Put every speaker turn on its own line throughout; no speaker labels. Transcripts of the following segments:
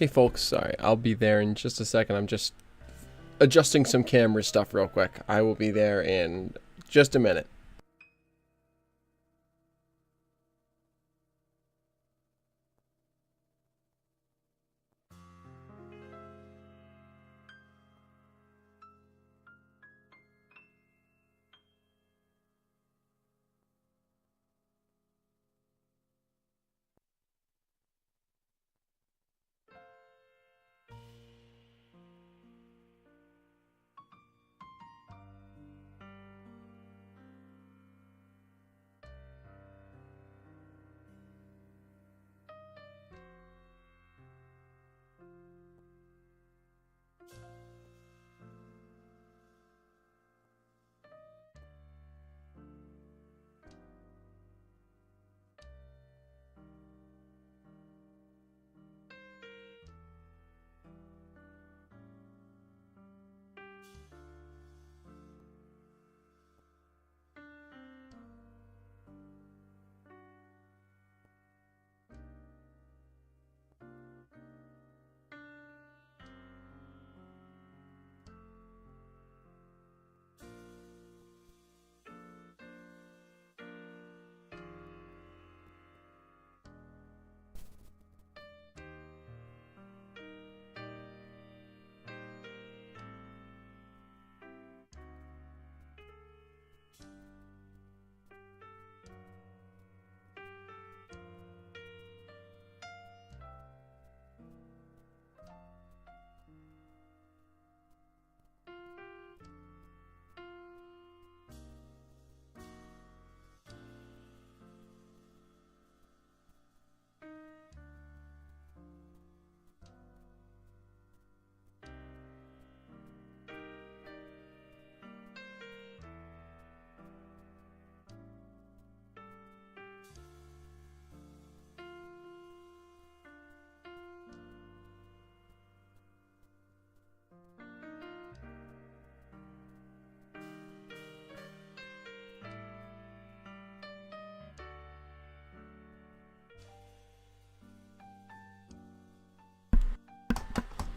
Hey folks, sorry, I'll be there in just a second. I'm just adjusting some camera stuff real quick. I will be there in just a minute.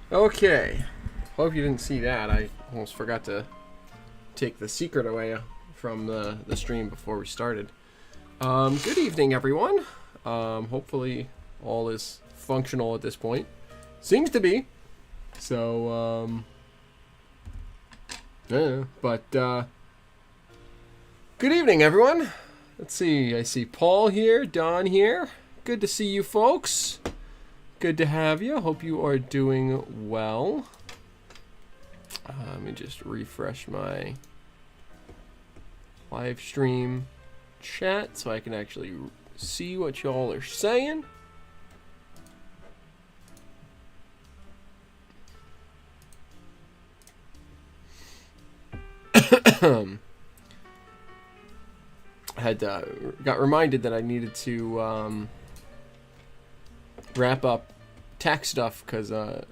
Okay, hope you didn't see that. I almost forgot to take the secret away from the stream before we started. Good evening, everyone. Hopefully all is functional at this point. Seems to be. So, yeah, but, good evening, everyone. Let's see, I see Paul here, Don here. Good to see you folks. Good to have you. Hope you are doing well. Let me just refresh my live stream chat so I can actually see what y'all are saying. I had got reminded that I needed to wrap up tax stuff because I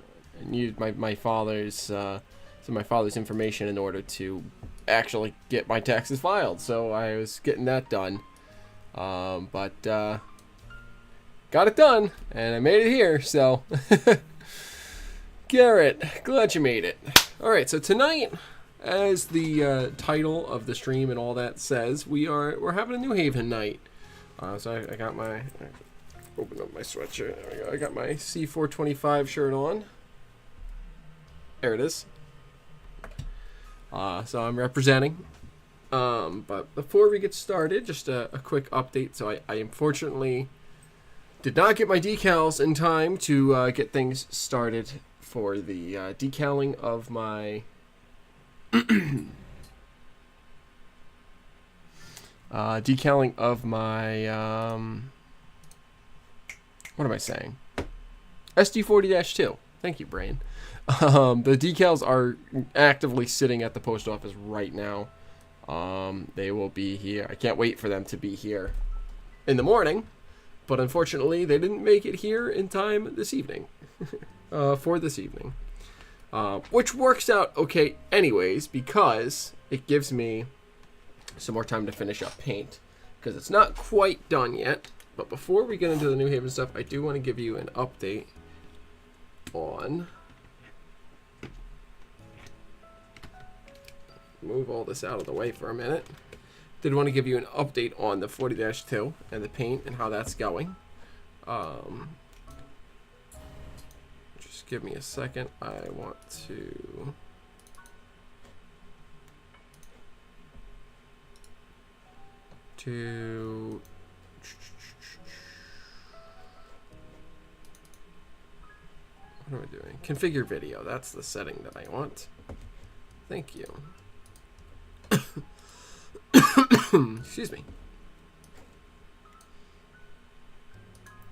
needed my father's information in order to actually get my taxes filed. So I was getting that done, but got it done and I made it here. So Garrett, glad you made it. All right, so tonight, as the title of the stream and all that says, we're having a New Haven night. So I got my. Open up my sweatshirt. There we go. I got my C425 shirt on. There it is. So I'm representing. But before we get started, just a quick update. So I unfortunately did not get my decals in time to get things started for the decaling of my what am I saying? SD40-2. Thank you, Brain. The decals are actively sitting at the post office right now. They will be here. I can't wait for them to be here in the morning. But unfortunately, they didn't make it here in time this evening. For this evening. Which works out okay anyways, because it gives me some more time to finish up paint. Because it's not quite done yet. But before we get into the New Haven stuff, I do want to give you an update on. Move all this out of the way for a minute. Did want to give you an update on the 40-2 and the paint and how that's going. Just give me a second. I want to... What am I doing? Configure video. That's the setting that I want. Thank you. Excuse me.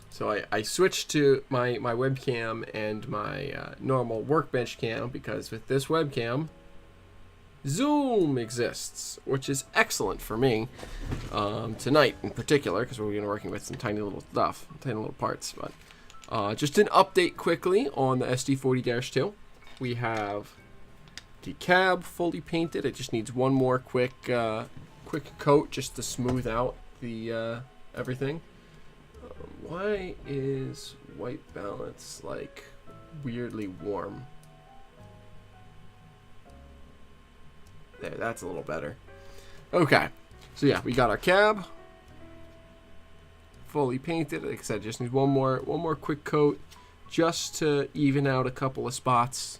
So I switched to my webcam and my normal workbench cam because with this webcam, Zoom exists, which is excellent for me tonight in particular because we're going to be working with some tiny little stuff, tiny little parts. But just an update quickly on the SD40-2. We have the cab fully painted. It just needs one more quick coat just to smooth out the everything. Why is white balance like weirdly warm? There, that's a little better. Okay, so yeah, we got our cab fully painted. Like I said, just needs one more quick coat just to even out a couple of spots.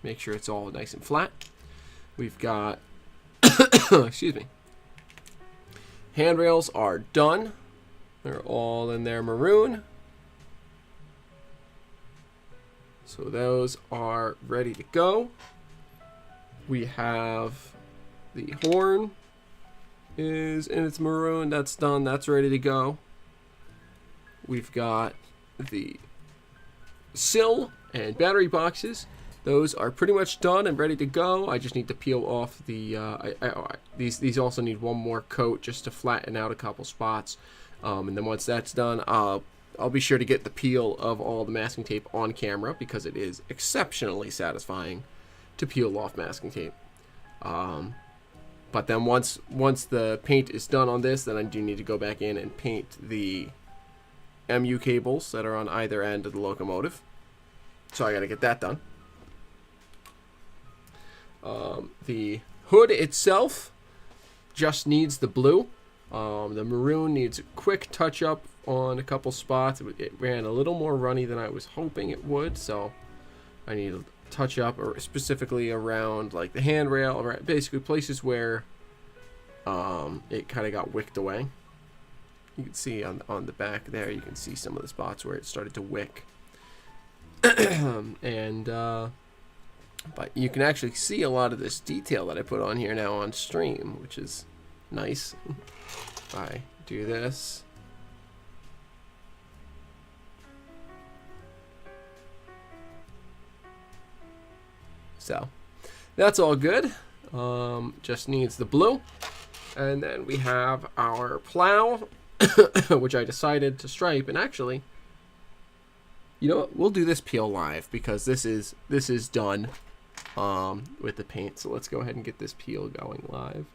Make sure it's all nice and flat. We've got, excuse me, handrails are done. They're all in their maroon. So those are ready to go. We have the horn is in its maroon. That's done. That's ready to go. We've got the sill and battery boxes. Those are pretty much done and ready to go. I just need to peel off the... these also need one more coat just to flatten out a couple spots. And then once that's done, I'll be sure to get the peel of all the masking tape on camera because it is exceptionally satisfying to peel off masking tape. But then once the paint is done on this, then I do need to go back in and paint the MU cables that are on either end of the locomotive. So I got to get that done. The hood itself just needs the blue. The maroon needs a quick touch up on a couple spots. It ran a little more runny than I was hoping it would, so I need to touch up, or specifically around like the handrail, or basically places where it kind of got wicked away. You can see on the back there, you can see some of the spots where it started to wick. And but you can actually see a lot of this detail that I put on here now on stream, which is nice. If I do this, so that's all good. Just needs the blue, and then we have our plow, which I decided to stripe. And actually, you know what? We'll do this peel live because this is done with the paint. So let's go ahead and get this peel going live.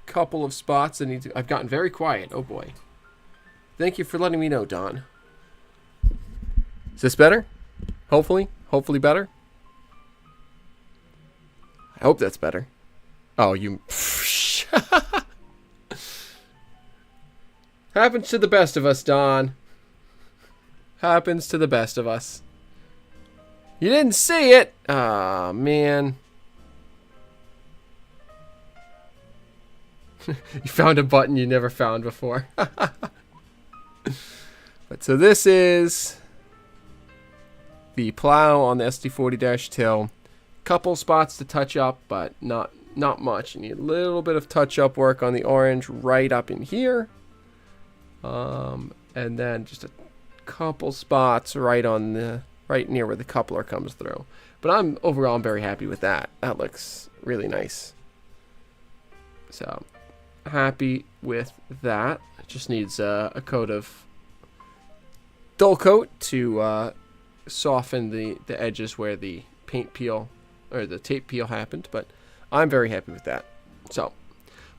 Couple of spots that need to... I've gotten very quiet. Oh boy. Thank you for letting me know, Don. Is this better? Hopefully better. I hope that's better. Oh, you... Happens to the best of us, Don. Happens to the best of us. You didn't see it? Ah, man. You found a button you never found before. But so this is the plow on the SD40-2. Couple spots to touch up, but not much. You need a little bit of touch up work on the orange right up in here. And then just a couple spots right near where the coupler comes through. But overall I'm very happy with that. That looks really nice. So happy with that. It just needs a coat of dull coat to soften the edges where the paint peel or the tape peel happened. But I'm very happy with that. So,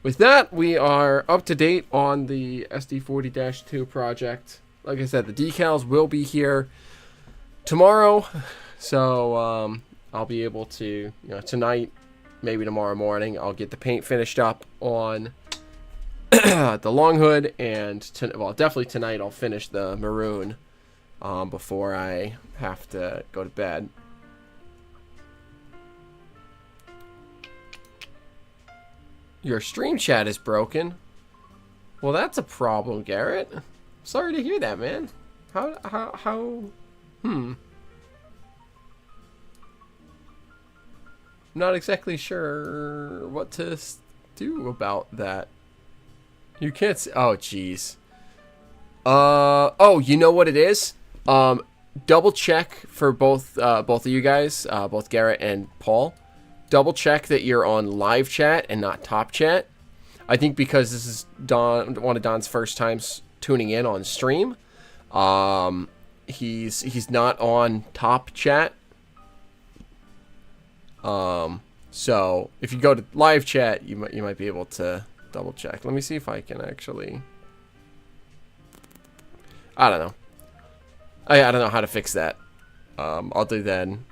with that, we are up to date on the SD40-2 project. Like I said, the decals will be here tomorrow. So, I'll be able to, tonight, maybe tomorrow morning, I'll get the paint finished up on the long hood, and definitely tonight I'll finish the maroon before I have to go to bed. Your stream chat is broken. Well, that's a problem, Garrett. Sorry to hear that, man. How? Not exactly sure what to do about that. You can't see. Oh, jeez. Oh, you know what it is? Double check for both of you guys, both Garrett and Paul. Double check that you're on live chat and not top chat. I think because this is one of Don's first times tuning in on stream. He's not on top chat. So if you go to live chat, you might be able to double check. Let me see if I can actually. I don't know. I don't know how to fix that. I'll do then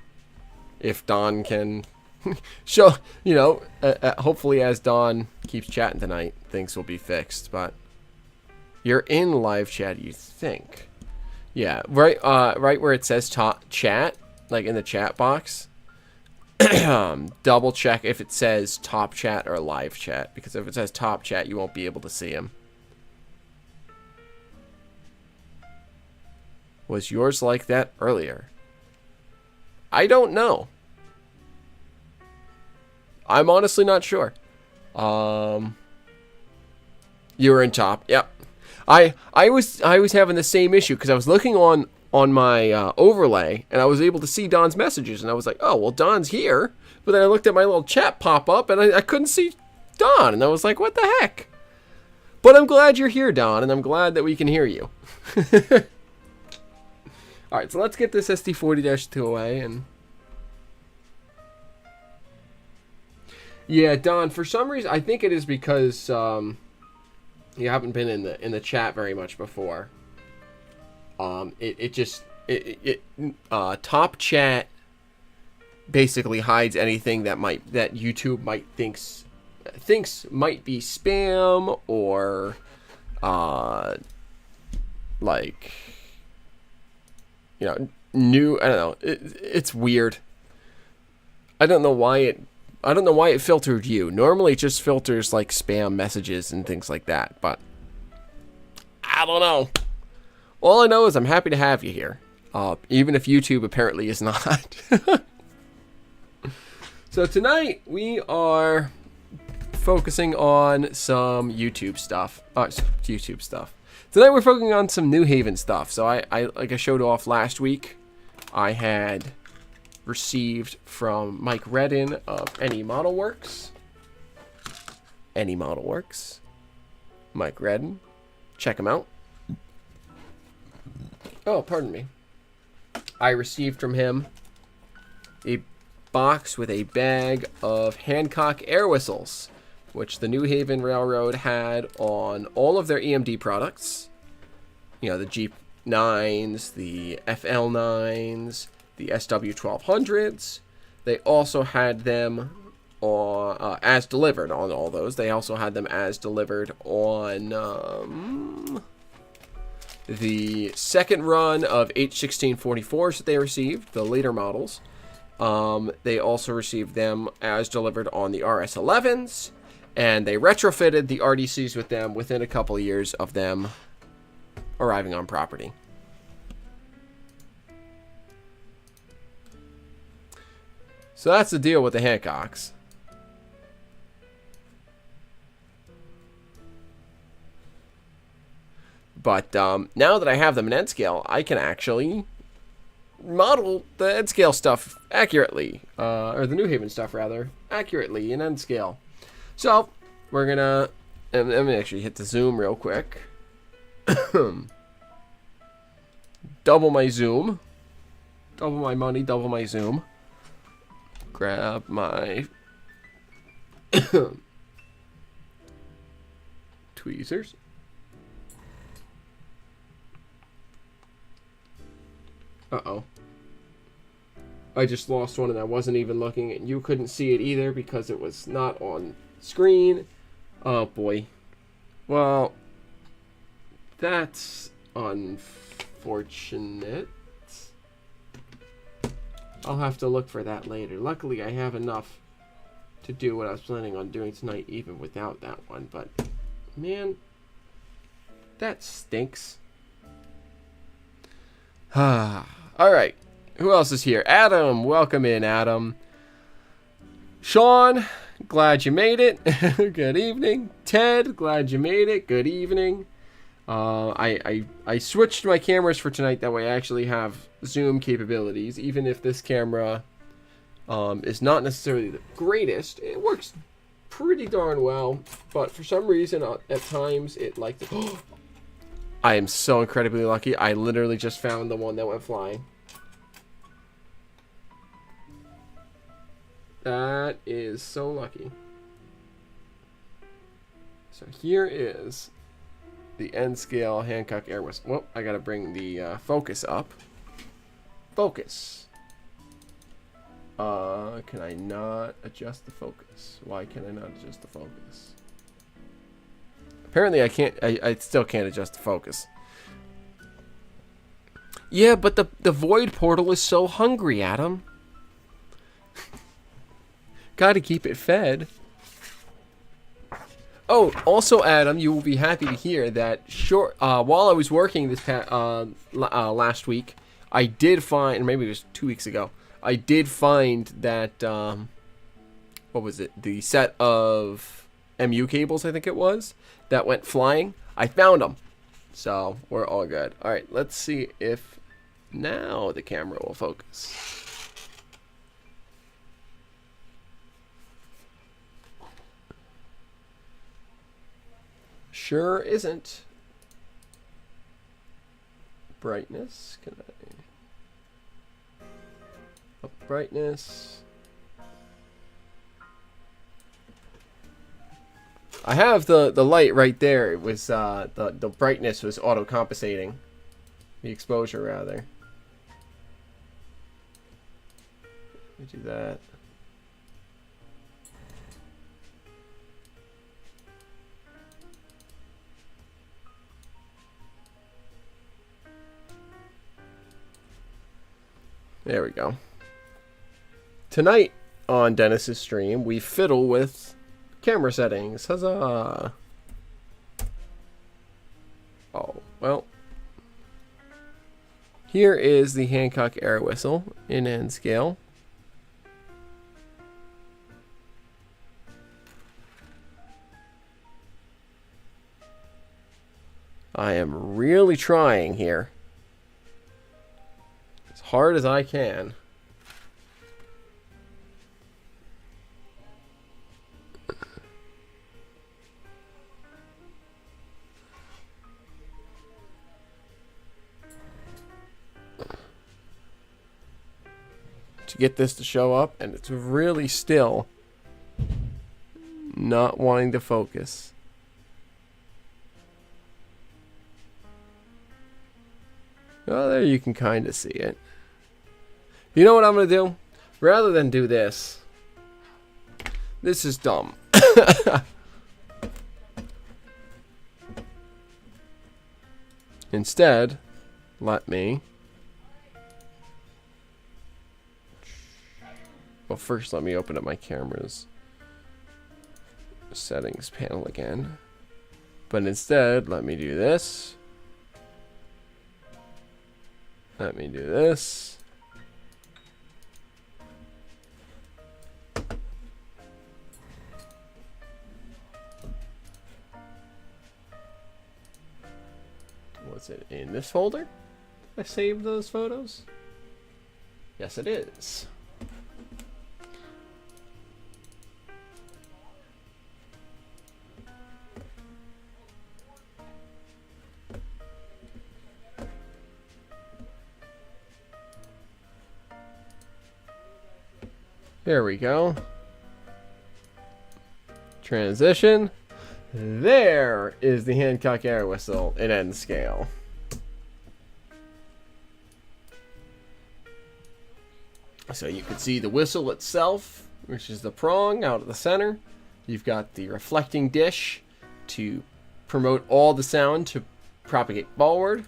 if Don can show. Hopefully as Don keeps chatting tonight, things will be fixed. But you're in live chat, you think? Yeah, right. Right where it says top chat, like in the chat box. Double check if it says top chat or live chat, because if it says top chat, you won't be able to see him. Was yours like that earlier? I don't know. I'm honestly not sure. You were in top. Yep. I was having the same issue because I was looking on my overlay, and I was able to see Don's messages, and I was like, oh, well, Don's here. But then I looked at my little chat pop up, and I couldn't see Don, and I was like, what the heck? But I'm glad you're here, Don, and I'm glad that we can hear you. All right, so let's get this SD40-2 away, and yeah, Don, for some reason, I think it is because you haven't been in the chat very much before. Top chat basically hides anything that YouTube might thinks might be spam or new. I don't know. It's weird. I don't know why it filtered you. Normally it just filters like spam messages and things like that, but I don't know. All I know is I'm happy to have you here, even if YouTube apparently is not. So tonight we are focusing on some YouTube stuff. Tonight we're focusing on some New Haven stuff. So I like I showed off last week, I had received from Mike Redden of Any Model Works. Mike Redden. Check him out. Oh, pardon me. I received from him a box with a bag of Hancock air whistles, which the New Haven Railroad had on all of their EMD products. The Jeep9s, the FL9s, the SW1200s. They also had them on as delivered on all those. They also had them as delivered on the second run of H1644s that they received, the later models. They also received them as delivered on the RS11s, and they retrofitted the RDCs with them within a couple of years of them arriving on property. So that's the deal with the Hancocks. But now that I have them in N scale, I can actually model the N scale stuff accurately, or the New Haven stuff rather, accurately in N scale. So we're gonna, and let me actually hit the zoom real quick. Double my zoom, double my money, double my zoom. Grab my Tweezers. Uh-oh. I just lost one and I wasn't even looking, and you couldn't see it either because it was not on screen. Oh boy. Well, that's unfortunate. I'll have to look for that later. Luckily, I have enough to do what I was planning on doing tonight even without that one, but man, that stinks. Alright, who else is here? Adam, welcome in, Adam. Sean, glad you made it. Good evening. Ted, glad you made it. Good evening. I switched my cameras for tonight, that way I actually have zoom capabilities. Even if this camera is not necessarily the greatest, it works pretty darn well, but for some reason at times it likes to... I am so incredibly lucky. I literally just found the one that went flying. That is so lucky. So here is the N scale Hancock air whistle. Well, I gotta bring the focus up. Focus. Can I not adjust the focus? Why can I not adjust the focus? Apparently I can't. I still can't adjust the focus. Yeah, but the void portal is so hungry, Adam. Gotta keep it fed. Oh, also, Adam, you will be happy to hear that while I was working this last week, I did find, or maybe it was 2 weeks ago, I did find that, what was it? The set of MU cables, I think it was, that went flying. I found them. So, we're all good. Alright, let's see if now the camera will focus. Sure isn't. Brightness. Can I up brightness? I have the light right there. It was the brightness was auto compensating. The exposure rather. Let me do that. There we go. Tonight on Dennis's stream, we fiddle with camera settings. Huzzah! Oh, well. Here is the Hancock air whistle in N scale. I am really trying here. As hard as I can. To get this to show up, and it's really still not wanting to focus. Oh, there you can kind of see it. You know what I'm going to do? Rather than do this, this is dumb. Instead, let me... Well, first let me open up my camera's settings panel again. But instead, let me do this. Let me do this. Was it in this folder? Did I save those photos? Yes, it is. There we go. Transition. There is the Hancock air whistle in N scale. So you can see the whistle itself, which is the prong out of the center. You've got the reflecting dish to promote all the sound to propagate forward.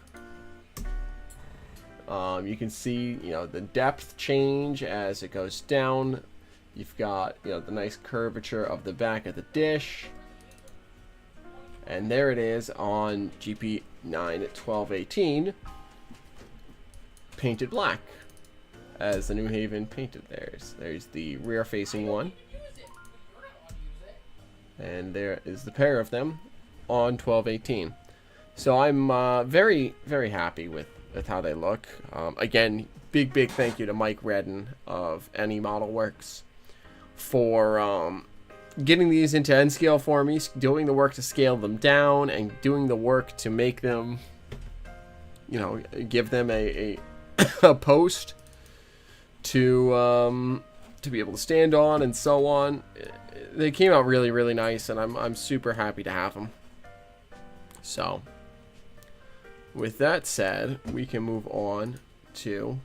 You can see, the depth change as it goes down. You've got, the nice curvature of the back of the dish. And there it is on GP9 at 1218, painted black, as the New Haven painted theirs. There's the rear-facing one. And there is the pair of them on 1218. So I'm very, very happy with how they look. Again, big thank you to Mike Redden of Any Model Works for getting these into N scale for me, doing the work to scale them down, and doing the work to make them, give them a post to be able to stand on and so on. They came out really, really nice, and I'm super happy to have them. So, with that said, we can move on to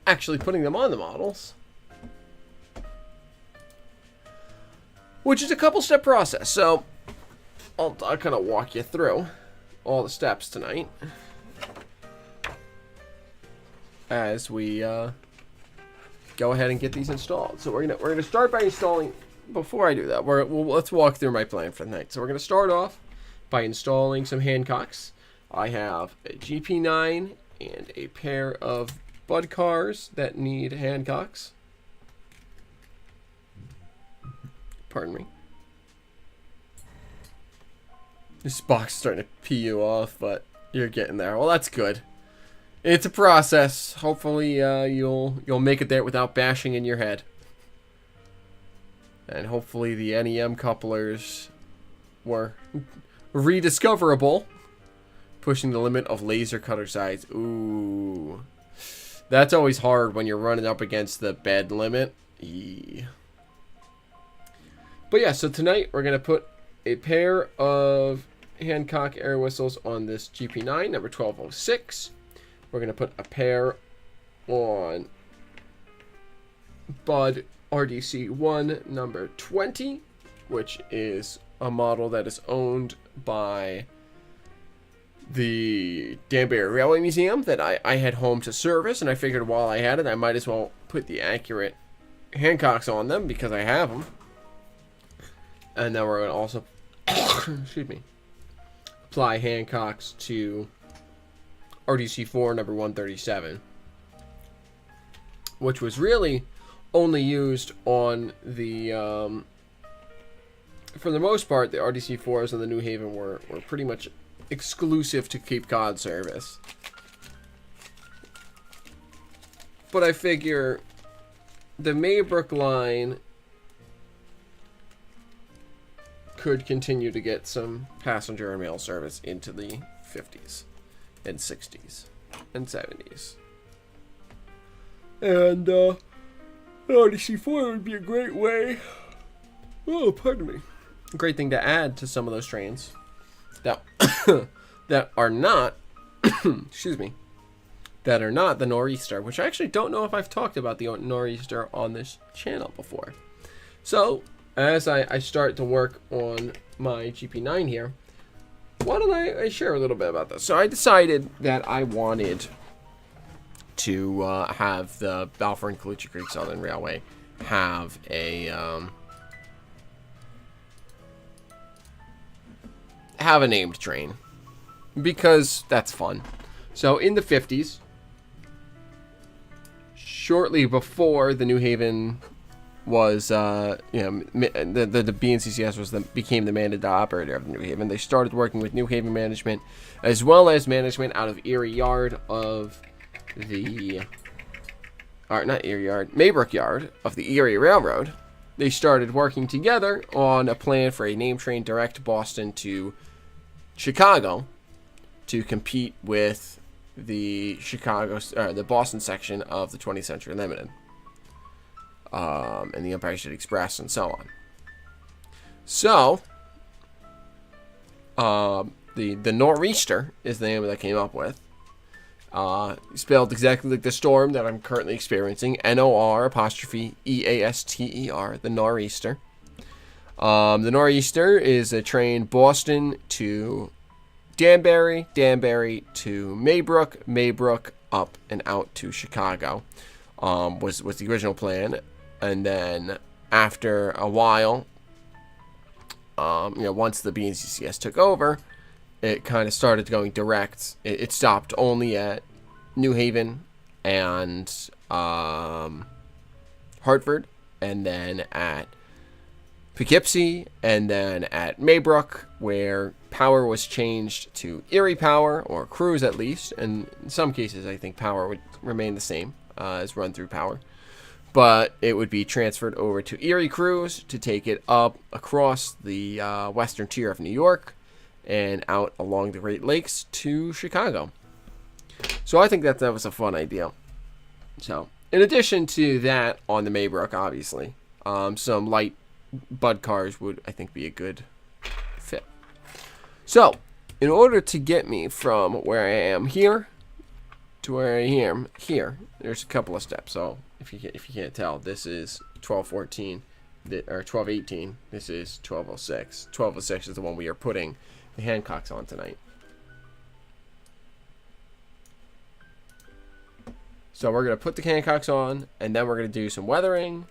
actually putting them on the models, which is a couple-step process. So, I'll kind of walk you through all the steps tonight as we go ahead and get these installed. So we're gonna start by installing. Before I do that, let's walk through my plan for the night. So we're gonna start off by installing some Hancocks. I have a GP9 and a pair of Bud cars that need Hancocks. Pardon me. This box is starting to pee you off, but you're getting there. Well, that's good. It's a process. Hopefully, you'll make it there without bashing in your head. And hopefully the NEM couplers were rediscoverable, pushing the limit of laser cutter size. Ooh. That's always hard when you're running up against the bed limit. But yeah, so tonight we're going to put a pair of Hancock air whistles on this GP9, number 1206. We're going to put a pair on Bud RDC1, number 20, which is a model that is owned by the Danbury Railway Museum that I had home to service, and I figured while I had it, I might as well put the accurate Hancocks on them because I have them. And then we're going to also excuse me, apply Hancocks to RDC4 number 137, which was really only used on the for the most part, the RDC4s and the New Haven were pretty much exclusive to Cape Cod service. But I figure the Maybrook line could continue to get some passenger and mail service into the 50s and 60s and 70s. And RDC4 would be a great way. Oh, pardon me. A great thing to add to some of those trains that that are not excuse me, that are not the Nor'easter, which I actually don't know if I've talked about the Nor'easter on this channel before. So as I start to work on my GP9 here, why don't I share a little bit about this? So I decided that I wanted to have the Balfour and Colucci Creek Southern Railway have a named train, because that's fun. So in the 50s, shortly before the New Haven was, the BNCCS became the mandated operator of the New Haven, they started working with New Haven management, as well as management out of Erie Yard of the, not Erie Yard, Maybrook Yard of the Erie Railroad. They started working together on a plan for a name train direct Boston to Chicago to compete with the the Boston section of the 20th Century Limited, and the Empire State Express, and so on. So, the Nor'easter is the name that I came up with. Spelled exactly like the storm that I'm currently experiencing. NOR''EASTER, the Nor'easter. The Nor'easter is a train Boston to Danbury, Danbury to Maybrook, Maybrook up and out to Chicago. Was the original plan, and then after a while, once the BNCCS took over, it kind of started going direct. It stopped only at New Haven and Hartford, and then at Poughkeepsie, and then at Maybrook, where power was changed to Erie Power, or Cruise at least, and in some cases I think power would remain the same as run through power, but it would be transferred over to Erie Cruise to take it up across the western tier of New York and out along the Great Lakes to Chicago. So I think that was a fun idea. So in addition to that, on the Maybrook, obviously, some light Bud cars would, I think, be a good fit. So, in order to get me from where I am here to where I am here, there's a couple of steps. So, if you can't tell, this is 1214, or 1218. This is 1206. 1206 is the one we are putting the Hancocks on tonight. So we're gonna put the Hancocks on, and then we're gonna do some weathering.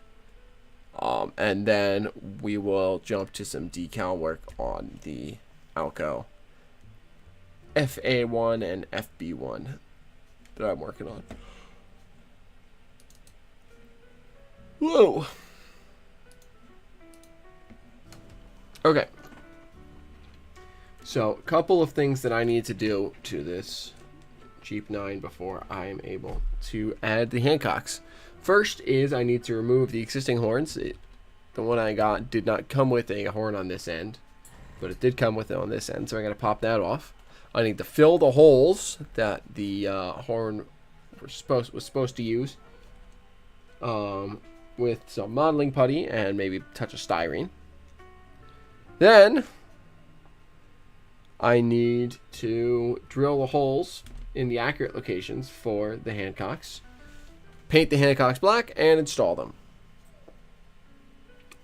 And then we will jump to some decal work on the Alco FA1 and FB1 that I'm working on. Whoa. Okay. So, a couple of things that I need to do to this Jeep 9 before I am able to add the Hancocks. First is I need to remove the existing horns. The one I got did not come with a horn on this end, but it did come with it on this end, so I got to pop that off. I need to fill the holes that the horn was supposed to use with some modeling putty and maybe a touch of styrene. Then I need to drill the holes in the accurate locations for the Hancocks, paint the Hancocks black, and install them.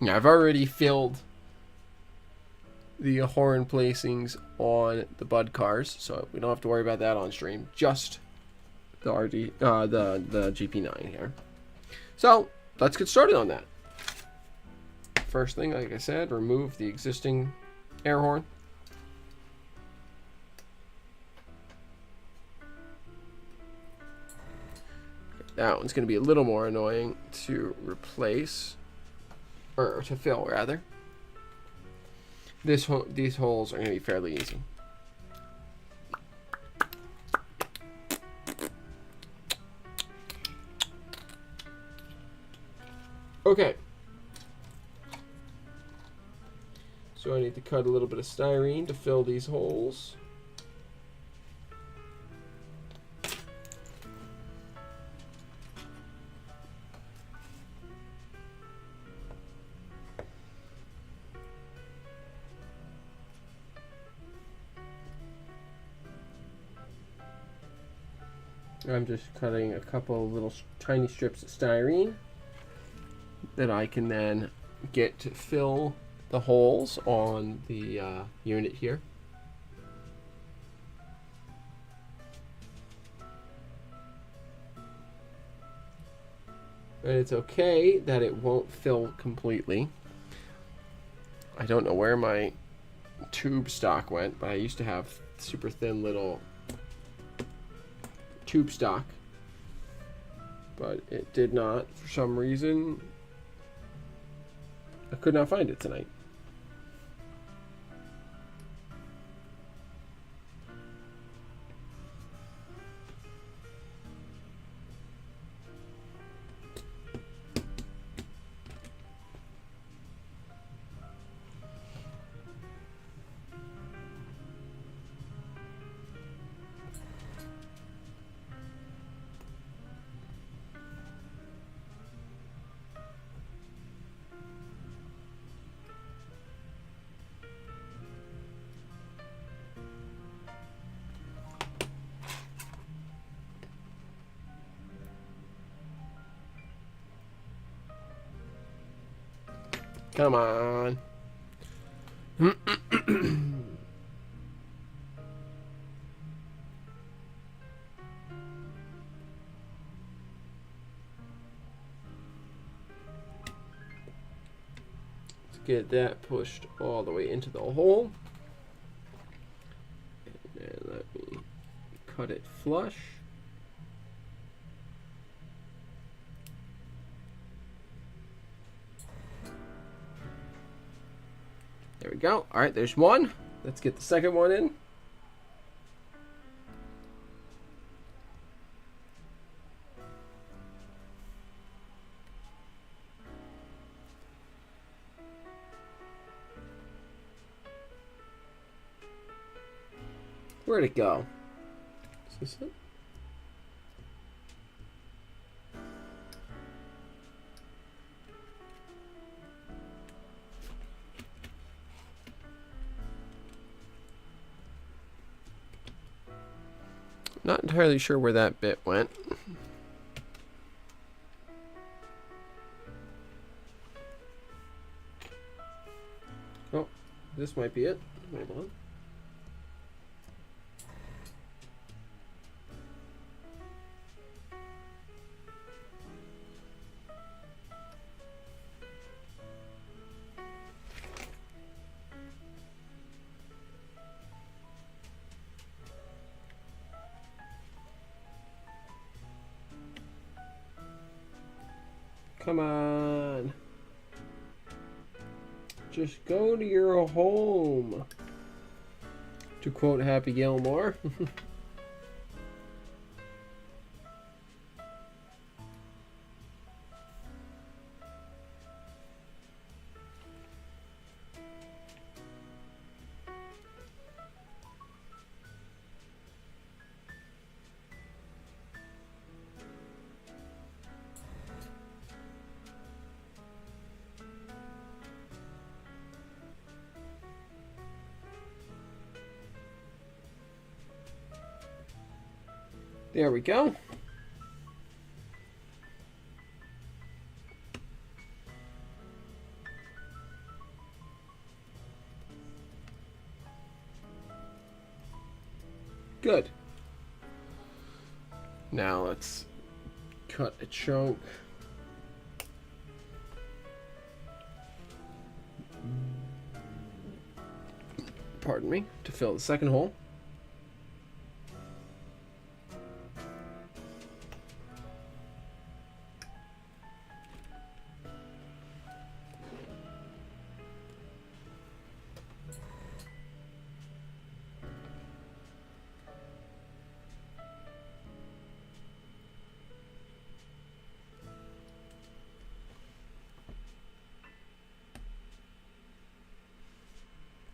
Now, I've already filled the horn placings on the Bud cars, so we don't have to worry about that on stream. Just the the GP9 here. So let's get started on that. First thing, like I said, remove the existing air horn. That one's going to be a little more annoying to replace, or to fill rather. These holes are going to be fairly easy. Okay. So I need to cut a little bit of styrene to fill these holes. I'm just cutting a couple of little tiny strips of styrene that I can then get to fill the holes on the unit here. And it's okay that it won't fill completely. I don't know where my tube stock went, but I used to have super thin little tube stock, but it did not, for some reason. I could not find it tonight. Come on. Get that pushed all the way into the hole. And then let me cut it flush. There we go. All right, there's one. Let's get the second one in. Where'd it go? Is this it? Not entirely sure where that bit went. Oh, this might be it. Wait on. Come on. Just go to your home. To quote Happy Gilmore. There we go. Good. Now let's cut a chunk. Pardon me, to fill the second hole.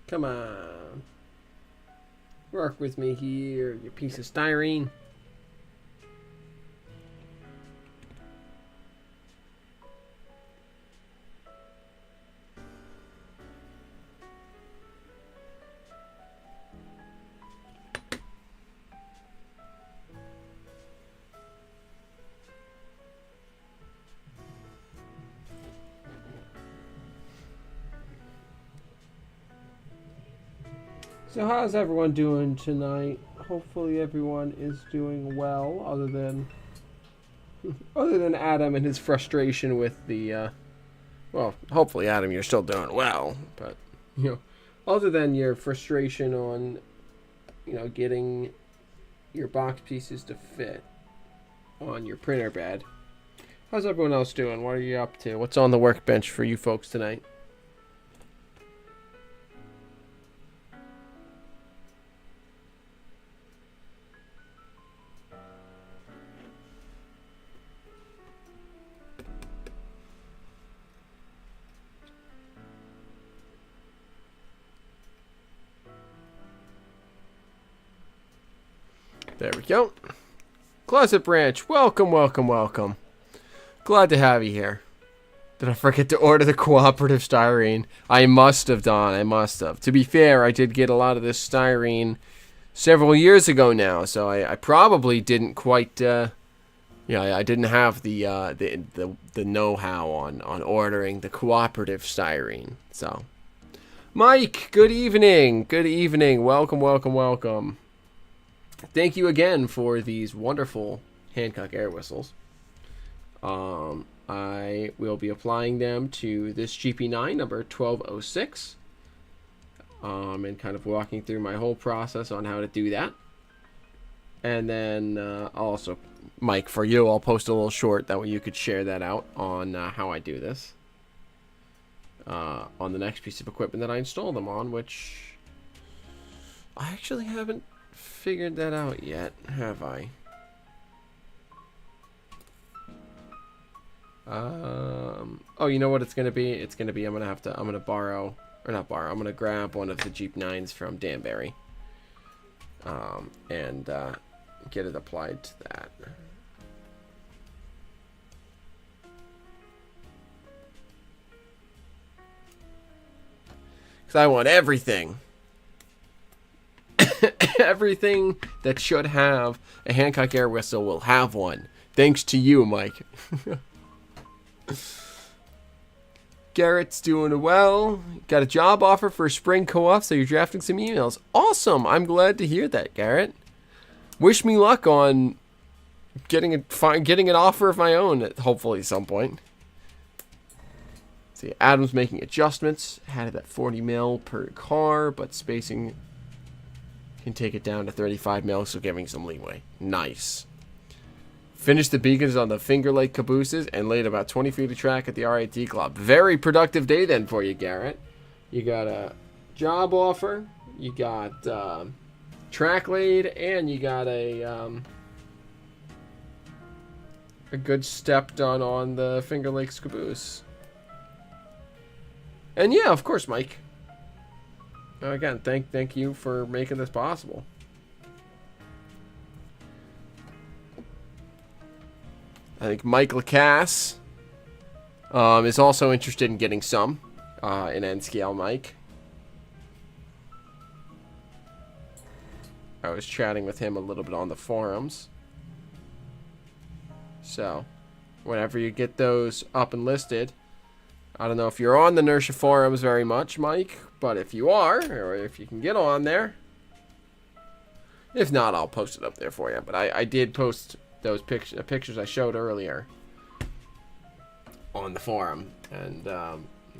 Come on. Work with me here, you piece of styrene. So how's everyone doing tonight? Hopefully everyone is doing well, other than Adam and his frustration with the well, hopefully Adam you're still doing well, but other than your frustration on getting your box pieces to fit on your printer bed. How's everyone else doing? What are you up to? What's on the workbench for you folks tonight? There we go. Closet Branch, welcome, welcome, welcome. Glad to have you here. Did I forget to order the cooperative styrene? I must have, Don. I must have. To be fair, I did get a lot of this styrene several years ago now, so I probably didn't quite Yeah, I didn't have the know-how on ordering the cooperative styrene. So, Mike, good evening. Good evening. Welcome, welcome, welcome. Thank you again for these wonderful Hancock air whistles. I will be applying them to this GP9 number 1206. And kind of walking through my whole process on how to do that. And then also, Mike, for you, I'll post a little short. That way you could share that out on how I do this. On the next piece of equipment that I install them on, which I actually haven't figured that out yet, have I? Oh, you know what it's gonna be? It's gonna be I'm gonna borrow, or not borrow. I'm gonna grab one of the Jeep 9s from Danbury, and get it applied to that. Because I want everything. Everything that should have a Hancock air whistle will have one. Thanks to you, Mike. Garrett's doing well. Got a job offer for a spring co-op, so you're drafting some emails. Awesome. I'm glad to hear that, Garrett. Wish me luck on getting an offer of my own at hopefully some point. See, Adam's making adjustments. Had it at 40 mil per car, but spacing can take it down to 35 mil, so giving some leeway. Nice. Finished the beacons on the Finger Lake cabooses and laid about 20 feet of track at the RIT club. Very productive day then for you, Garrett. You got a job offer, you got track laid, and you got a good step done on the Finger Lakes caboose. And yeah, of course, Mike. Again, thank you for making this possible. I think Mike Lacasse is also interested in getting some in N-scale, Mike. I was chatting with him a little bit on the forums. So, whenever you get those up and listed, I don't know if you're on the Nersha forums very much, Mike, but if you are, or if you can get on there, if not, I'll post it up there for you. But I did post those pictures I showed earlier on the forum, and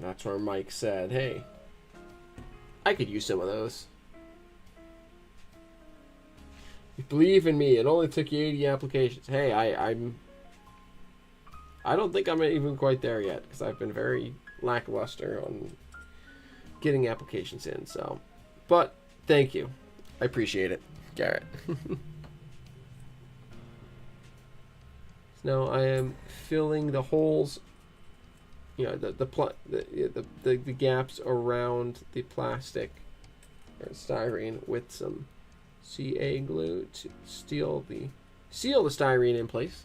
that's where Mike said, hey, I could use some of those. You believe in me. It only took you 80 applications. Hey, I don't think I'm even quite there yet, because I've been very lackluster on getting applications in. So, but thank you. I appreciate it, Garrett. Now I am filling the holes, you know, the gaps around the plastic or styrene with some CA glue to seal the styrene in place.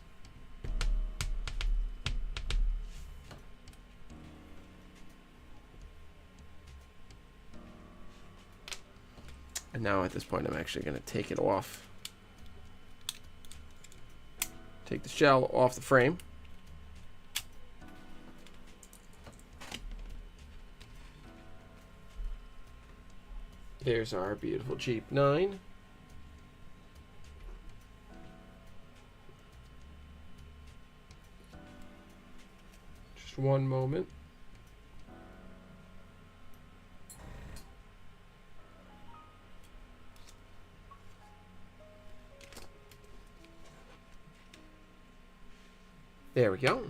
And now at this point, I'm actually going to take it off. Take the shell off the frame. There's our beautiful Jeep 9. Just one moment. There we go.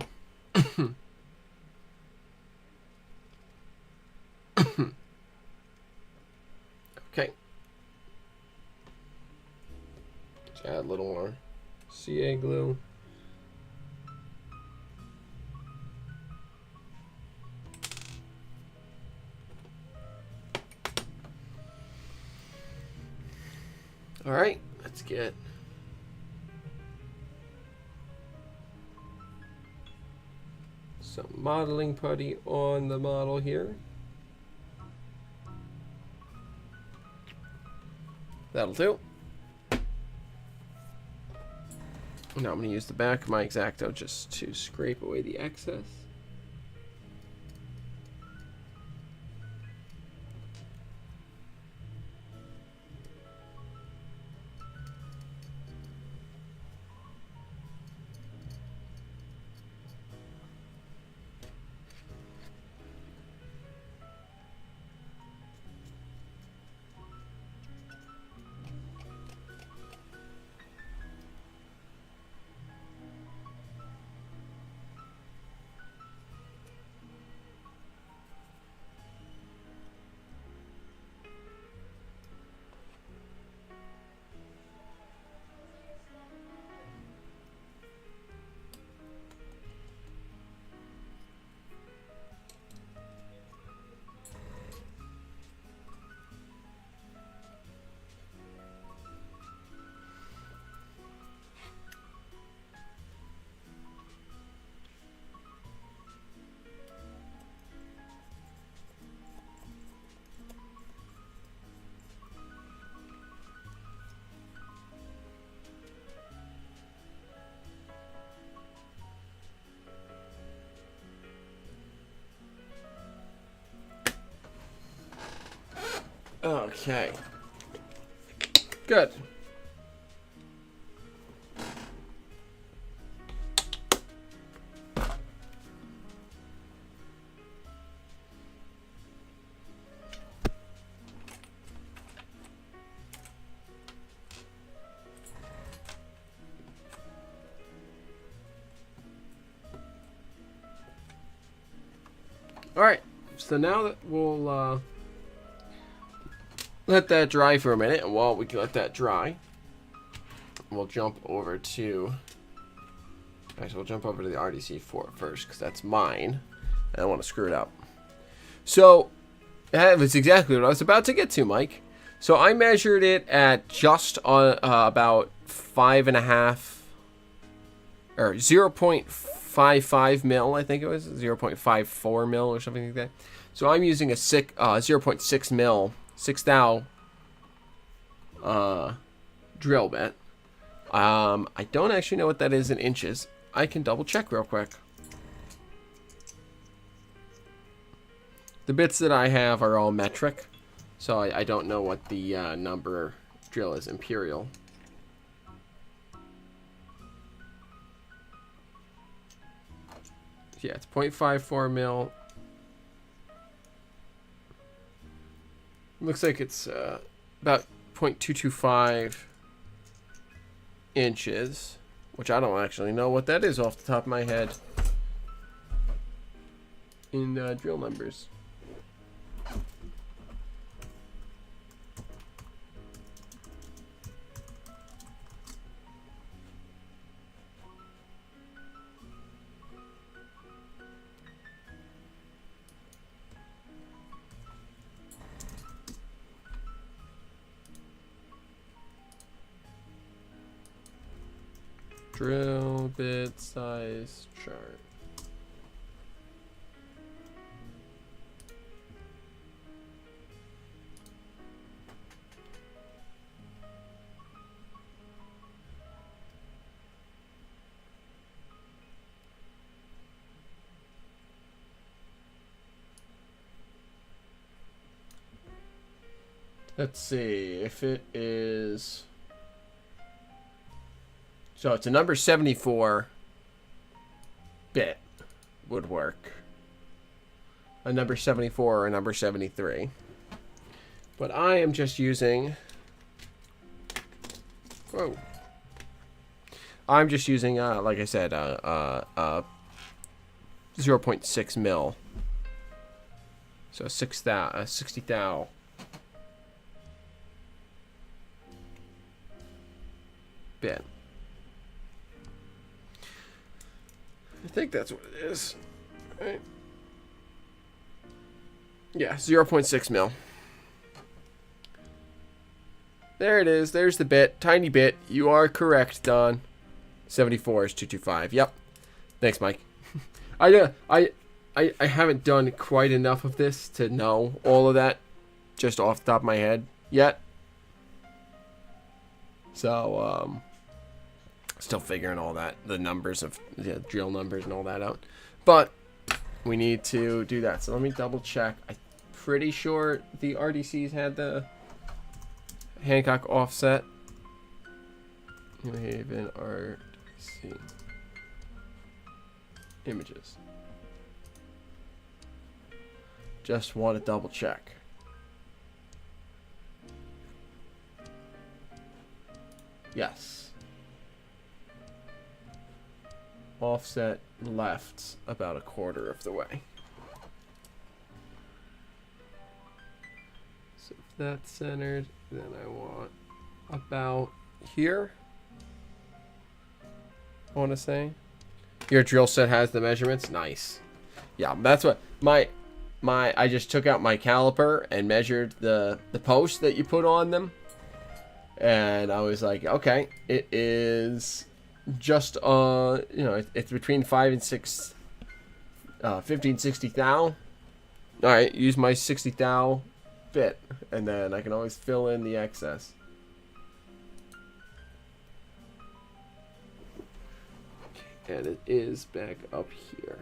Okay. Just add a little more CA glue. All right, let's get some modeling putty on the model here. That'll do. Now I'm going to use the back of my X-Acto just to scrape away the excess. Okay. Good. All right. So now that we'll let that dry for a minute, and while we can let that dry, we'll jump over to. Actually, we'll jump over to the RDC4 first because that's mine. I don't want to screw it up. So that's exactly what I was about to get to, Mike. So I measured it at just on about 5.5 or 0.55 mil, I think it was 0.54 mil or something like that. So I'm using a 0.6 mil 6 thou drill bit. I don't actually know what that is in inches. I can double check real quick. The bits that I have are all metric, so I don't know what the number drill is. Imperial. Yeah, it's 0.54 mil. Looks like it's about 0.225 inches, which I don't actually know what that is off the top of my head in drill numbers. Drill bit size chart. Let's see if it is. So it's a number 74 bit would work. A number 74 or a number 73. But I am just using. Whoa. I'm just using, like I said, 0.6 mil. So 60 thou. Bit. I think that's what it is. Right. Yeah, 0.6 mil. There it is. There's the bit. Tiny bit. You are correct, Don. 74 is 225. Yep. Thanks, Mike. I haven't done quite enough of this to know all of that just off the top of my head yet. So Still figuring all that, the numbers of the drill numbers and all that out. But we need to do that. So let me double check. I'm pretty sure the RDCs had the Hancock offset. New Haven RDC images. Just want to double check. Yes. Offset left about a quarter of the way. So if that's centered, then I want about here. I want to say. Your drill set has the measurements. Nice. Yeah, that's what my I just took out my caliper and measured the posts that you put on them. And I was like, okay, it is just you know, it's between 5 and 6 50 and 60 thou. All right, use my 60 thou bit, and then I can always fill in the excess. Okay, and it is back up here.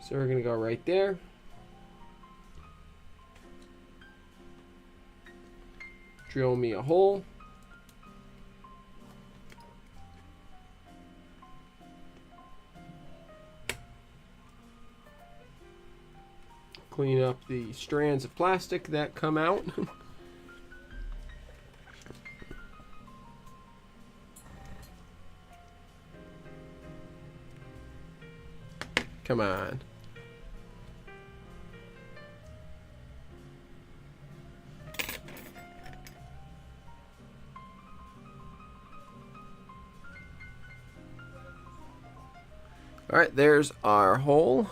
So we're gonna go right there. Drill me a hole. Clean up the strands of plastic that come out. Come on. All right, there's our hole.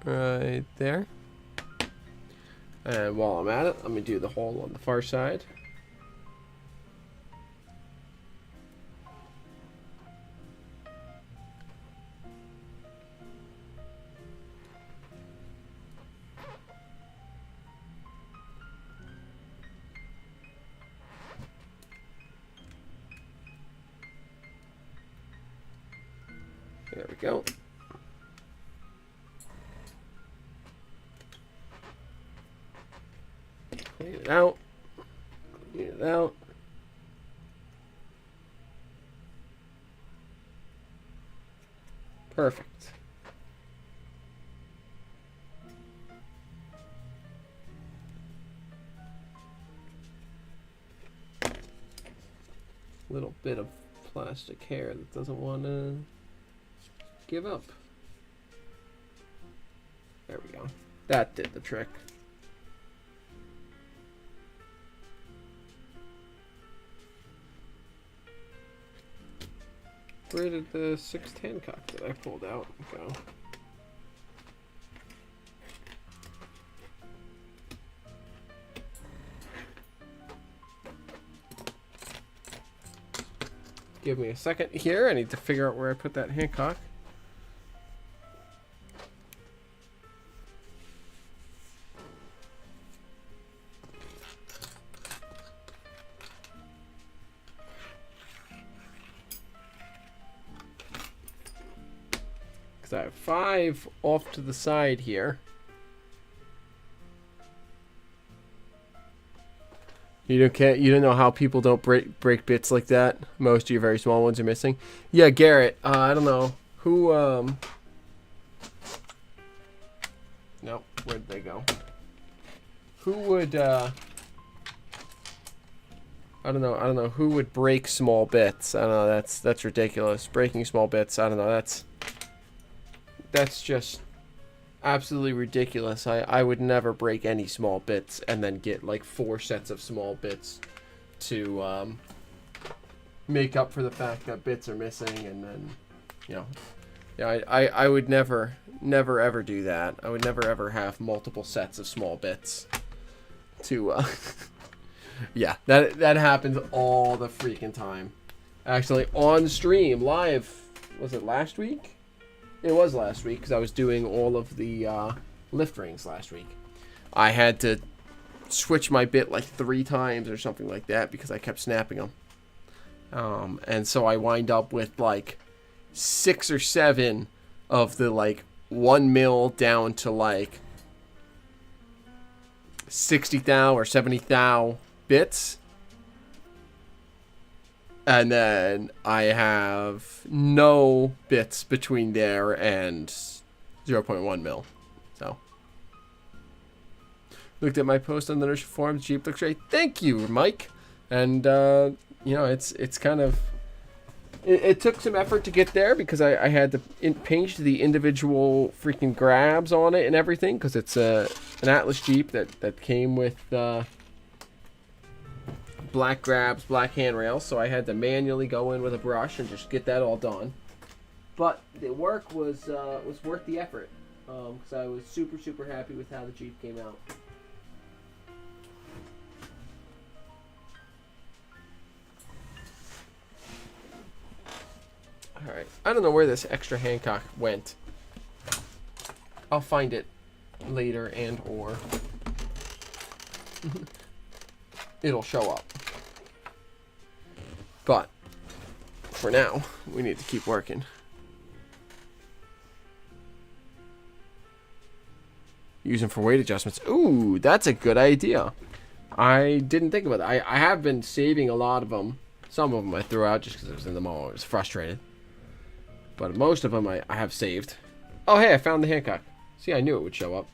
Right there. And while I'm at it, let me do the hole on the far side. There we go. Clean it out. Clean it out. Perfect. Little bit of plastic hair that doesn't want to give up. There we go. That did the trick. Where did the 6th Hancock that I pulled out go? Give me a second here. I need to figure out where I put that Hancock. I have 5 off to the side here. You don't know how people don't break bits like that. Most of your very small ones are missing. Yeah, Garrett. I don't know who. Nope. Where'd they go? Who would? I don't know. I don't know who would break small bits. I don't know. That's ridiculous. Breaking small bits. I don't know. That's just absolutely ridiculous. I would never break any small bits and then get like 4 sets of small bits to make up for the fact that bits are missing, and then, you know, yeah, I would never ever do that. I would never ever have multiple sets of small bits to yeah, that happens all the freaking time. Actually, on stream live, was it last week? It was last week, because I was doing all of the lift rings last week. I had to switch my bit like 3 times or something like that because I kept snapping them. And so I wind up with like 6 or 7 of the like 1 mil down to like 60 thou or 70 thou bits. And then I have no bits between there and 0.1 mil. So, looked at my post on the nursery forums. Jeep looks great. Thank you, Mike. And you know, it's kind of it took some effort to get there because I had to paint the individual freaking grabs on it and everything because it's an Atlas Jeep that came with black grabs, black handrails, so I had to manually go in with a brush and just get that all done. But the work was worth the effort because I was super happy with how the Jeep came out. All right, I don't know where this extra Hancock went. I'll find it later and or it'll show up. But for now, we need to keep working. Use them for weight adjustments. Ooh, that's a good idea. I didn't think about that. I have been saving a lot of them. Some of them I threw out just because I was in the mall. I was frustrated. But most of them I have saved. Oh, hey, I found the Hancock. See, I knew it would show up.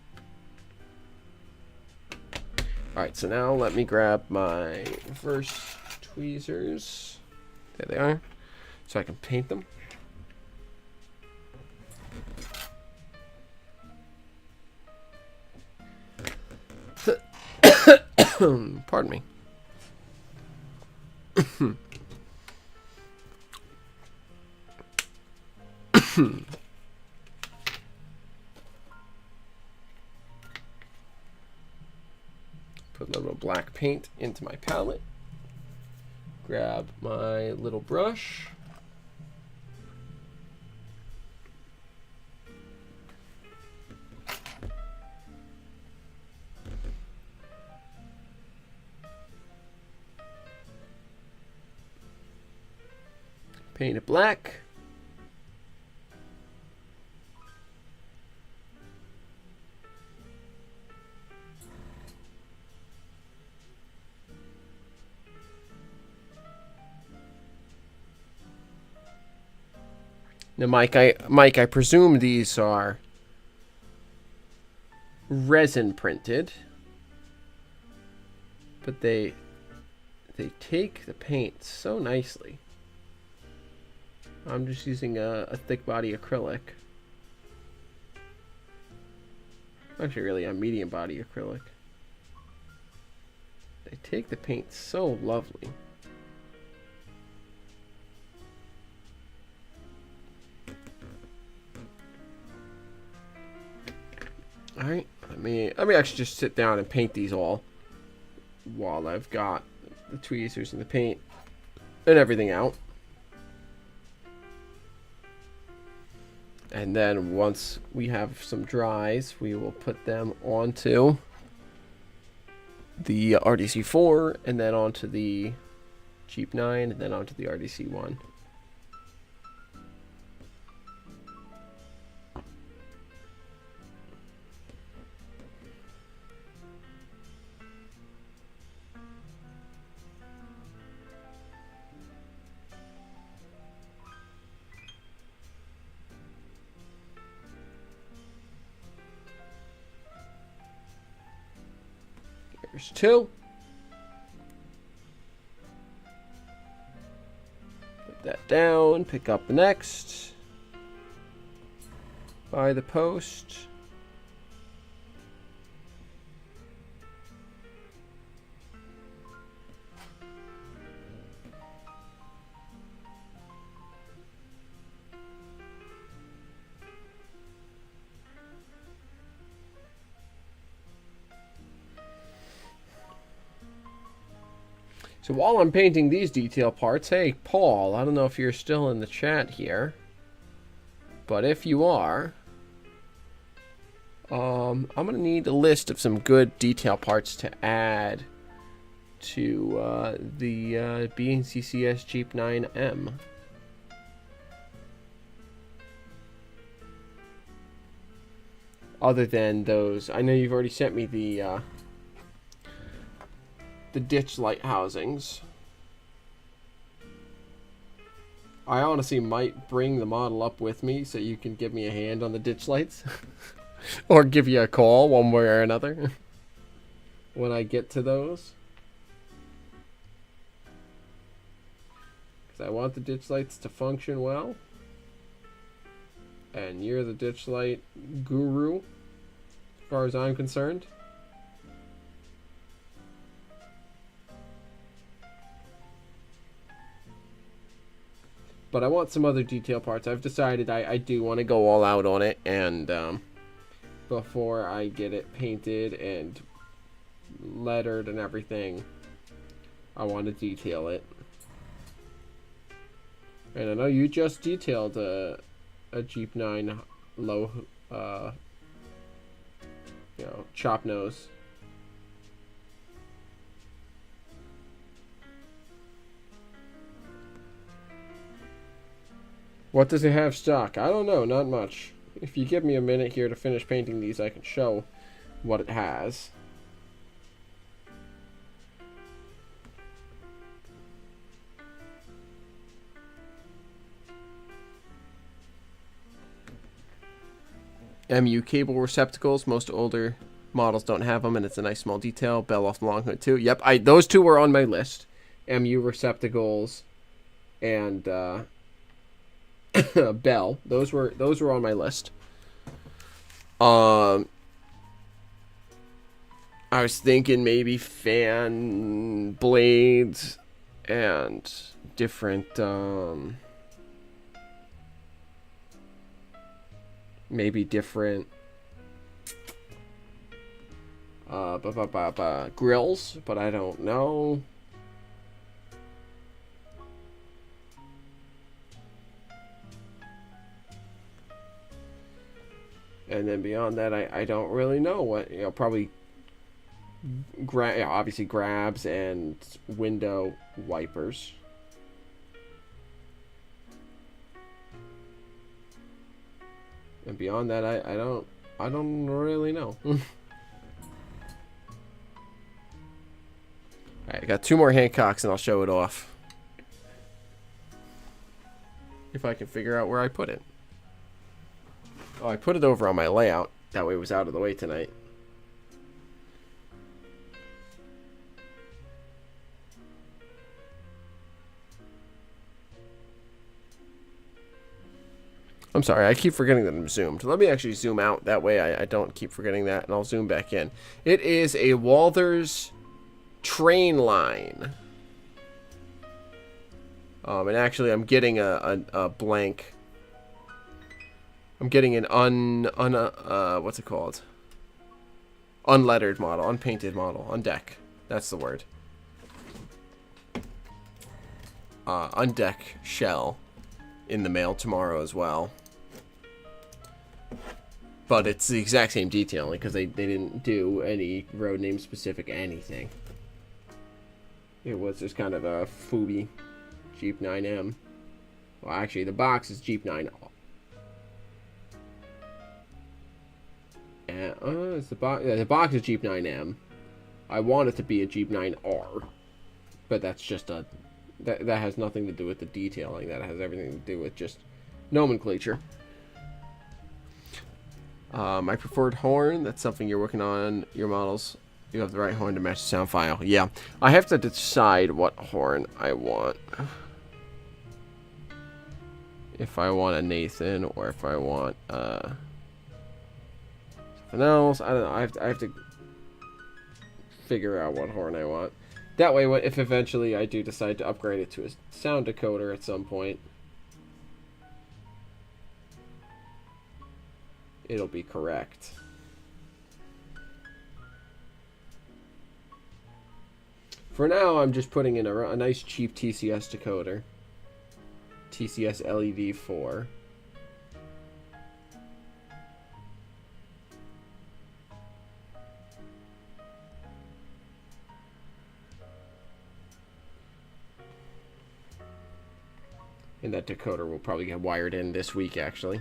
Alright, so now let me grab my reverse tweezers. There they are. So I can paint them. Pardon me. Put a little black paint into my palette. Grab my little brush. Paint it black. Now, Mike, I presume these are resin printed, but they take the paint so nicely. I'm just using a thick body acrylic. Actually, really, a medium body acrylic. They take the paint so lovely. All right, let me actually just sit down and paint these all while I've got the tweezers and the paint and everything out. And then once we have some dries, we will put them onto the RDC4 and then onto the Jeep 9 and then onto the RDC1. There's 2. Put that down, pick up the next. By the post. So while I'm painting these detail parts, hey, Paul, I don't know if you're still in the chat here, but if you are, I'm going to need a list of some good detail parts to add to the BNCCS Jeep 9M. Other than those, I know you've already sent me the ditch light housings. I honestly might bring the model up with me so you can give me a hand on the ditch lights. Or give you a call one way or another when I get to those. Because I want the ditch lights to function well. And you're the ditch light guru, as far as I'm concerned. But I want some other detail parts. I've decided I do want to go all out on it, and before I get it painted and lettered and everything, I want to detail it. And I know you just detailed a Jeep 9 low, chop nose. What does it have stock? I don't know, not much. If you give me a minute here to finish painting these, I can show what it has. MU cable receptacles. Most older models don't have them, and it's a nice small detail. Bell off the long hood too. Yep, those two were on my list. MU receptacles and Bell. Those were on my list. I was thinking maybe fan blades and different maybe different grills, but I don't know. And then beyond that, I don't really know what, probably obviously grabs and window wipers. And beyond that, I don't really know. Alright, I got 2 more Hancocks and I'll show it off. If I can figure out where I put it. Oh, I put it over on my layout. That way it was out of the way tonight. I'm sorry, I keep forgetting that I'm zoomed. Let me actually zoom out. That way I don't keep forgetting that, and I'll zoom back in. It is a Walthers train line. And actually I'm getting a blank. I'm getting an what's it called? Unlettered model, unpainted model, on deck. That's the word. On deck shell in the mail tomorrow as well. But it's the exact same detailing because they didn't do any road name specific anything. It was just kind of a foodie Jeep 9M. Well, actually, the box is Jeep 9. It's the box. Yeah, the box is Jeep 9M. I want it to be a Jeep 9R, but that's just a that has nothing to do with the detailing. That has everything to do with just nomenclature. My preferred horn. That's something you're working on. Your models. You have the right horn to match the sound file. Yeah, I have to decide what horn I want. If I want a Nathan or if I want something else. I don't know. I have to figure out what horn I want. That way, if eventually I do decide to upgrade it to a sound decoder at some point, it'll be correct. For now, I'm just putting in a nice cheap TCS decoder. TCS LED 4. And that decoder will probably get wired in this week, actually.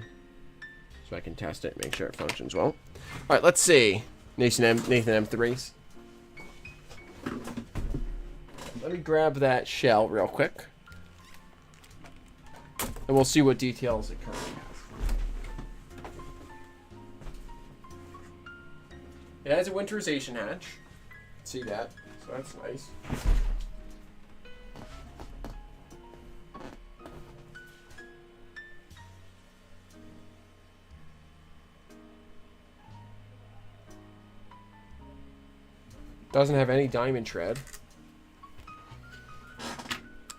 So I can test it, make sure it functions well. Alright, let's see. Nathan M3s. Let me grab that shell real quick. And we'll see what details it currently has. It has a winterization hatch. See that? So that's nice. Doesn't have any diamond tread.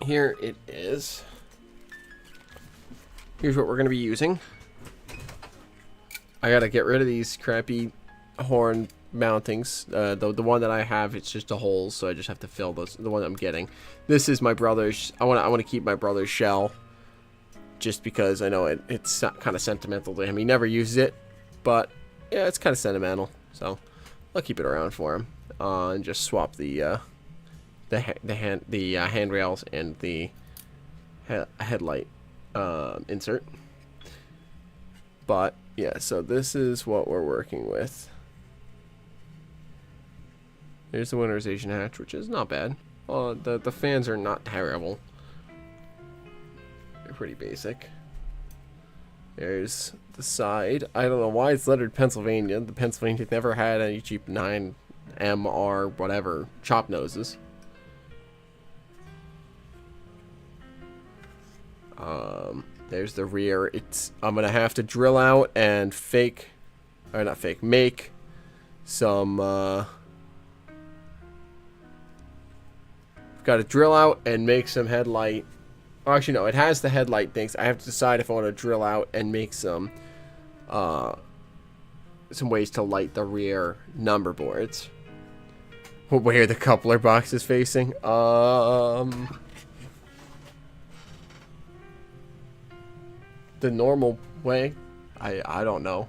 Here it is. Here's what we're going to be using. I got to get rid of these crappy horn mountings. The one that I have, it's just a hole, so I just have to fill those. The one I'm getting. This is my brother's. I want to keep my brother's shell, just because I know it's kind of sentimental to him. He never uses it, but yeah, it's kind of sentimental. So I'll keep it around for him. And just swap the handrails and the headlight insert. But yeah, so this is what we're working with. There's the winterization hatch, which is not bad. The fans are not terrible. They're pretty basic. There's the side. I don't know why it's lettered Pennsylvania. The Pennsylvania never had any cheap 9M or whatever chop noses. There's the rear. I'm gonna have to drill out and make some. Got to drill out and make some headlight. Oh, actually, no, it has the headlight things. I have to decide if I want to drill out and make some ways to light the rear number boards. Where the coupler box is facing. The normal way. I don't know.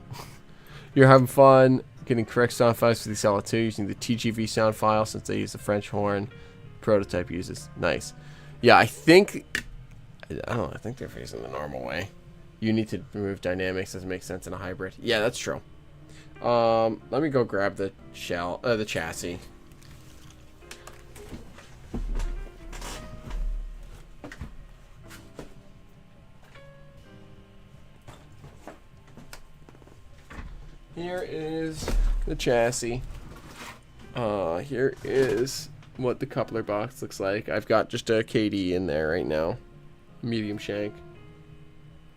You're having fun getting correct sound files for the XL2 using the TGV sound file since they use the French horn. Prototype uses. Nice. Yeah, I think they're facing the normal way. You need to remove dynamics. Doesn't make sense in a hybrid. Yeah, that's true. Let me go grab the the chassis. Here is the chassis. Here is what the coupler box looks like. I've got just a KD in there right now. Medium shank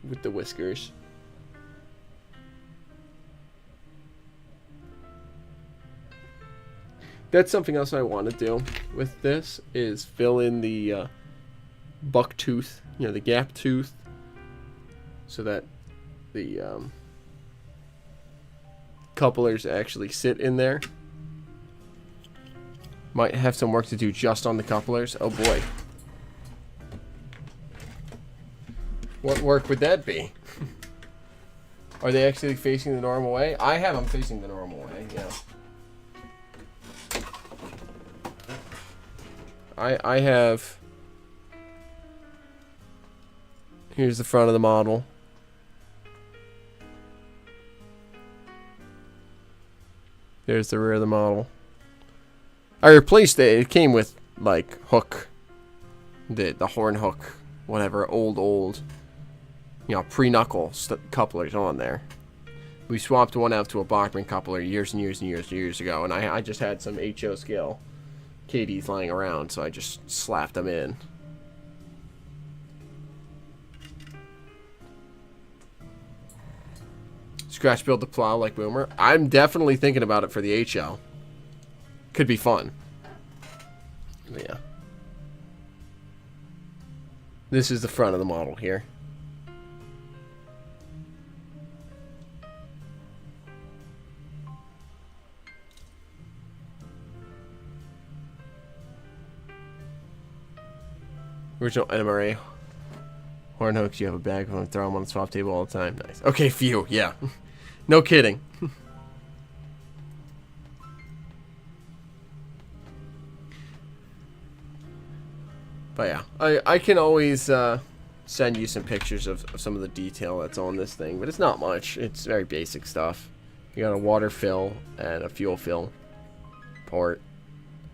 with the whiskers. That's something else I want to do with this is fill in the buck tooth, the gap tooth, so that the couplers actually sit in there. Might have some work to do just on the couplers. Oh boy. What work would that be? Are they actually facing the normal way? I have them facing the normal way, yeah. I have... Here's the front of the model. There's the rear of the model. I replaced it. It came with, like, hook. The horn hook. Whatever. Old, pre-knuckle couplers on there. We swapped one out to a Bachmann coupler years and years ago. And I just had some HO scale KDs lying around. So I just slapped them in. Scratch build the plow like Boomer. I'm definitely thinking about it for the HL. Could be fun. But yeah. This is the front of the model here. Original NMRA horn hooks. You have a bag of them, throw them on the swap table all the time. Nice. Okay, phew. Yeah. No kidding. But yeah, I can always send you some pictures of some of the detail that's on this thing, but it's not much. It's very basic stuff. You got a water fill and a fuel fill port.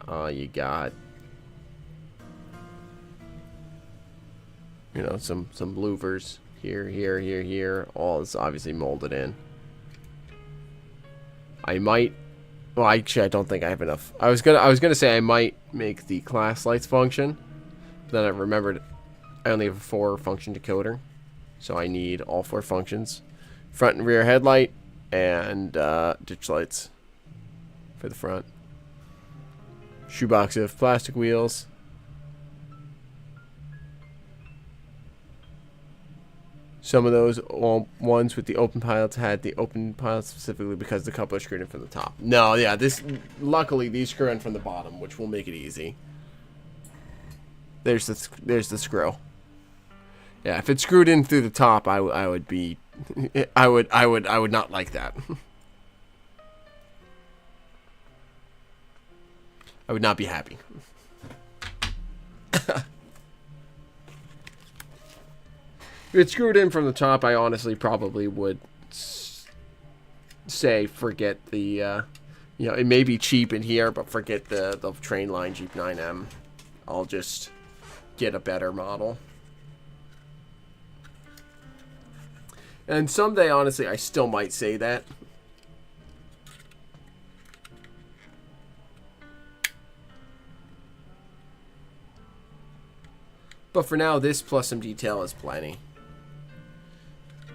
You got, you know, some louvers here. All is obviously molded in. I might, well, actually, I don't think I have enough. I was gonna say I might make the class lights function, but then I remembered I only have a 4-function decoder, so I need all 4 functions: front and rear headlight and ditch lights for the front. Shoebox of plastic wheels. Some of those ones with the open pilots had the open pilots specifically because the coupler screwed in from the top. No, yeah, luckily these screw in from the bottom, which will make it easy. There's the screw. Yeah, if it screwed in through the top, I would be, I would not like that. I would not be happy. If it screwed in from the top, I honestly probably would say forget the, you know, it may be cheap in here, but forget the train line Jeep 9M. I'll just get a better model. And someday, honestly, I still might say that. But for now, this plus some detail is plenty.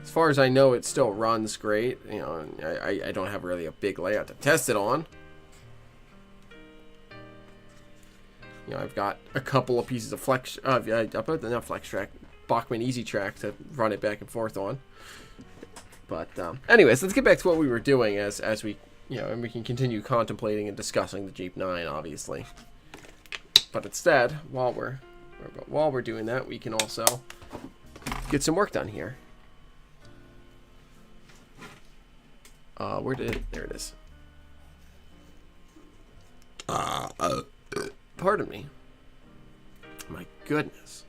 As far as I know, it still runs great. You know, I don't have really a big layout to test it on. You know, I've got a couple of pieces of flex, not flex track, Bachmann Easy Track to run it back and forth on. But anyways, let's get back to what we were doing as we, you know, and we can continue contemplating and discussing the Jeep 9, obviously. But instead, while we're doing that, we can also get some work done here. There it is. Pardon me. My goodness.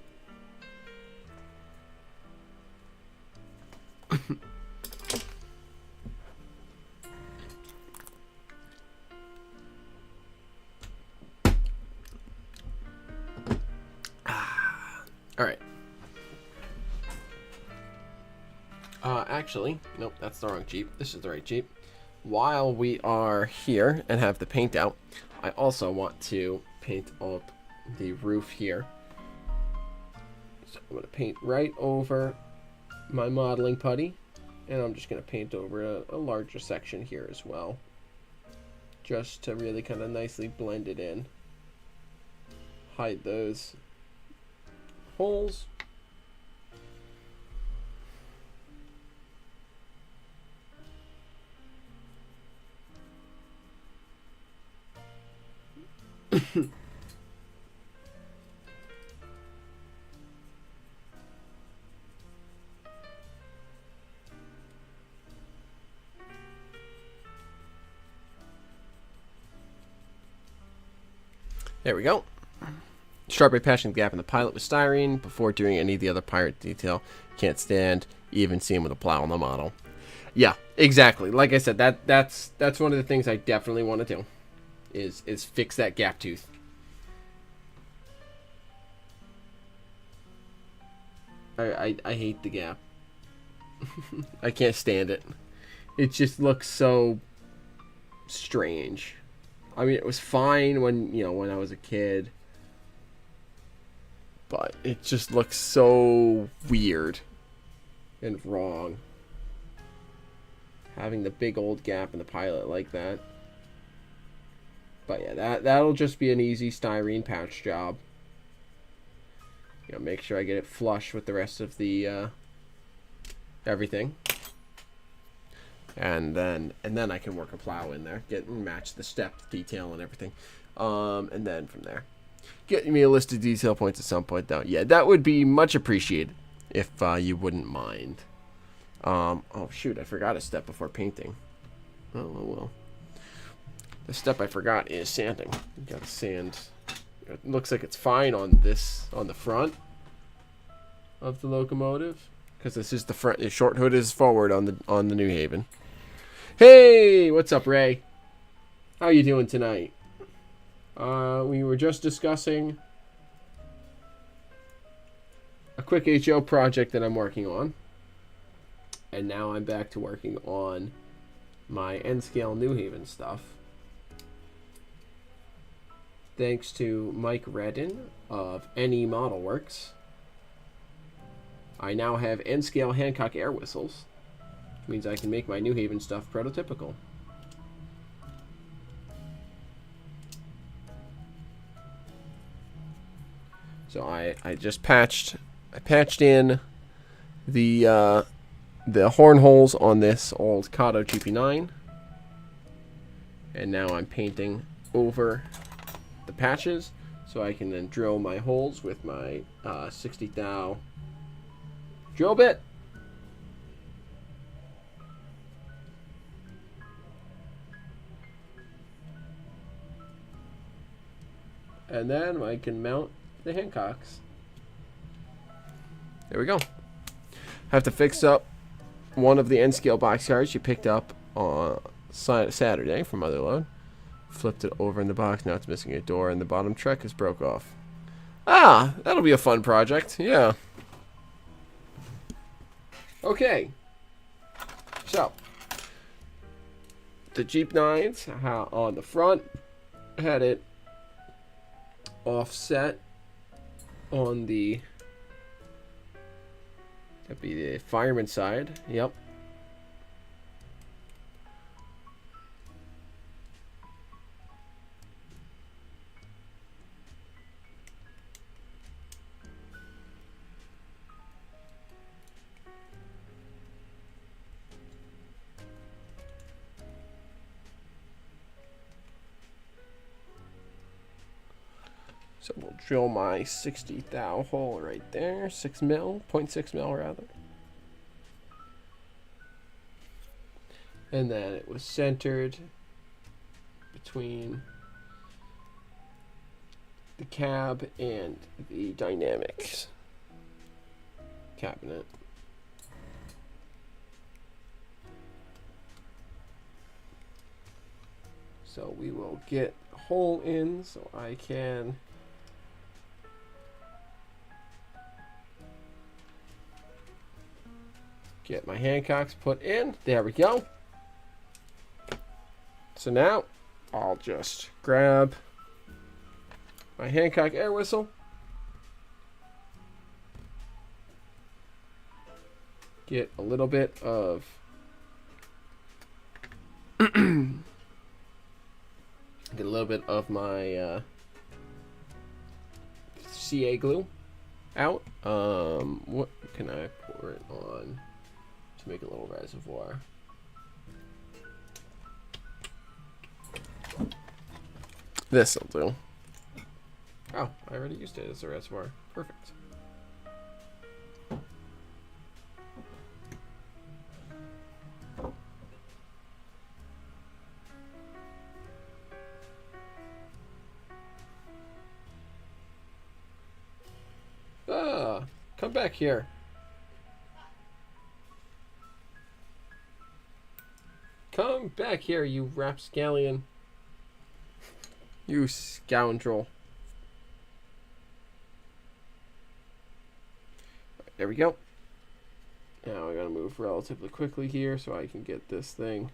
All right. Actually, nope, that's the wrong Jeep. This is the right Jeep. While we are here and have the paint out, I also want to paint up the roof here. So I'm going to paint right over my modeling putty, and I'm just going to paint over a larger section here as well, just to really kind of nicely blend it in. Hide those holes. There we go. Start by patching the gap in the pilot with styrene before doing any of the other pirate detail. Can't stand even seeing with a plow on the model. Yeah, exactly. Like I said, that's one of the things I definitely want to do. Is fix that gap tooth. I hate the gap. I can't stand it. It just looks so strange. I mean, it was fine when I was a kid, but it just looks so weird and wrong. Having the big old gap in the pilot like that. But yeah, that'll just be an easy styrene patch job. Make sure I get it flush with the rest of the everything, and then I can work a plow in there, match the step detail and everything, and then from there, get me a list of detail points at some point though. Yeah, that would be much appreciated if you wouldn't mind. Oh shoot, I forgot a step before painting. Oh well. The step I forgot is sanding. You gotta sand. It looks like it's fine on the front. of the locomotive, because this is the front. The short hood is forward on the New Haven. Hey, what's up, Ray? How you doing tonight? We were just discussing a quick HO project that I'm working on, and now I'm back to working on my N-scale New Haven stuff. Thanks to Mike Redden of NE Model Works, I now have N-scale Hancock air whistles, which means I can make my New Haven stuff prototypical. So I just patched in the horn holes on this old Kato GP9, and now I'm painting over the patches so I can then drill my holes with my 60 thou drill bit. And then I can mount the Hancocks. There we go. Have to fix up one of the N-scale box cars you picked up on Saturday from Motherload. Flipped it over in the box. Now it's missing a door, and the bottom truck is broke off. Ah, that'll be a fun project. Yeah. Okay. So, the Jeep 9s on the front had it offset on the, that'd be the fireman side. Yep. So we'll drill my 60 thou hole right there, 6 mil, 0.6 mil rather. And then it was centered between the cab and the dynamics cabinet. So we will get a hole in so I can get my Hancocks put in. There we go. So now I'll just grab my Hancock air whistle, get a little bit of my CA glue out. What can I pour it on to make a little reservoir? This'll do. Oh, I already used it as a reservoir. Perfect. Ah, come back here. Come back here, you rapscallion. You scoundrel. There we go. Now I gotta move relatively quickly here so I can get this thing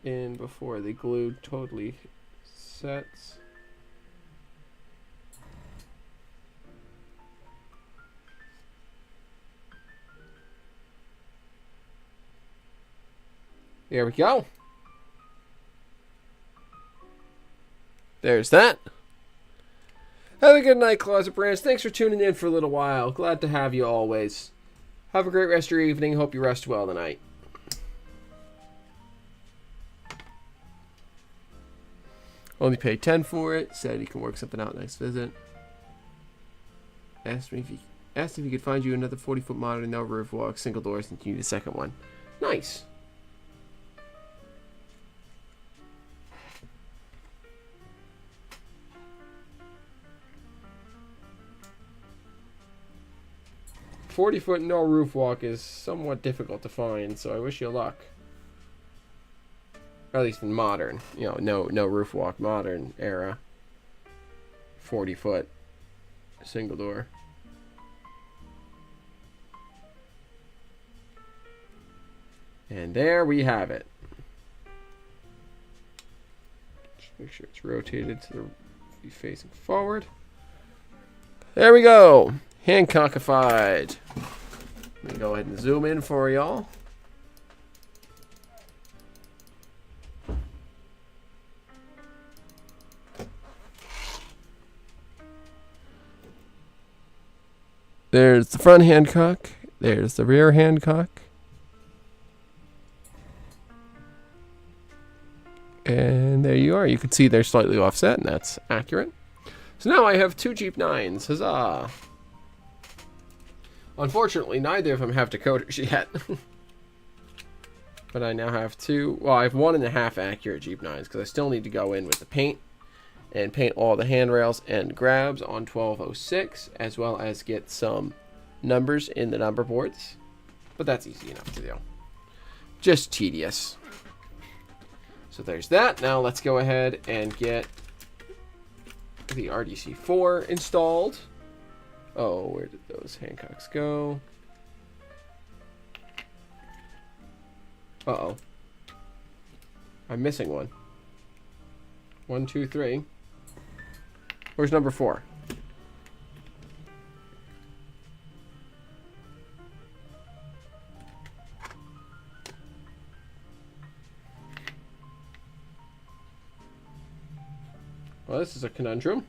in before the glue totally sets. There we go. There's that. Have a good night, Closet Brands. Thanks for tuning in for a little while. Glad to have you always. Have a great rest of your evening. Hope you rest well tonight. Only paid 10 for it. Said he can work something out. Nice visit. Asked if he could find you another 40-foot monitor, no roof walk, single doors, and you need a second one. Nice. 40-foot no roof walk is somewhat difficult to find, so I wish you luck. Or at least in modern, you know, no roof walk, modern era. 40-foot single door. And there we have it. Just make sure it's rotated to be facing forward. There we go. Hancockified. Let me go ahead and zoom in for y'all. There's the front Hancock. There's the rear Hancock. And there you are. You can see they're slightly offset, and that's accurate. So now I have two Jeep 9s. Huzzah! Unfortunately, neither of them have decoders yet. But I now have two. Well, I have 1.5 accurate Jeep 9s because I still need to go in with the paint and paint all the handrails and grabs on 1206, as well as get some numbers in the number boards. But that's easy enough to do. Just tedious. So there's that. Now let's go ahead and get the RDC4 installed. Oh, where did those Hancocks go? Uh-oh. I'm missing one. 1, 2, 3. Where's number 4? Well, this is a conundrum.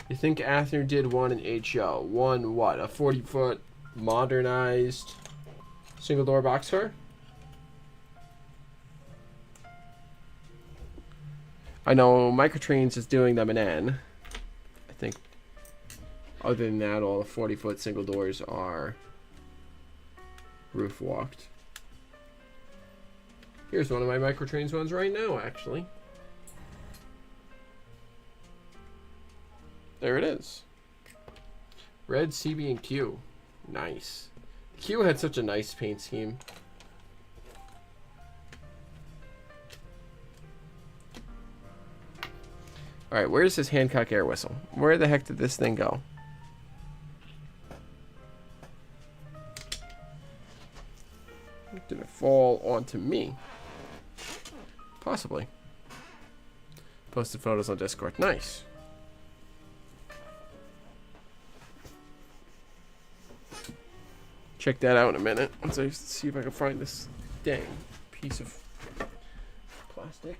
You think Athner did one in HO? One what? A 40-foot modernized single door boxcar? I know Microtrains is doing them in N. I think other than that, all the 40-foot single doors are roof walked. Here's one of my Microtrains ones right now, actually. There it is. Red, CB, and Q. Nice. Q had such a nice paint scheme. Alright, where's this Hancock air whistle? Where the heck did this thing go? Did it fall onto me? Possibly. Posted photos on Discord. Nice. Check that out in a minute. Once I see if I can find this dang piece of plastic.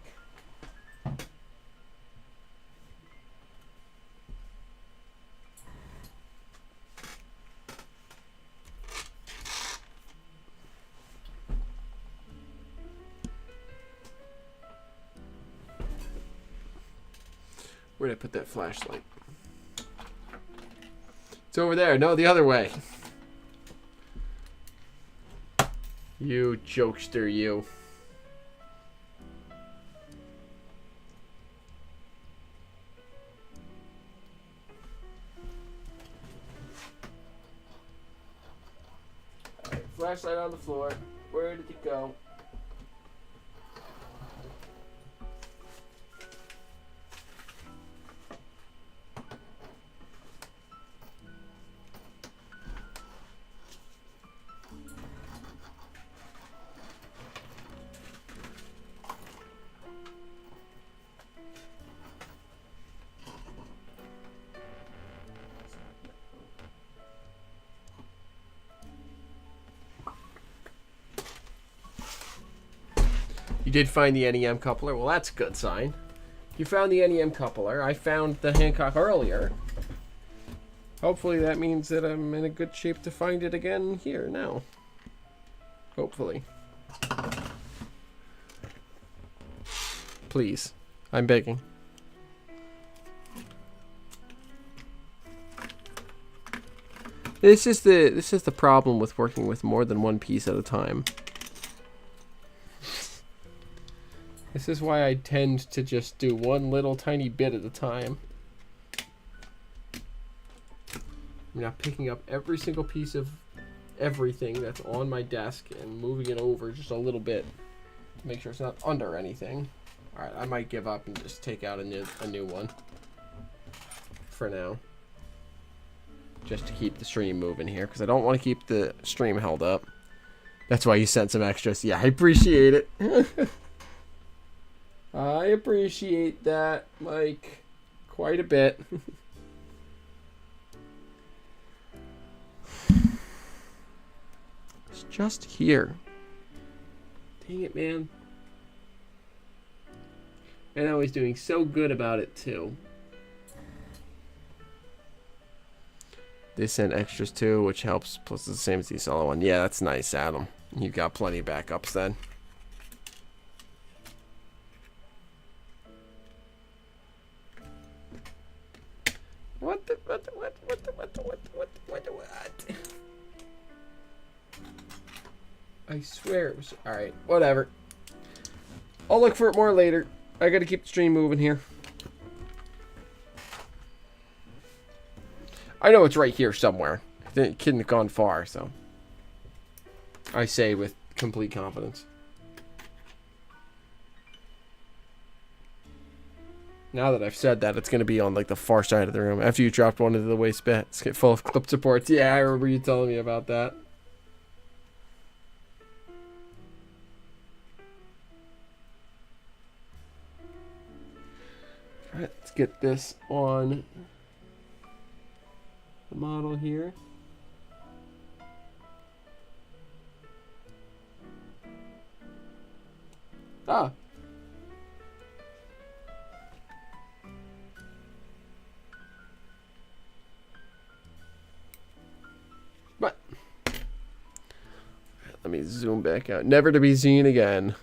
Where did I put that flashlight? It's over there. No, the other way. You jokester, you. Alright, flashlight on the floor. Where did it go? You did find the NEM coupler. Well, that's a good sign. You found the NEM coupler. I found the Hancock earlier. Hopefully that means that I'm in a good shape to find it again here now. Hopefully. Please. I'm begging. This is the problem with working with more than one piece at a time. This is why I tend to just do one little tiny bit at a time. I'm not picking up every single piece of everything that's on my desk and moving it over just a little bit to make sure it's not under anything. All right, I might give up and just take out a new one for now, just to keep the stream moving here, because I don't want to keep the stream held up. That's why you sent some extras. Yeah, I appreciate it. I appreciate that, Mike, quite a bit. It's just here. Dang it, man. And I was doing so good about it, too. They sent extras, too, which helps. Plus, it's the same as the solo one. Yeah, that's nice, Adam. You got plenty of backups, then. What? I swear it was... Alright, whatever. I'll look for it more later. I gotta keep the stream moving here. I know it's right here somewhere. It couldn't have gone far, so... I say with complete confidence. Now that I've said that, it's going to be on like the far side of the room. After you dropped one into the waste bin, it's full of clip supports. Yeah, I remember you telling me about that. Alright, let's get this on the model here. Ah. But let me zoom back out. Never to be seen again.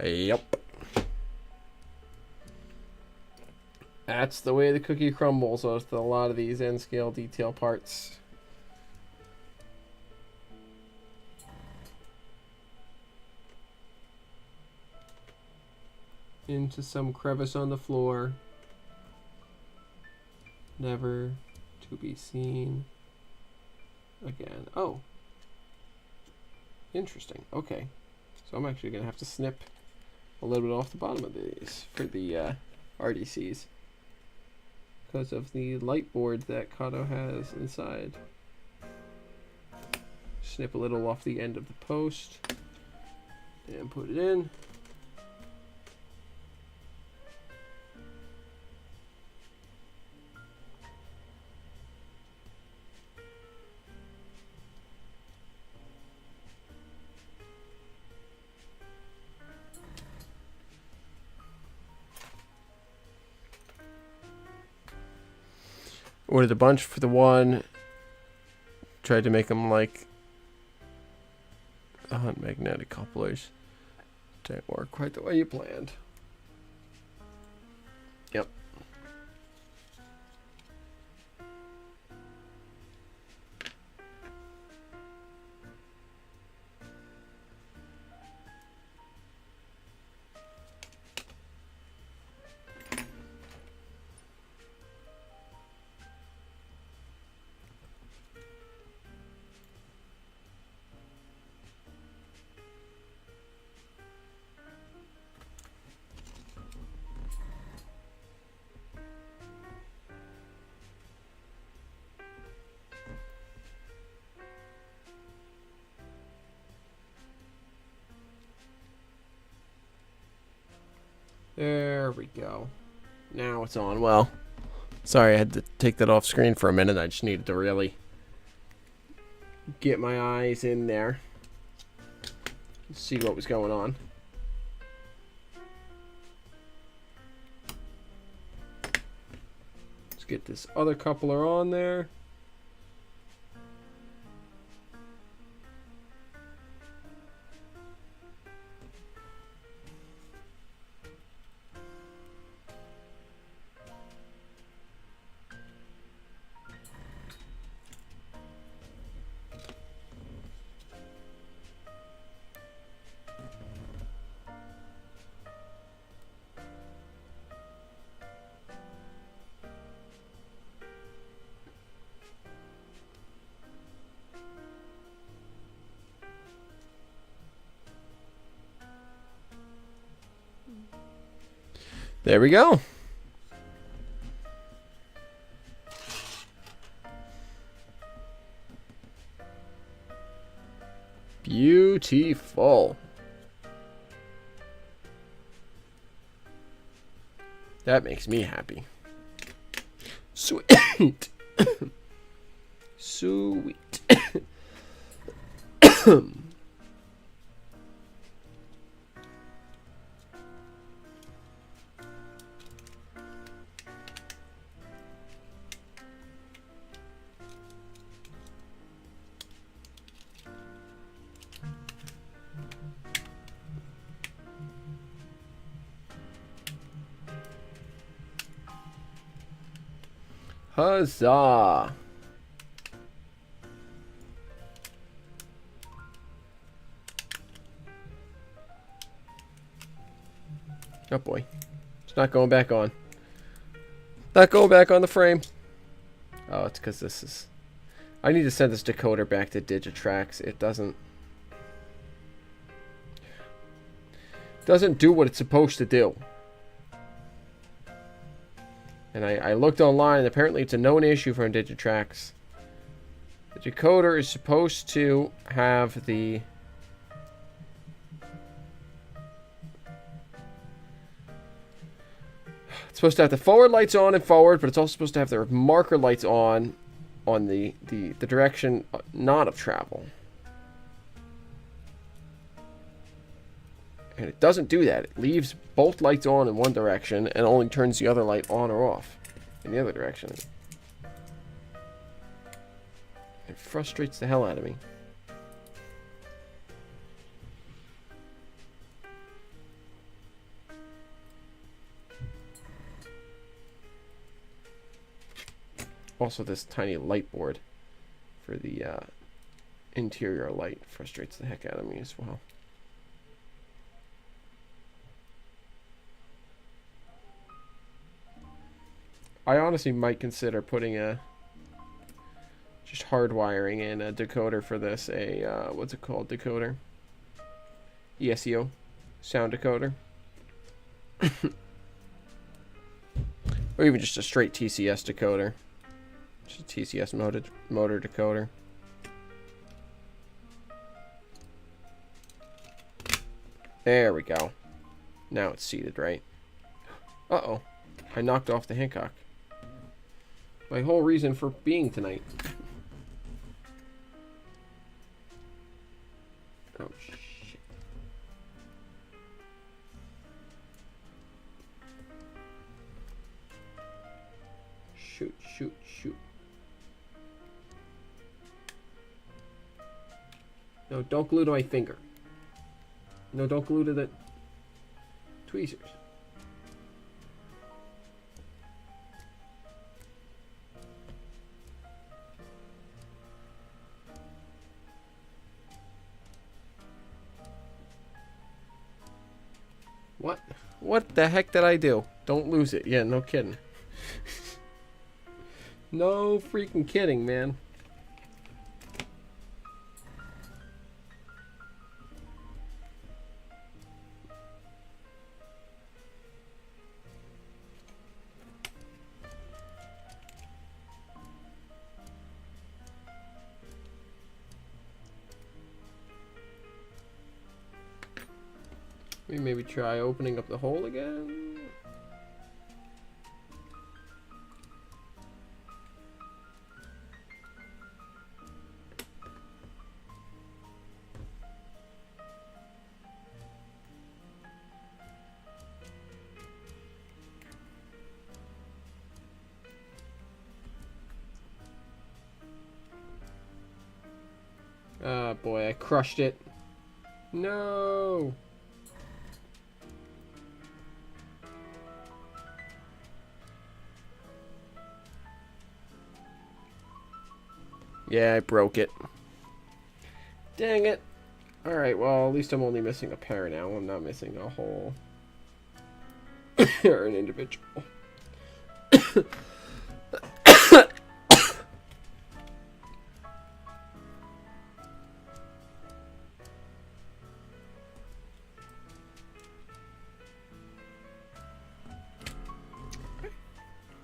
Yep. That's the way the cookie crumbles with a lot of these N scale detail parts. Into some crevice on the floor. Never to be seen again. Oh. Interesting. Okay. So I'm actually going to have to snip a little bit off the bottom of these for the RDCs. Because of the light board that Kato has inside. Snip a little off the end of the post. And put it in. Ordered a bunch for the one. Tried to make them like magnetic couplers. Didn't work quite the way you planned. Yep. There we go. Now it's on. Well, sorry I had to take that off screen for a minute. I just needed to really get my eyes in there. See what was going on. Let's get this other coupler on there. There we go. Beautiful. That makes me happy. Sweet. Sweet. Huzzah! Oh boy. It's not going back on. Not going back on the frame. Oh, it's because this is... I need to send this decoder back to Digitrax. It doesn't do what it's supposed to do. And I looked online, and apparently it's a known issue from Digitrax. The decoder is supposed to have the... It's supposed to have the forward lights on and forward, but it's also supposed to have the marker lights on the direction not of travel. And it doesn't do that. It leaves both lights on in one direction and only turns the other light on or off in the other direction. It frustrates the hell out of me. Also, this tiny light board for the interior light frustrates the heck out of me as well. I honestly might consider putting just hardwiring in a decoder for this, what's it called, decoder? ESEO, sound decoder. Or even just a straight TCS decoder. Just a TCS motor decoder. There we go. Now it's seated right. Uh-oh. I knocked off the Hancock. My whole reason for being tonight. Oh, shit. Shoot, shoot, shoot. No, don't glue to my finger. No, don't glue to the tweezers. What? What the heck did I do? Don't lose it. Yeah, no kidding. No freaking kidding, man. We maybe try opening up the hole again. Ah, boy, I crushed it. No. Yeah, I broke it. Dang it. Alright, well, at least I'm only missing a pair now. I'm not missing a whole... or an individual.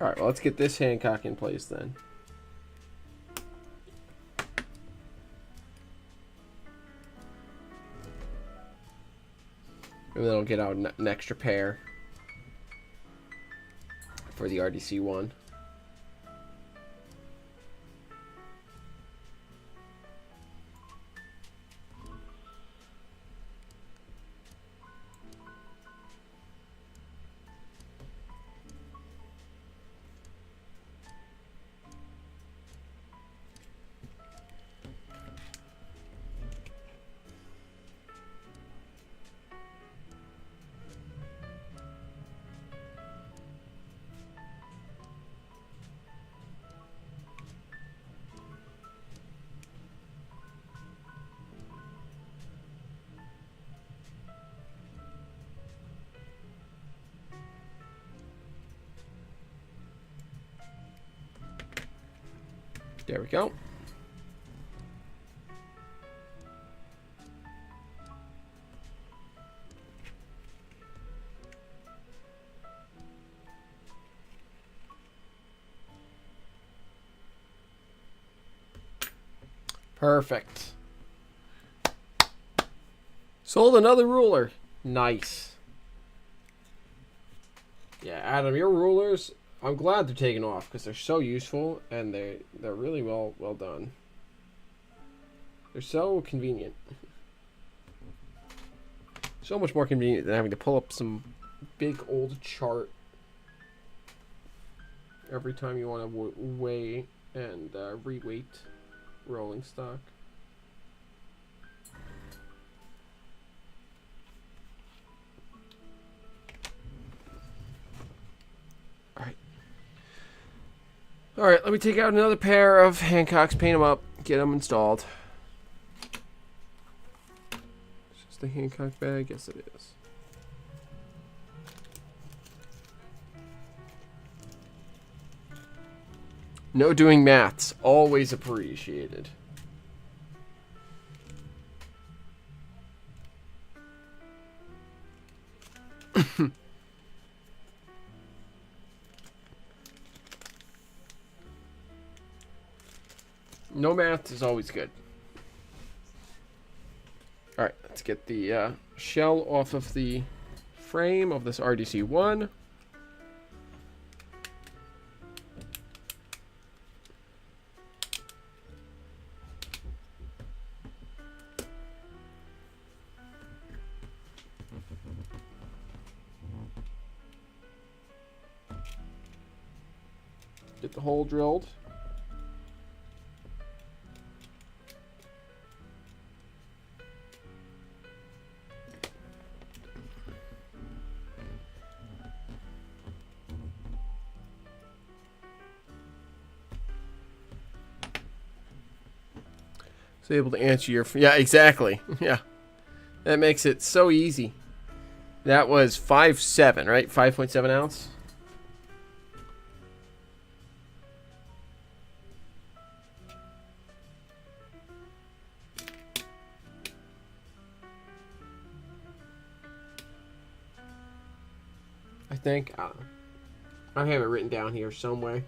Alright, well, let's get this Hancock in place then. And then I'll get out an extra pair for the RDC one. There we go. Perfect. Sold another ruler. Nice. Yeah, Adam, your rulers, I'm glad they're taking off because they're so useful and they're really well done. They're so convenient. So much more convenient than having to pull up some big old chart every time you want to weigh and reweight rolling stock. All right, let me take out another pair of Hancocks, paint them up, get them installed. It's just the Hancock bag? Yes, it is. No doing maths, always appreciated. No math is always good. Alright, let's get the shell off of the frame of this RDC-1. Get the hole drilled. So able to answer your... Yeah, exactly. Yeah. That makes it so easy. That was 5.7, right? 5.7 ounce? I think. I have it written down here somewhere.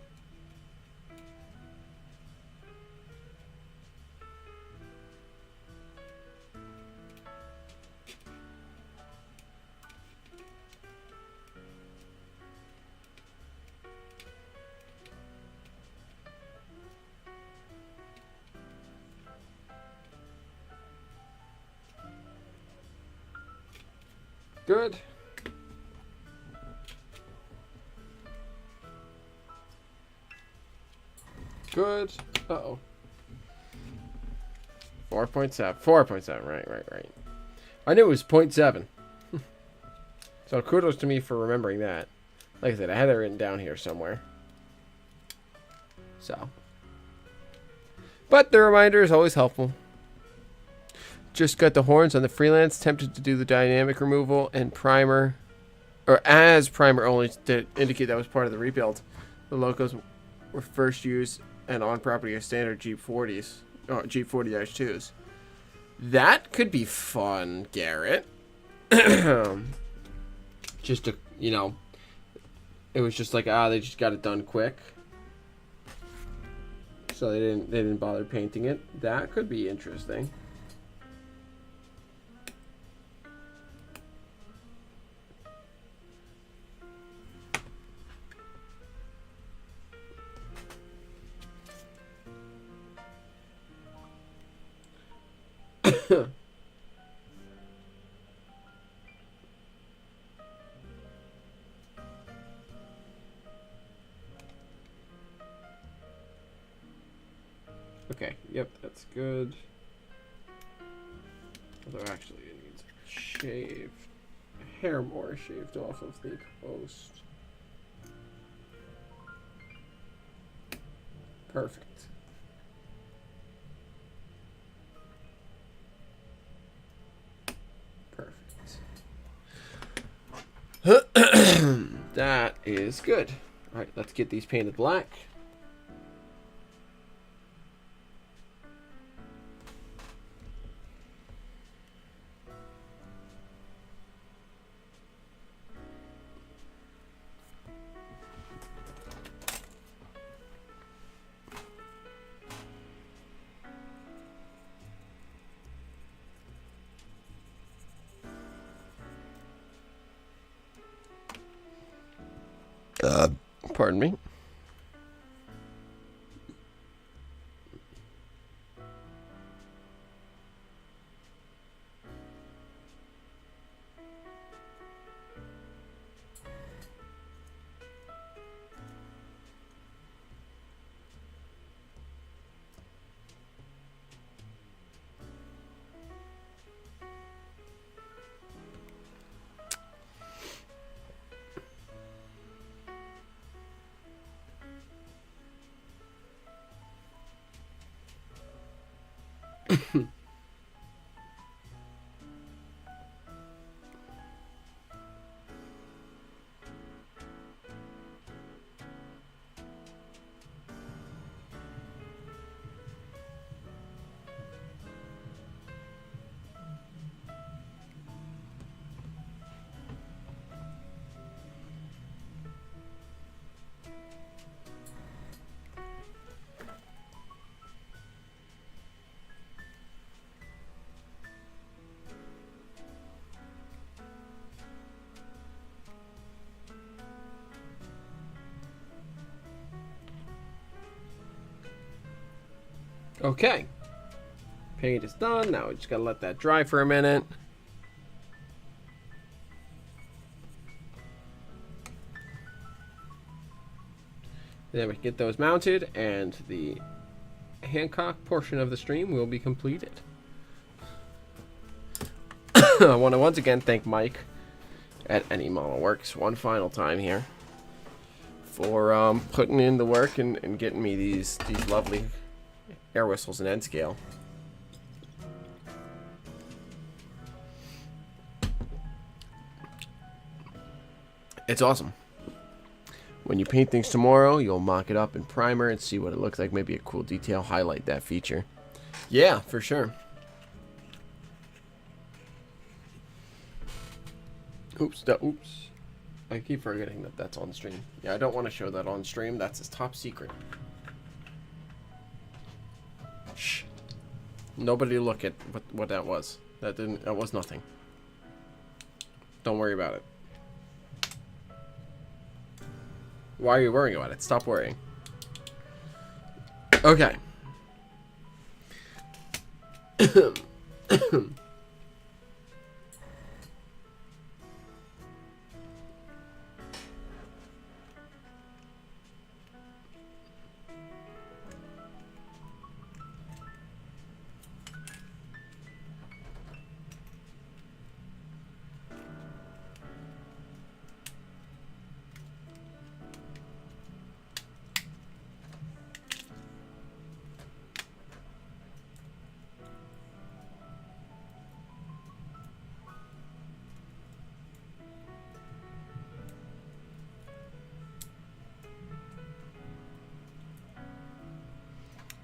Good. Good. Uh-oh. 4.7. 4.7. Right. I knew it was 0.7. So kudos to me for remembering that. Like I said, I had it written down here somewhere. So. But the reminder is always helpful. Just got the horns on the freelance. Tempted to do the dynamic removal and primer. Or as primer only to indicate that was part of the rebuild. The logos were first used and on property as standard Jeep 40s. Oh, Jeep 40-2s. That could be fun, Garrett. Just to, you know, it was just like, they just got it done quick. So they didn't bother painting it. That could be interesting. Okay, yep, that's good. Although actually it needs shaved, a hair more shaved off of the post. Perfect. Perfect. That is good. All right, let's get these painted black. Pardon me. Okay. Paint is done. Now we just gotta let that dry for a minute. Then we can get those mounted, and the Hancock portion of the stream will be completed. I want to once again thank Mike at Any Model Works one final time here for putting in the work and getting me these lovely air whistles in N scale. It's awesome. When you paint things tomorrow, you'll mock it up in primer and see what it looks like. Maybe a cool detail, highlight that feature. Yeah, for sure. Oops. I keep forgetting that that's on stream. Yeah, I don't want to show that on stream. That's his top secret. Shh. Nobody look at what that was. That was nothing. Don't worry about it. Why are you worrying about it? Stop worrying. Okay.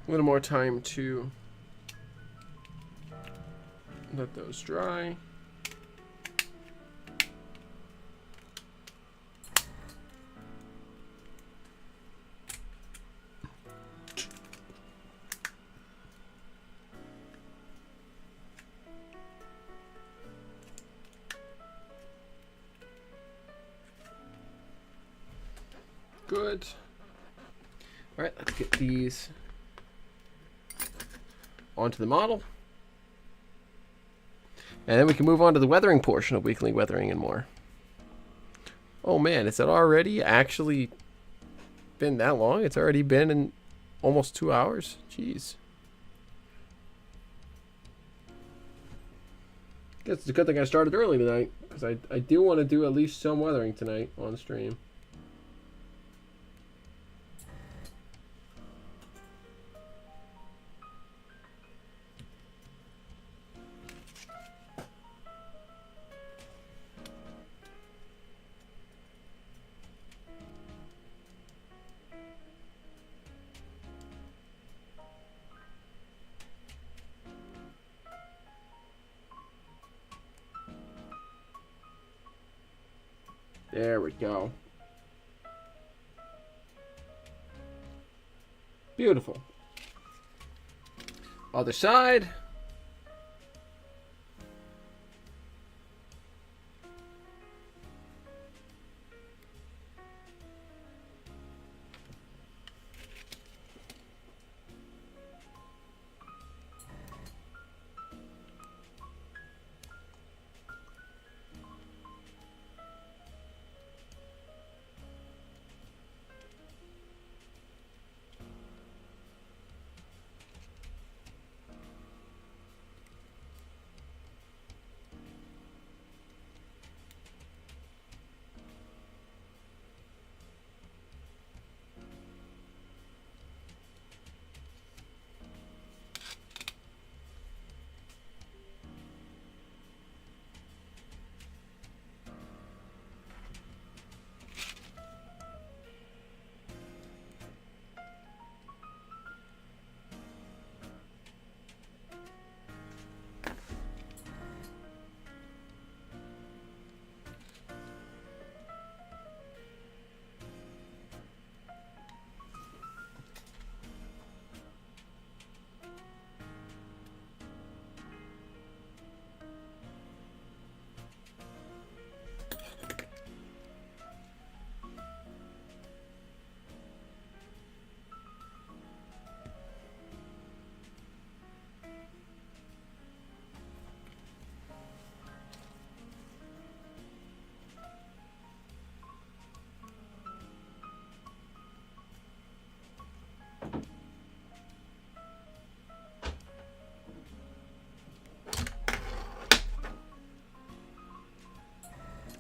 A little more time to let those dry. good. All right, let's get these onto the model. And then we can move on to the weathering portion of weekly weathering and more. Oh man, is it already actually been that long? It's already been in almost 2 hours? Jeez. Guess it's a good thing I started early tonight, because I do want to do at least some weathering tonight on stream. There we go. Beautiful. Other side.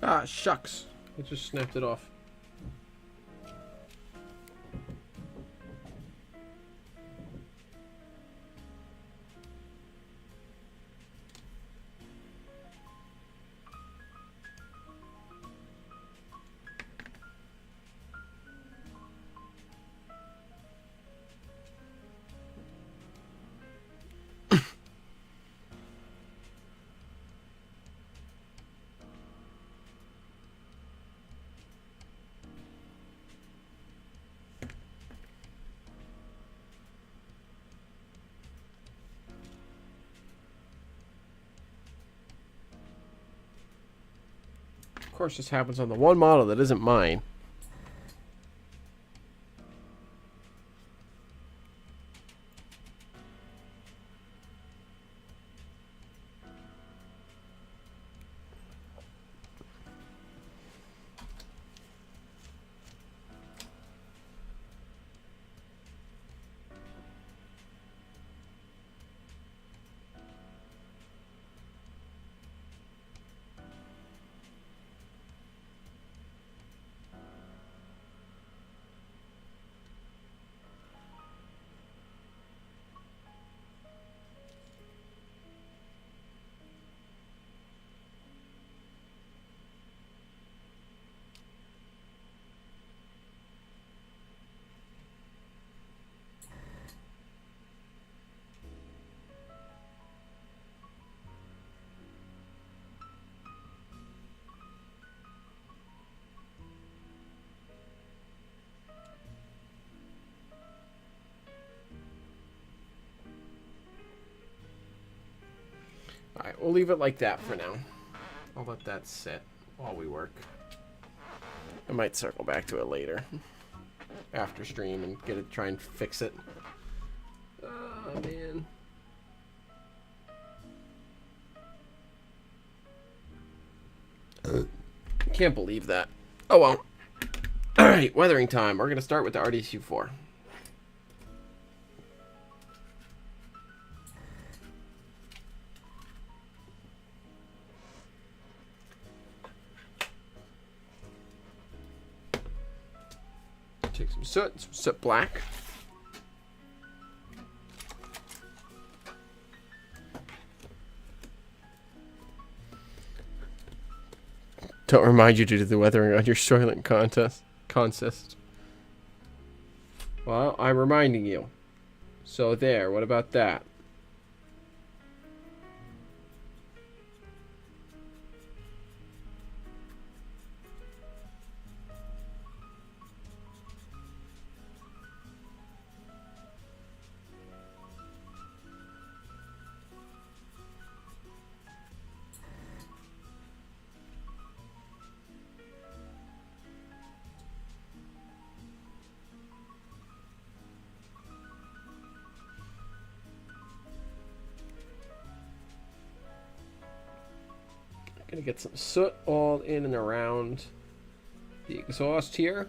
Ah, shucks. I just snapped it off. Of course, this happens on the one model that isn't mine. Alright, we'll leave it like that for now. I'll let that sit while we work. I might circle back to it later. after stream and try and fix it. Oh man. Can't believe that. Oh well. Alright, weathering time. We're going to start with the RDSU-4. Take some soot black. Don't remind you to do the weathering on your Soylent consist. Well, I'm reminding you. So there, what about that? Gonna get some soot all in and around the exhaust here.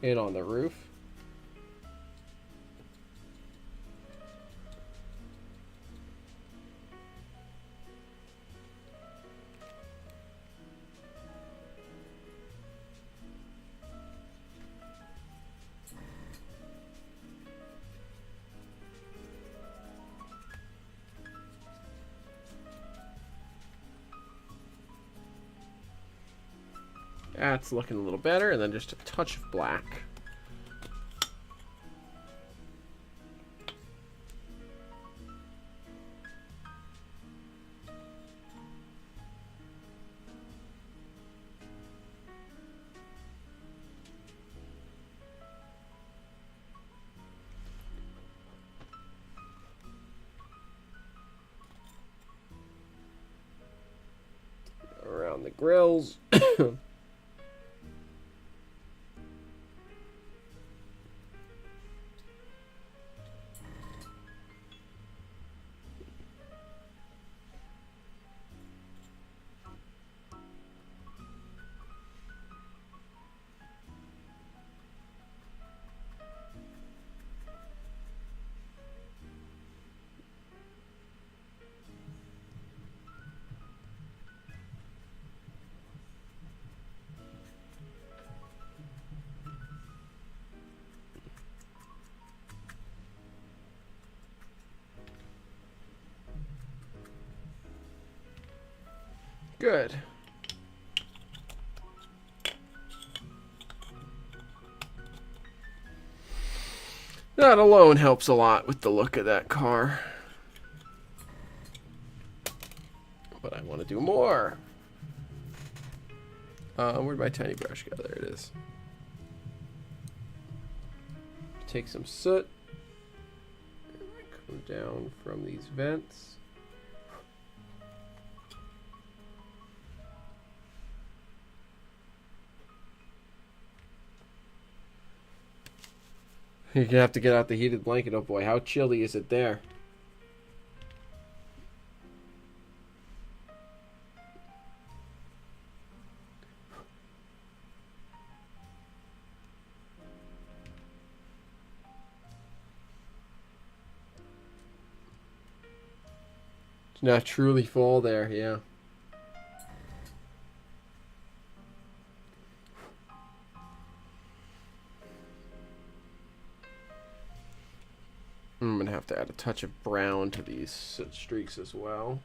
And on the roof. That's looking a little better, and then just a touch of black. Around the grills. Good. That alone helps a lot with the look of that car. But I want to do more. Where'd my tiny brush go? There it is. Take some soot. Come down from these vents. You're gonna have to get out the heated blanket. Oh boy, how chilly is it there? It's not truly fall there, yeah. I'm gonna have to add a touch of brown to these soot streaks as well.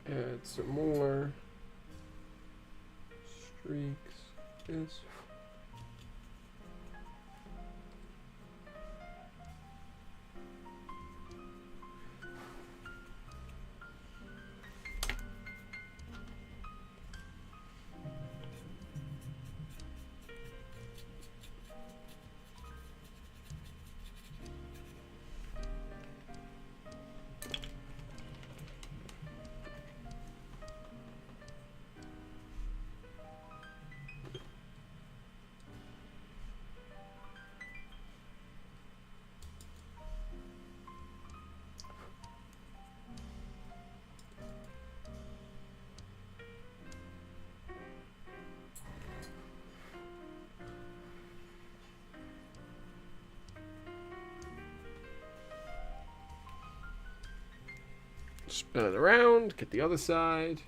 Add some more streaks. This. Spin it around, get the other side.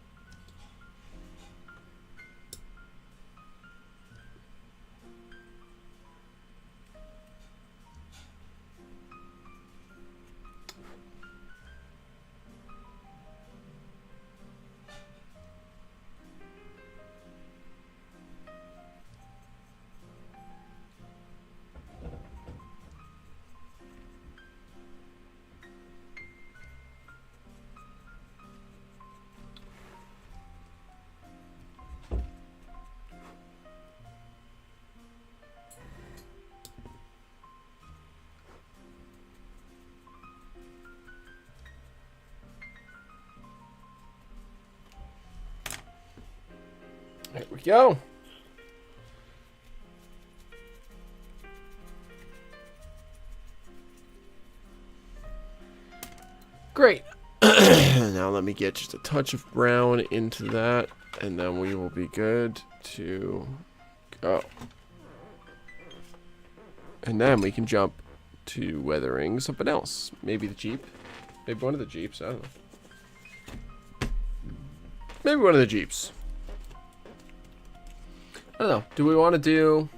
There we go. Great. Now let me get just a touch of brown into that, and then we will be good to go. And then we can jump to weathering something else. Maybe the Jeep. Maybe one of the Jeeps. I don't know. Maybe one of the Jeeps. I don't know. Do we want to do...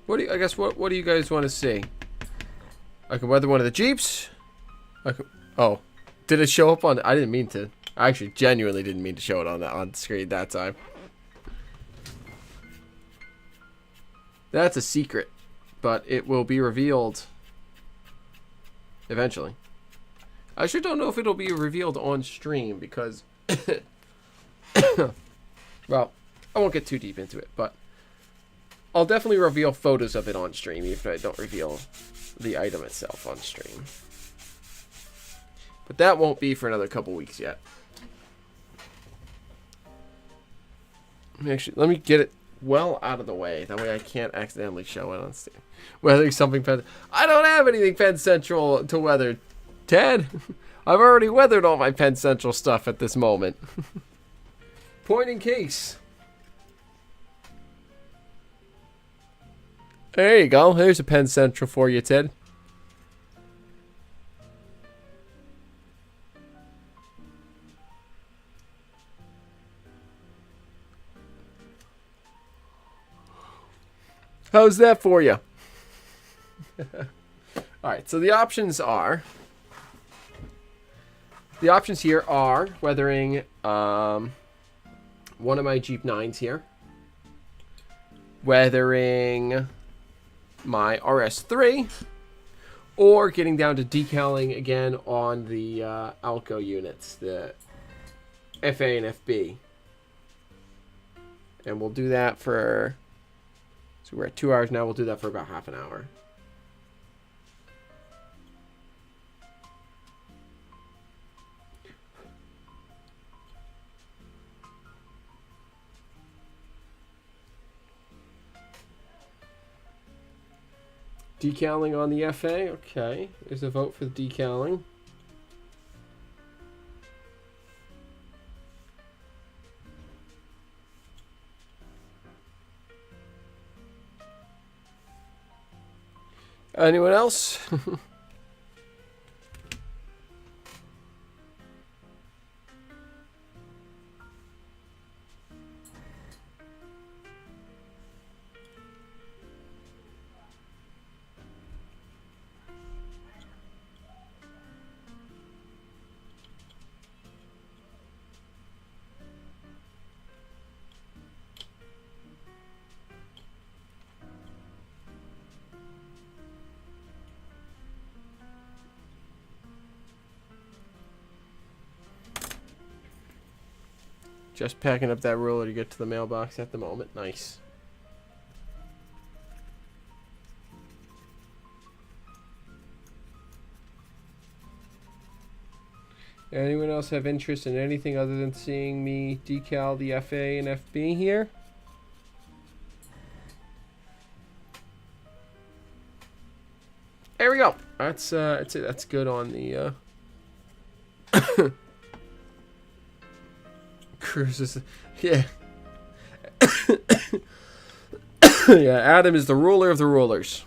What do you, I guess, what do you guys want to see? I could weather one of the Jeeps. I could... Oh. Did it show up on... I didn't mean to. I actually genuinely didn't mean to show it on screen that time. That's a secret. But it will be revealed eventually. I sure don't know if it'll be revealed on stream because... well... I won't get too deep into it, but I'll definitely reveal photos of it on stream, even if I don't reveal the item itself on stream. But that won't be for another couple weeks yet. Let me get it well out of the way. That way I can't accidentally show it on stream. Weathering something Penn... I don't have anything Penn Central to weather, Ted. I've already weathered all my Penn Central stuff at this moment. Point in case. There you go. There's a Penn Central for you, Ted. How's that for you? Alright, so the options are... The options here are weathering one of my Jeep 9s here. Weathering... my RS3, or getting down to decaling again on the Alco units, the FA and FB. And we'll do that for, so we're at 2 hours now, we'll do that for about half an hour. Decaling on the FA. Okay. There's a vote for the decaling. Anyone else? Just packing up that ruler to get to the mailbox at the moment. Nice. Anyone else have interest in anything other than seeing me decal the FA and FB here? There we go. That's it. That's good on the cruises. Yeah. Yeah, Adam is the ruler of the rulers.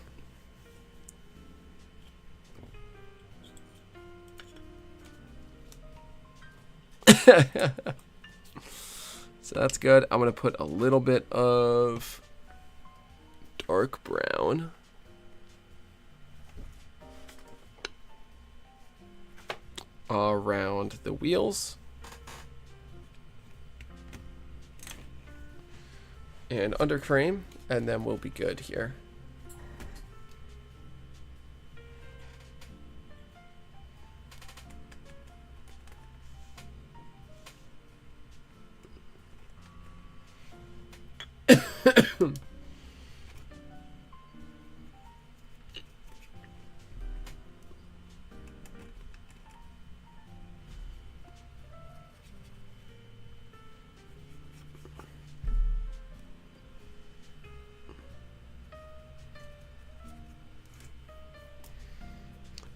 So that's good. I'm going to put a little bit of dark brown around the wheels. And under frame, and then we'll be good here.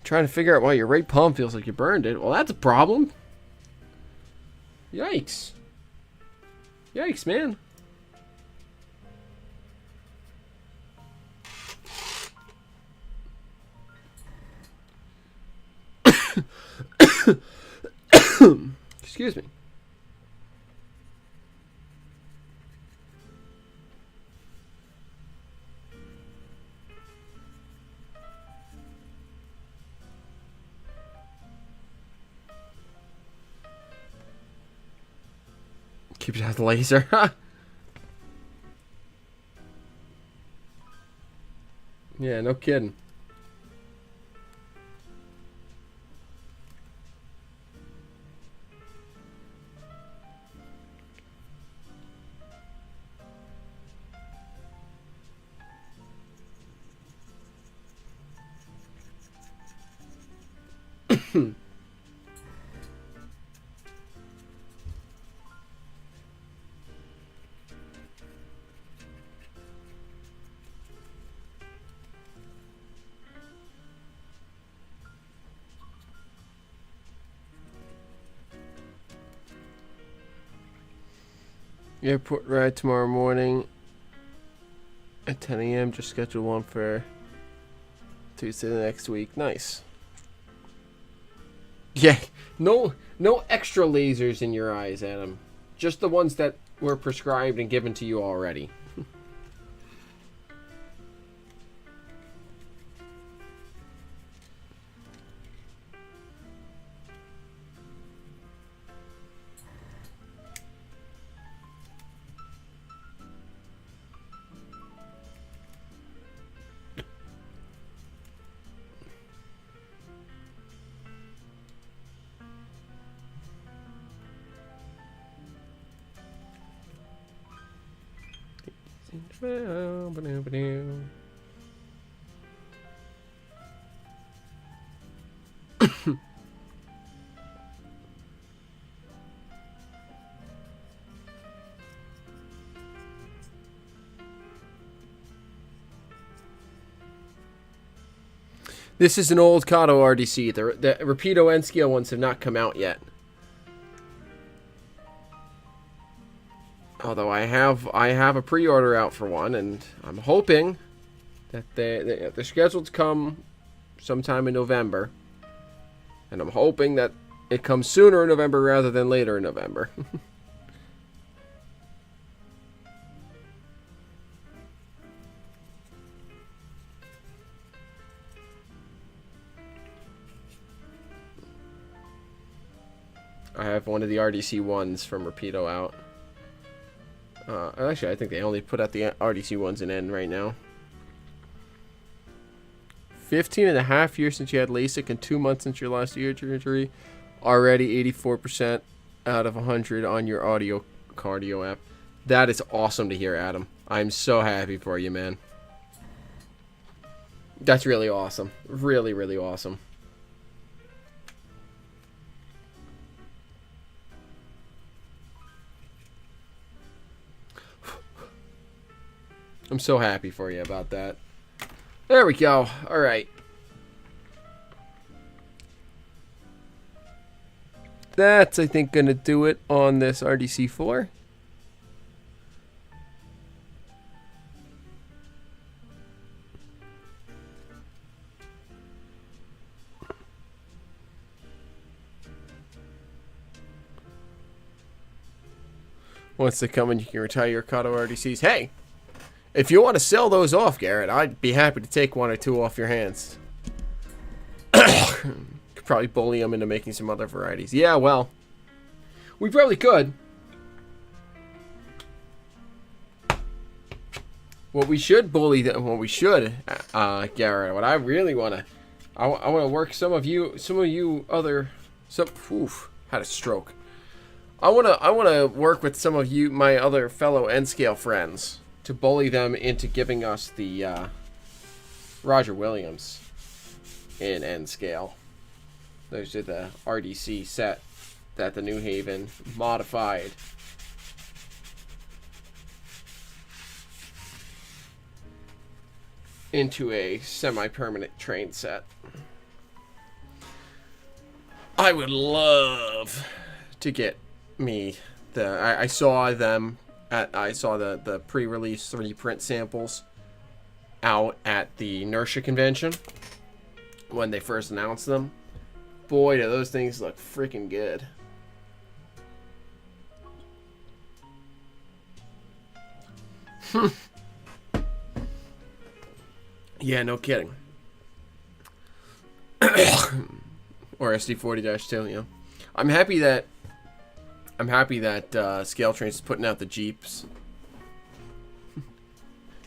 Trying to figure out why your right palm feels like you burned it. Well, that's a problem. Yikes. Yikes, man. Excuse me. Keep it out the laser. Yeah, no kidding. Airport ride tomorrow morning at 10 a.m. Just scheduled one for Tuesday next week. Nice. Yeah, no extra lasers in your eyes, Adam. Just the ones that were prescribed and given to you already. This is an old Kato RDC. The Rapido N scale ones have not come out yet. Although I have a pre-order out for one, and I'm hoping that they're scheduled to come sometime in November. And I'm hoping that it comes sooner in November rather than later in November. I have one of the RDC ones from Rapido out. Actually, I think they only put out the RDC ones in N right now. 15.5 years since you had LASIK and 2 months since your last ear surgery. Already 84% out of 100 on your cardio app. That is awesome to hear, Adam. I'm so happy for you, man. That's really awesome. Really, really awesome. I'm so happy for you about that. There we go. All right. That's, I think, going to do it on this RDC4. Once they come in, you can retire your Kato RDCs. Hey, if you want to sell those off, Garrett, I'd be happy to take one or two off your hands. Could probably bully them into making some other varieties. Yeah, well, we probably could. What we should bully them. What we should, Garrett. What I really want to, I want to work some of you other. Oof, had a stroke. I want to work with some of you, my other fellow N-scale friends, to bully them into giving us the Roger Williams in N-scale. Those are the RDC set that the New Haven modified into a semi-permanent train set. I would love to get me I saw them I saw the pre-release 3D print samples out at the Inertia convention when they first announced them. Boy, do those things look freaking good. Yeah, no kidding. Or SD40-2, yeah. I'm happy that Scale Trains is putting out the Jeeps.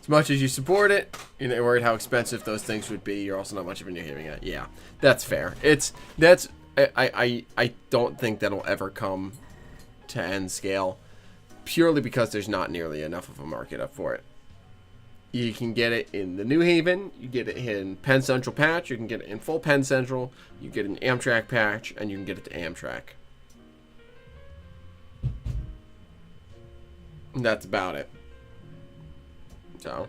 As much as you support it, you're worried how expensive those things would be. You're also not much of a New Haven guy. Yeah, that's fair. I don't think that'll ever come to N scale, purely because there's not nearly enough of a market up for it. You can get it in the New Haven, you get it in Penn Central patch, you can get it in full Penn Central, you get an Amtrak patch, and you can get it to Amtrak. And that's about it. So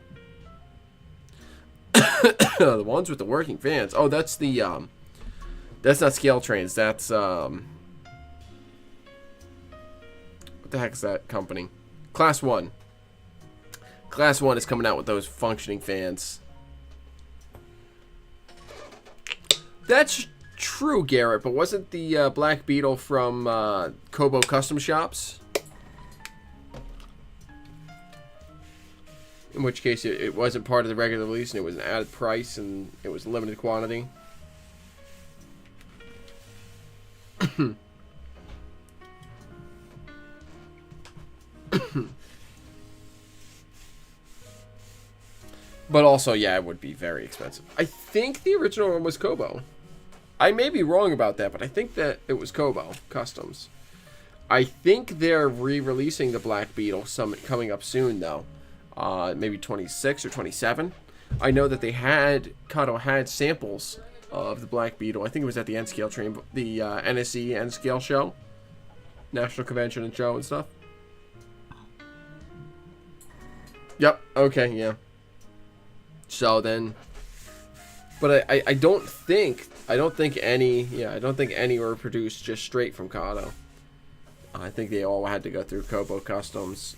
the ones with the working fans. Oh, that's the that's not Scale Trains. That's what the heck is that company? Class 1. Class 1 is coming out with those functioning fans. That's true, Garrett, but wasn't the Black Beetle from Kobo Custom Shops? In which case, it wasn't part of the regular release, and it was an added price, and it was limited quantity. But also, yeah, it would be very expensive. I think the original one was Kobo. I may be wrong about that, but I think that it was Kobo Customs. I think they're re-releasing the Black Beetle coming up soon, though. Maybe 26 or 27. I know that Kato had samples of the Black Beetle. I think it was at the N-Scale train, the NSE N-Scale show. National Convention and Show and stuff. Yep, okay, yeah. So then, but I don't think any were produced just straight from Kato. I think they all had to go through Kobo Customs.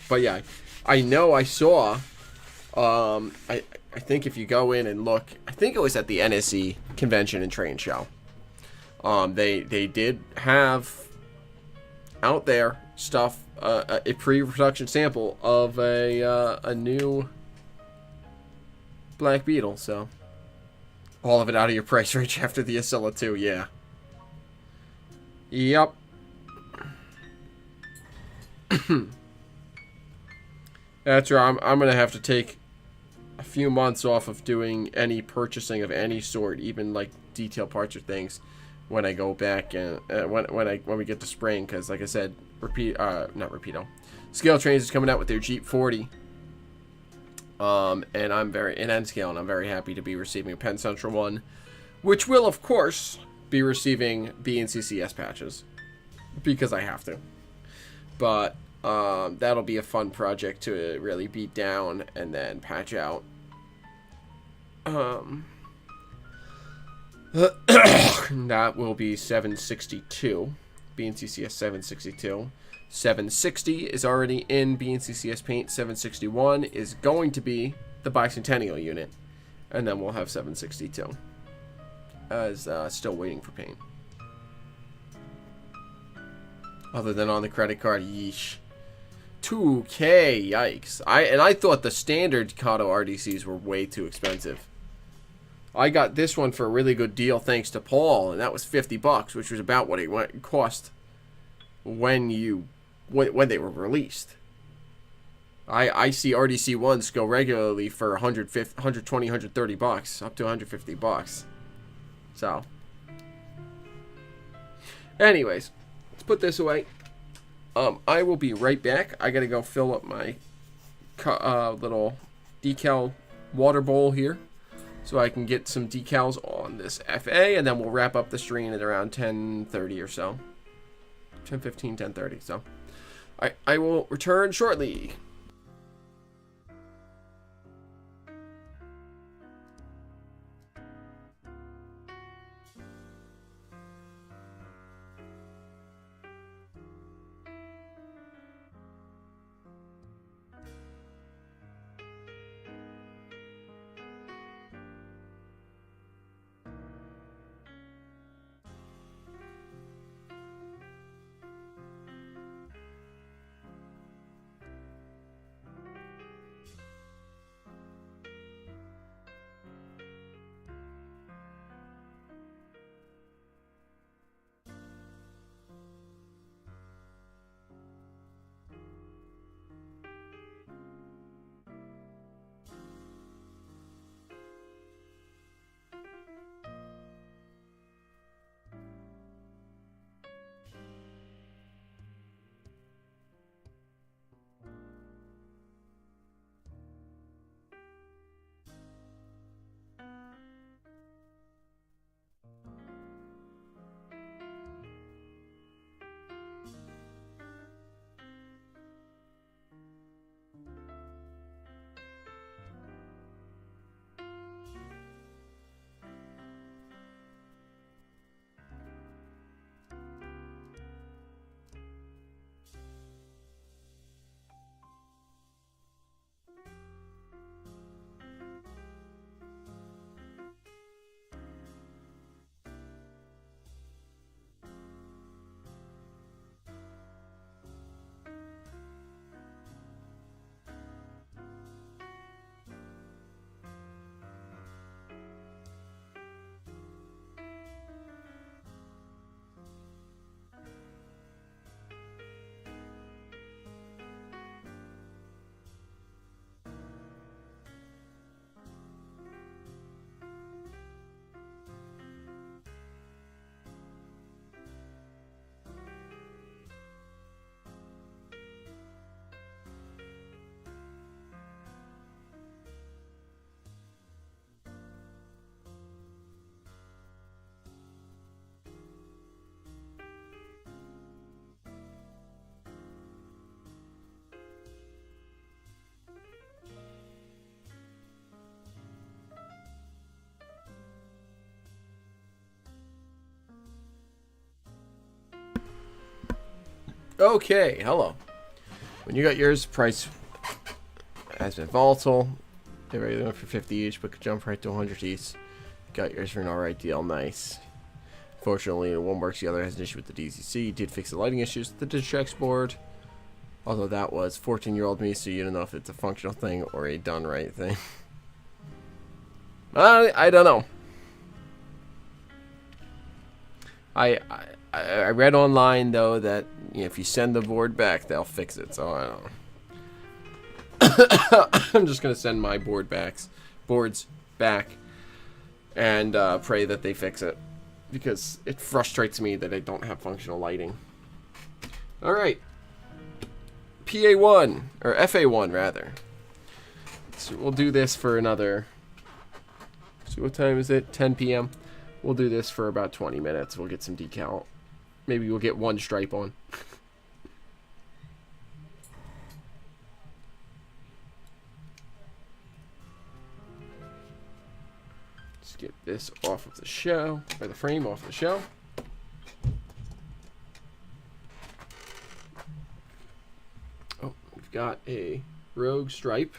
But yeah, I know I saw, I think if you go in and look, I think it was at the NSE Convention and Train Show. They did have out there stuff, a pre-production sample of a new Black Beetle, so all of it out of your price range after the Asilla 2, yeah. Yep. That's right. I'm gonna have to take a few months off of doing any purchasing of any sort, even like detail parts or things, when I go back and when we get to spring, because like I said, Scale Trains is coming out with their Jeep 40. And I'm very in N scale, and I'm very happy to be receiving a Penn Central one, which will of course be receiving BNCCS patches because I have to. But that'll be a fun project to really beat down and then patch out. That will be 762, BNCCS 762. 760 is already in BNCCS paint. 761 is going to be the bicentennial unit, and then we'll have 762 as still waiting for paint. Other than on the credit card, yeesh. 2K, yikes. I thought the standard Kato RDCs were way too expensive. I got this one for a really good deal thanks to Paul, and that was $50, which was about what it cost when they were released. I see RDC ones go regularly for $120, $130, up to $150. So, anyways, let's put this away. I will be right back. I gotta go fill up my little decal water bowl here, so I can get some decals on this FA, and then we'll wrap up the stream at around 10:30 or so. 10:15, 10:30. So, I will return shortly. Okay, hello. When you got yours, price has been volatile. They regularly went for 50 each, but could jump right to 100 each. Got yours for an alright deal, nice. Fortunately, one works, the other has an issue with the DCC. Did fix the lighting issues with the Digitex board. Although that was 14-year-old me, so you don't know if it's a functional thing or a done right thing. I don't know. I read online though that if you send the board back, they'll fix it. So I don't know. I'm just gonna send my boards back, and pray that they fix it. because it frustrates me that I don't have functional lighting. All right. PA1, or FA1 rather. So we'll do this for another, so what time is it? 10 p.m. We'll do this for about 20 minutes. We'll get some decal. Maybe we'll get one stripe on. Let's get this off of the shell, or the frame off the shell. Oh, we've got a rogue stripe.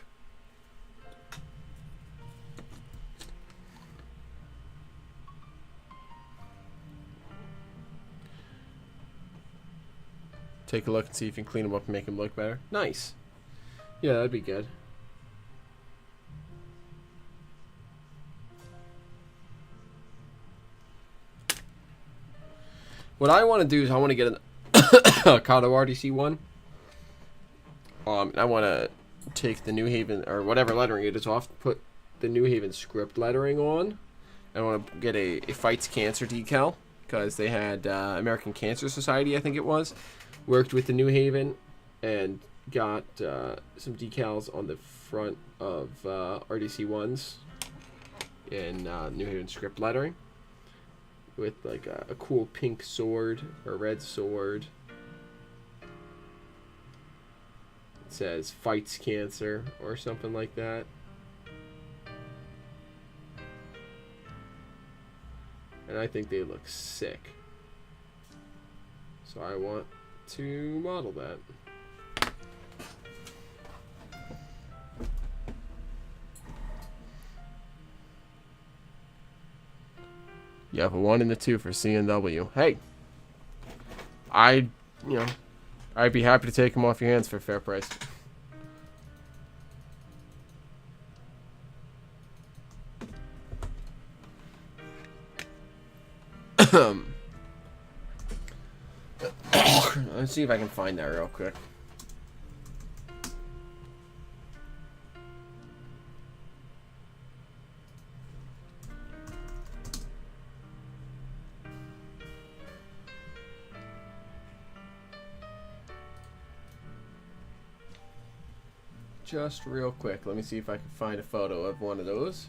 Take a look and see if you can clean them up and make them look better. Nice. Yeah, that'd be good. What I want to do is I want to get a Kato RDC one. I want to take the New Haven, or whatever lettering it is off, put the New Haven script lettering on. I want to get a Fights Cancer decal, because they had American Cancer Society, I think it was. Worked with the New Haven and got some decals on the front of RDC ones in New Haven script lettering with like a cool pink sword or red sword. It says Fights Cancer or something like that. And I think they look sick. So I want to model that. You have a 1 and a 2 for C&W. Hey, I'd be happy to take them off your hands for a fair price. Let's see if I can find that real quick. Just real quick, let me see if I can find a photo of one of those.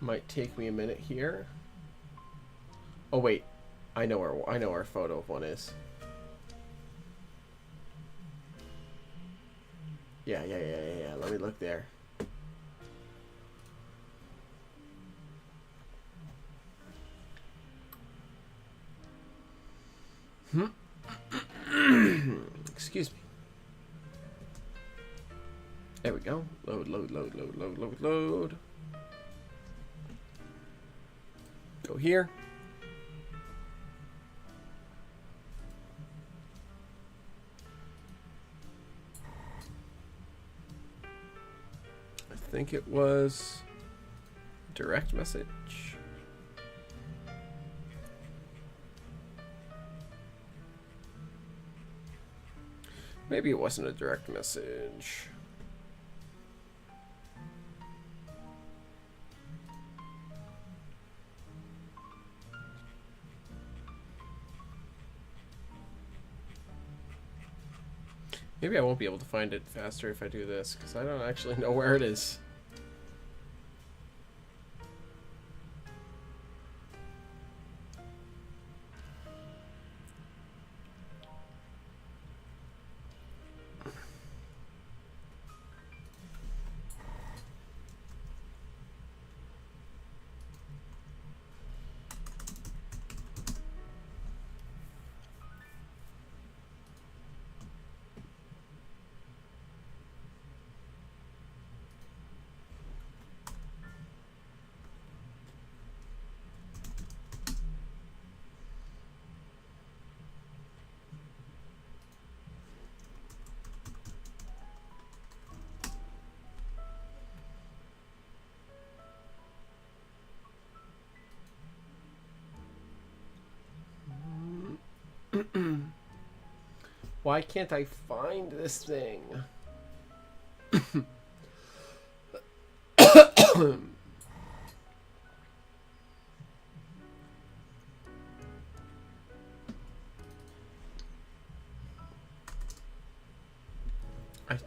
Might take me a minute here. Oh wait, I know our photo of one is. Yeah. Let me look there. Excuse me. There we go. Load. Go here. I think it was direct message. Maybe it wasn't a direct message. Maybe I won't be able to find it faster if I do this, because I don't actually know where it is. Why can't I find this thing? I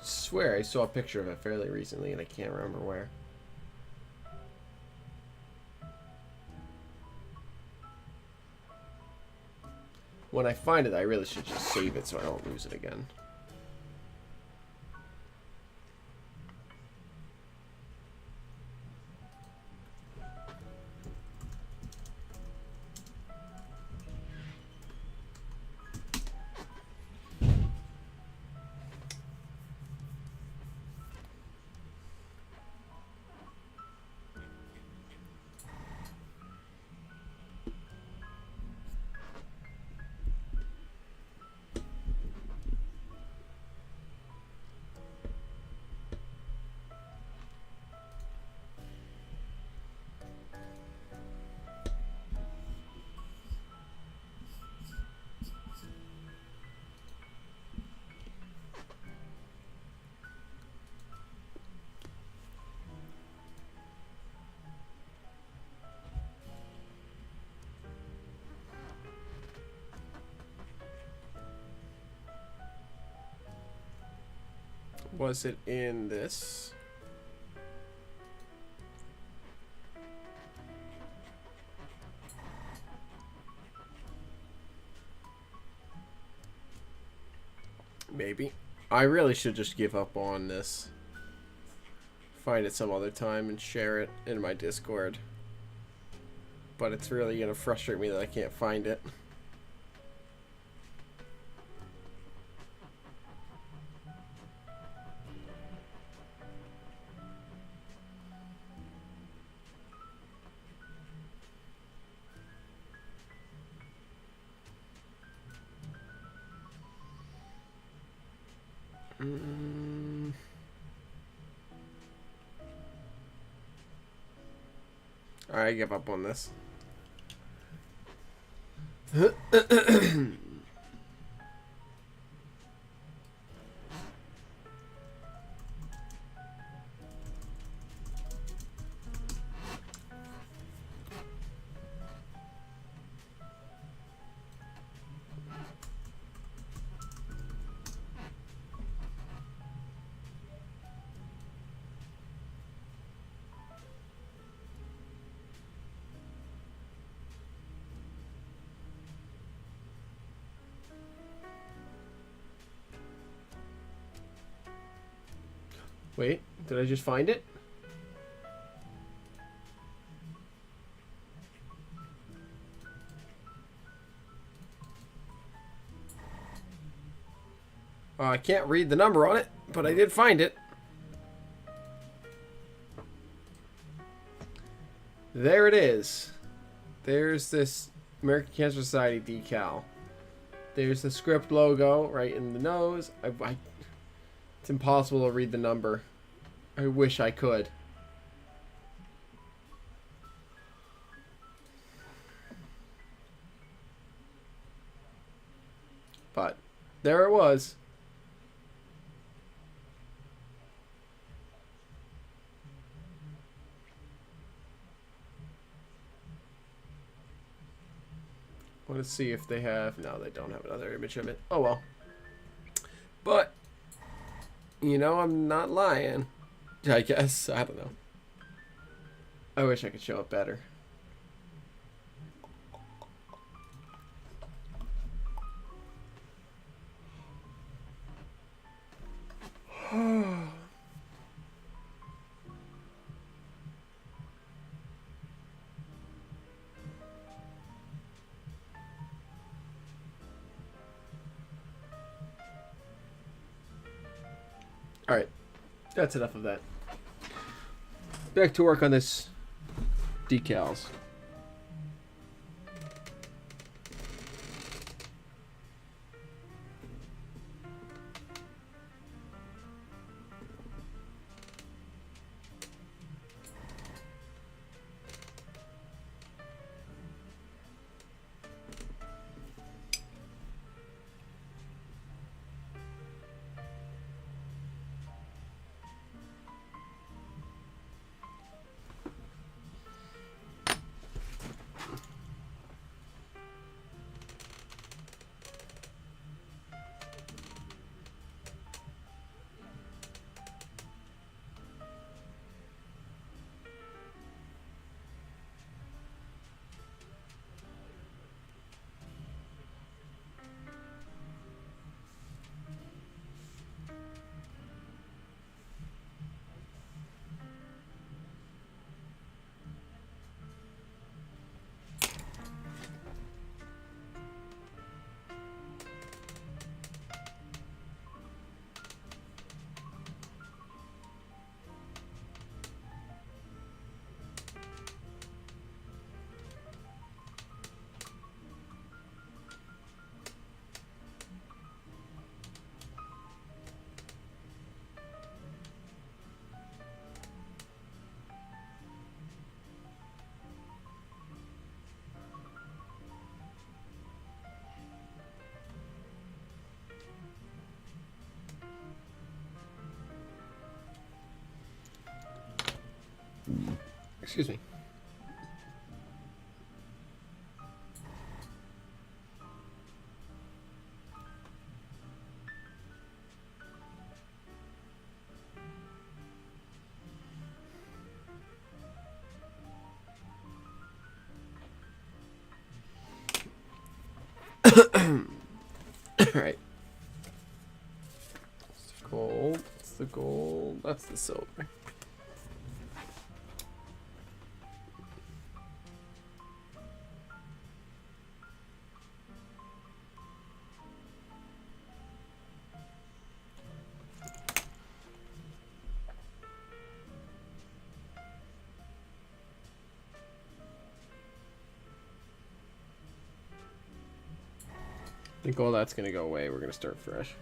swear I saw a picture of it fairly recently and I can't remember where. When I find it, I really should just save it so I don't lose it again. Was it in this? Maybe. I really should just give up on this. Find it some other time and share it in my Discord. But it's really going to frustrate me that I can't find it. I give up on this. Wait, did I just find it? I can't read the number on it, but I did find it. There it is. There's this American Cancer Society decal. There's the script logo right in the nose. It's impossible to read the number. I wish I could. But there it was. Let's see if they have... No, they don't have another image of it. Oh, well. But, you know, I'm not lying. I guess. I don't know. I wish I could show it better. Alright, that's enough of that. Back to work on this decals. Excuse me. All right. It's the gold. It's the gold. That's the silver. I think all that's going to go away. We're going to start fresh.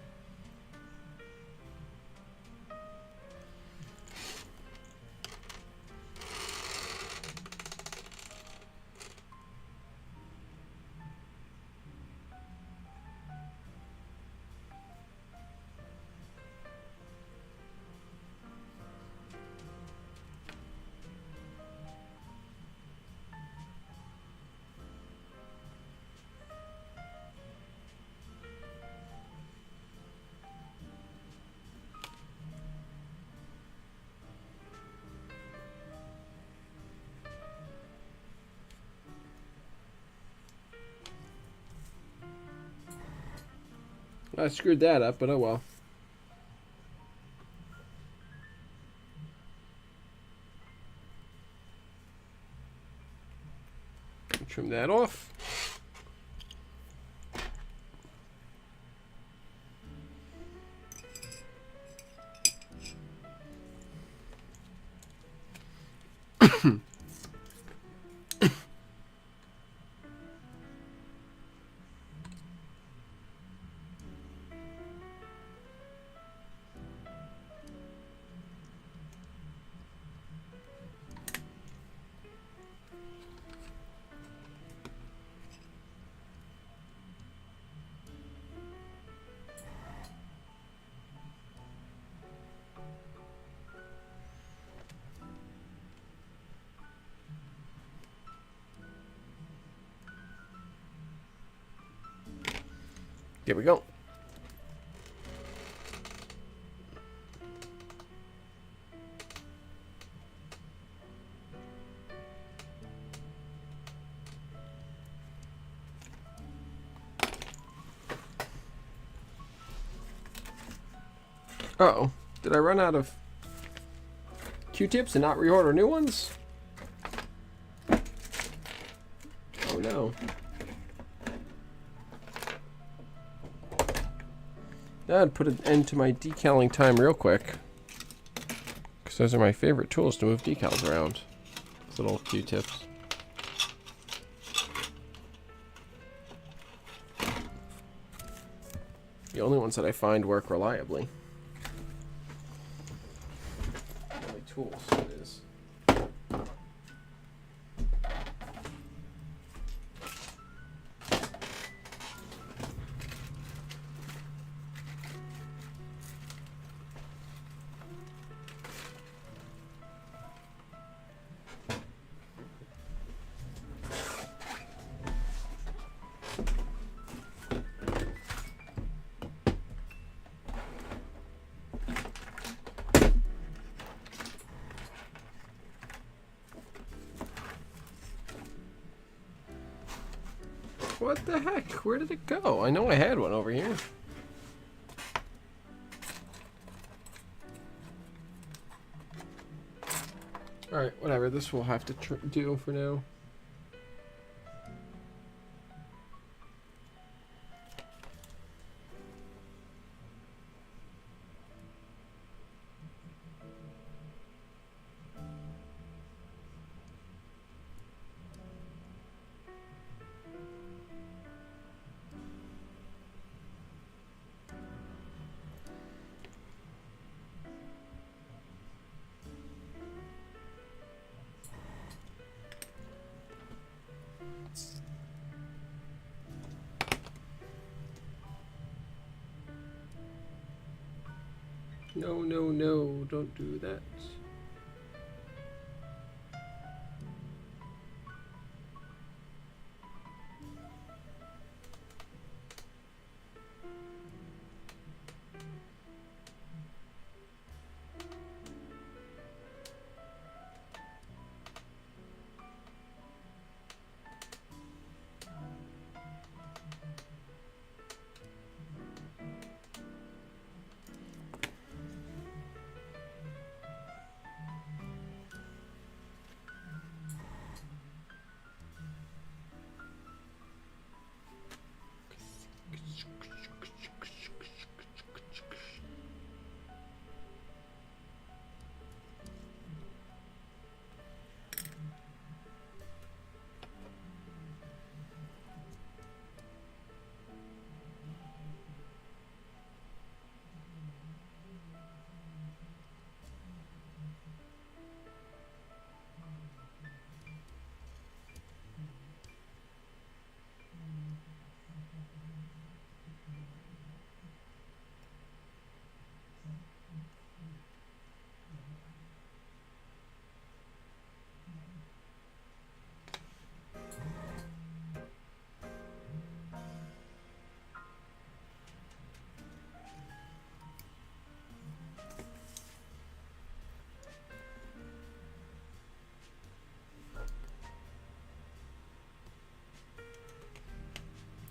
I screwed that up, but oh well. Trim that off. Here we go. Uh-oh. Did I run out of Q-tips and not reorder new ones? Oh no. That'd put an end to my decaling time real quick. Because those are my favorite tools to move decals around. These little Q-tips. The only ones that I find work reliably. The only tools it is. What the heck? Where did it go? I know I had one over here. Alright, whatever. This will have to do for now. No, no, no, don't do that.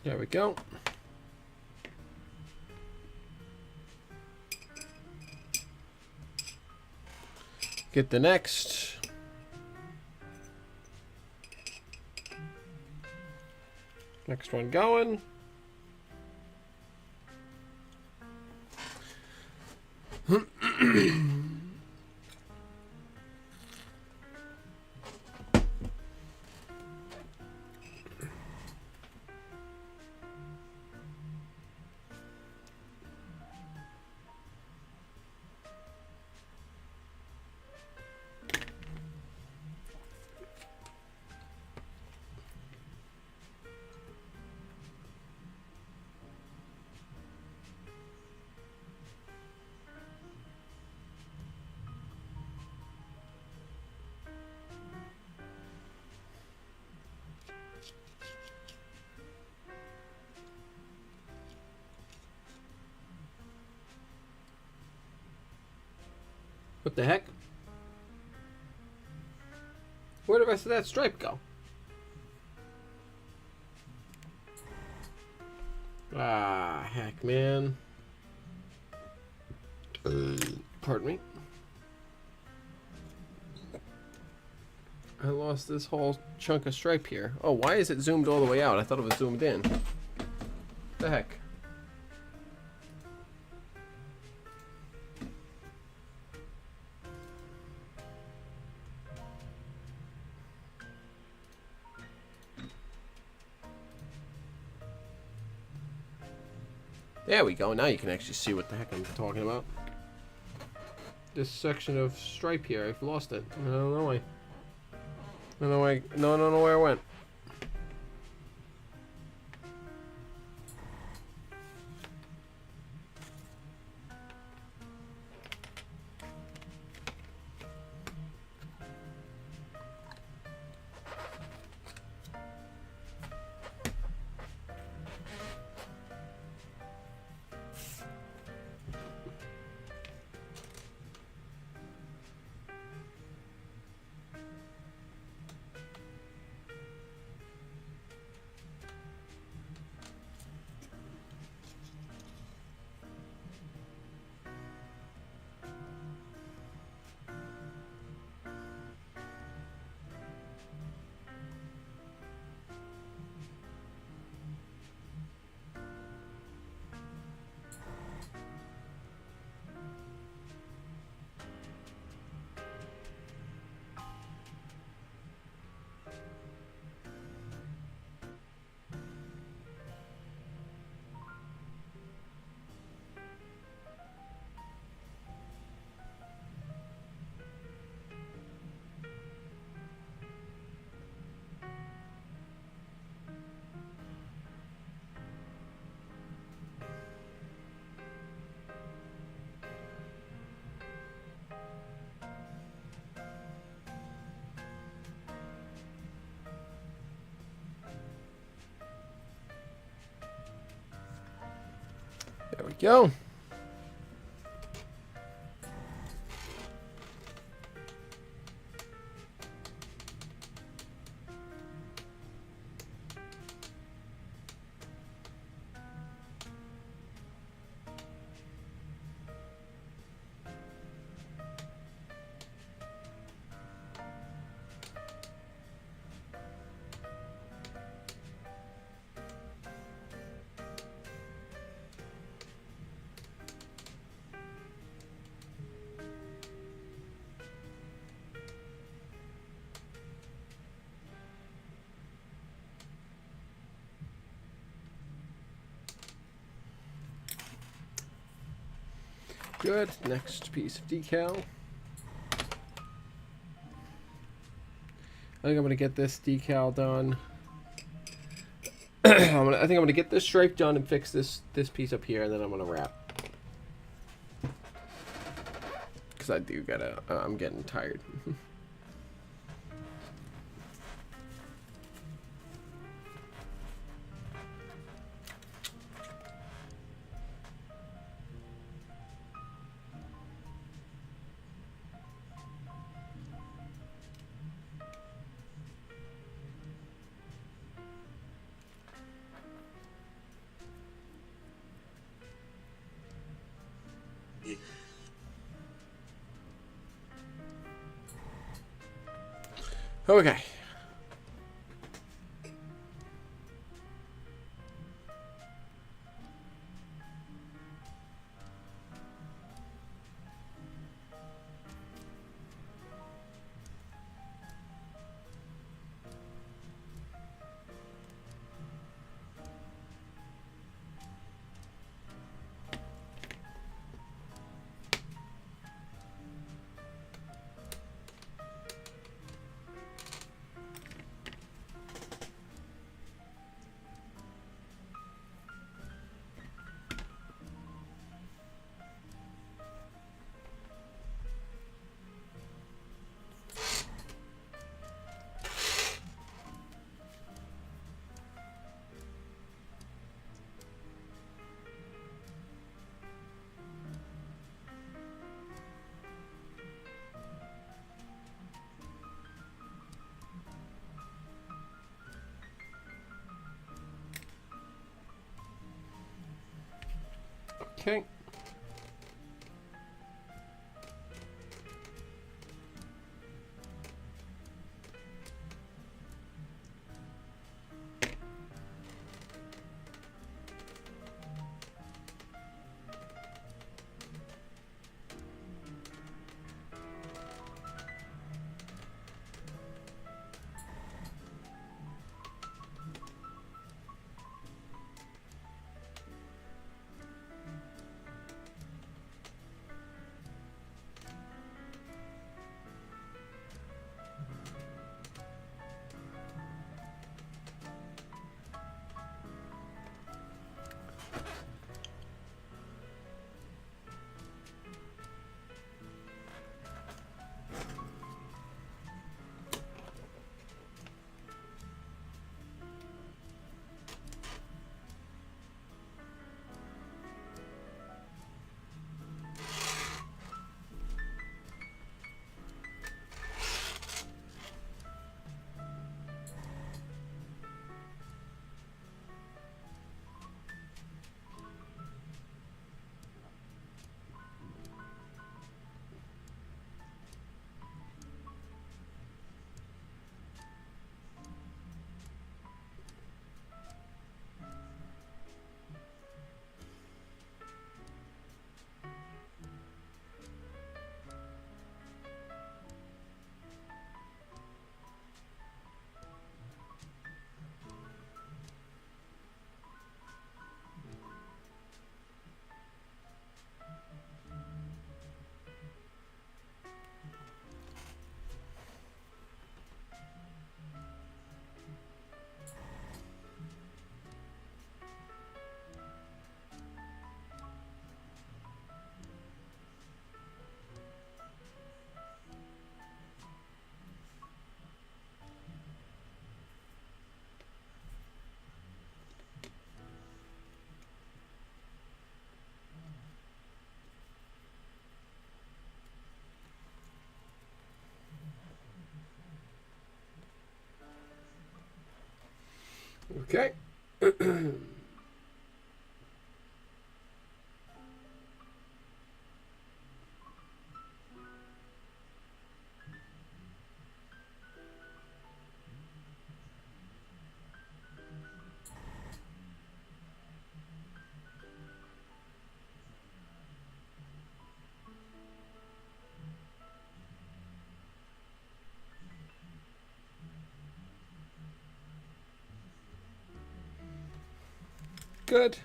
There we go. Get the next. Next one going. What the heck? Where did the rest of that stripe go? Ah, heck, man. Pardon me. I lost this whole chunk of stripe here. Oh, why is it zoomed all the way out? I thought it was zoomed in. What the heck? There we go. Now you can actually see what the heck I'm talking about. This section of stripe here, I've lost it. I don't know why. I don't know why. No, I don't know where it went. There we go. Good. Next piece of decal. I think I'm gonna get this decal done. I think I'm gonna get this stripe done and fix this piece up here, and then I'm gonna wrap. Cause I do gotta. I'm getting tired. Okay. Okay. Okay. Good.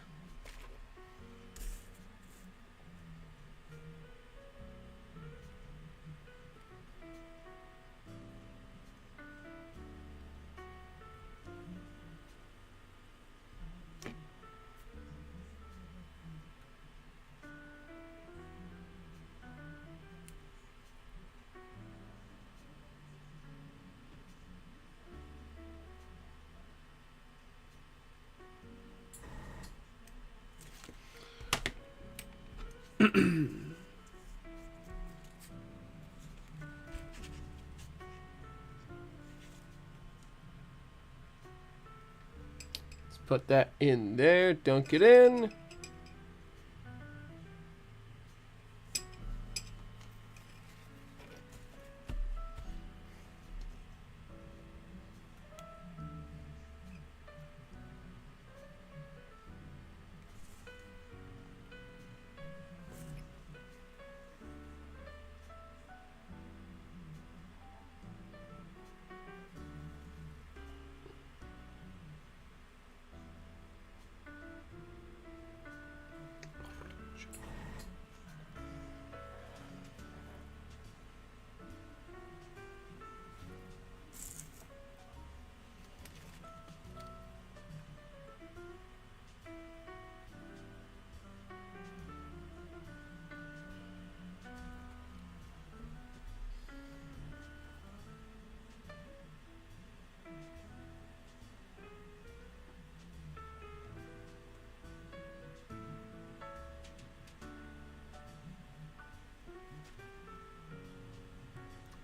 Put that in there, dunk it in.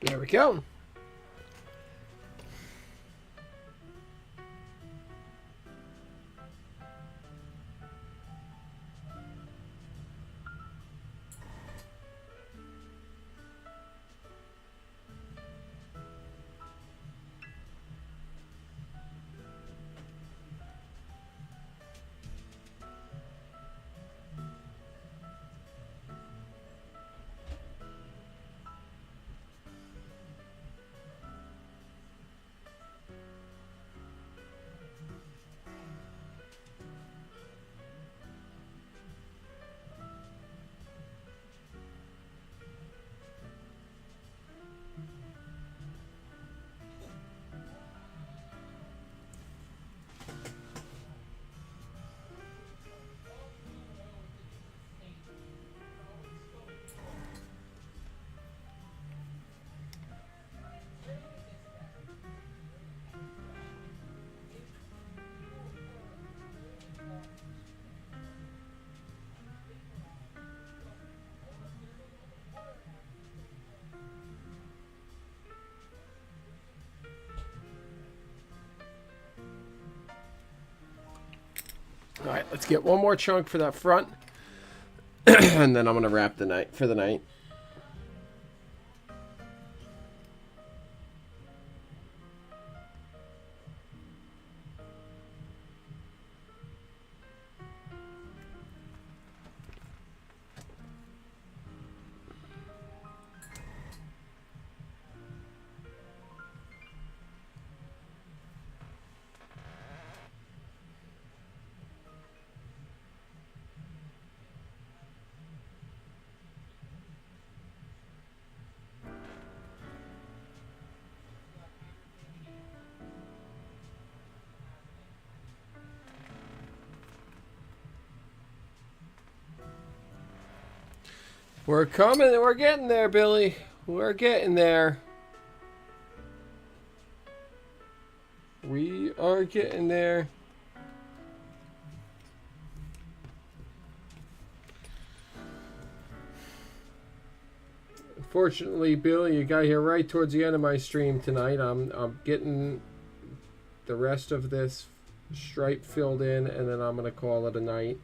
There we go. All right, let's get one more chunk for that front, and then I'm gonna wrap the night for the night. We're coming. We're getting there, Billy. We're getting there. We are getting there. Unfortunately, Bill, you got here right towards the end of my stream tonight. I'm getting the rest of this stripe filled in, and then I'm gonna call it a night.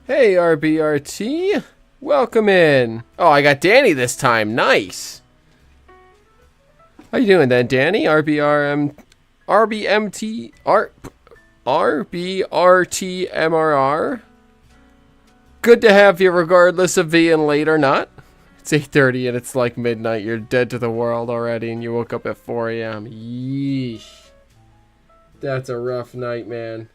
Hey, RBRT. Welcome in. Oh, I got Danny this time. Nice. How you doing then, Danny? RBRTMRR. Good to have you regardless of being late or not. It's 8:30 and it's like midnight. You're dead to the world already and you woke up at 4 a.m. Yeesh. That's a rough night, man.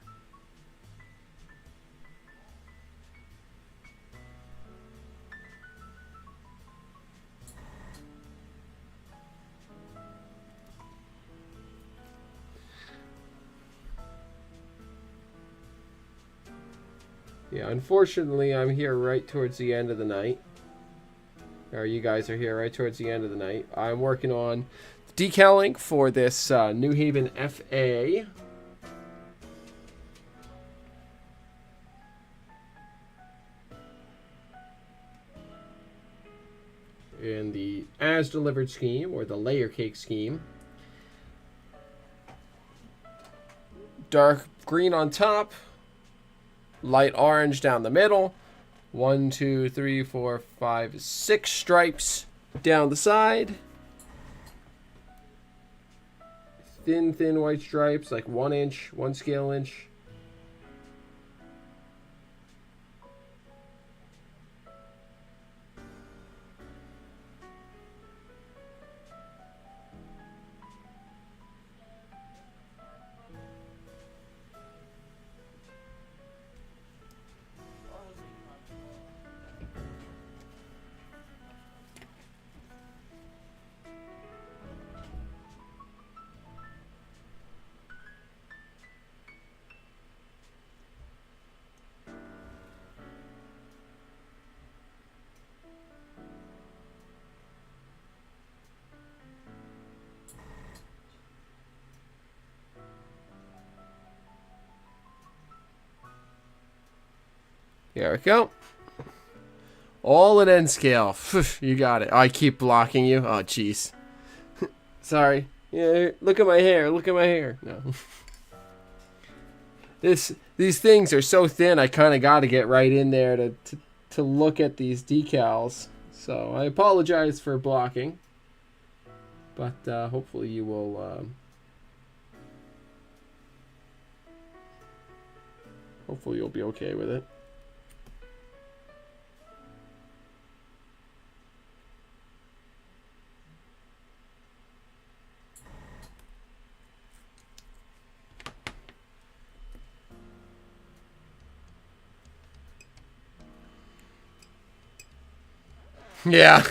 Yeah, unfortunately, I'm here right towards the end of the night. Or you guys are here right towards the end of the night. I'm working on decaling for this New Haven FA. In the as delivered scheme, or the layer cake scheme. Dark green on top. Light orange down the middle. 1, 2, 3, 4, 5, 6 stripes down the side. Thin white stripes, like 1 inch, 1 scale inch. Here we go. All in N scale. You got it. I keep blocking you. Oh, jeez. Sorry. Yeah, look at my hair. Look at my hair. No. These things are so thin. I kind of got to get right in there to look at these decals. So I apologize for blocking, but hopefully you will. Hopefully you'll be okay with it. Yeah.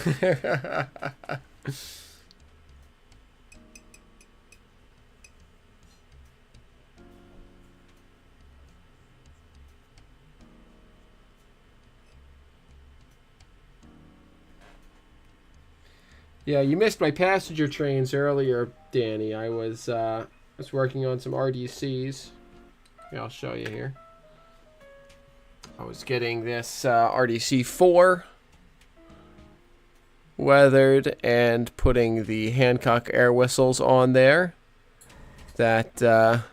Yeah, you missed my passenger trains earlier, Danny. I was working on some RDCs. Yeah, I'll show you here. I was getting this RDC 4 weathered and putting the Hancock air whistles on there that the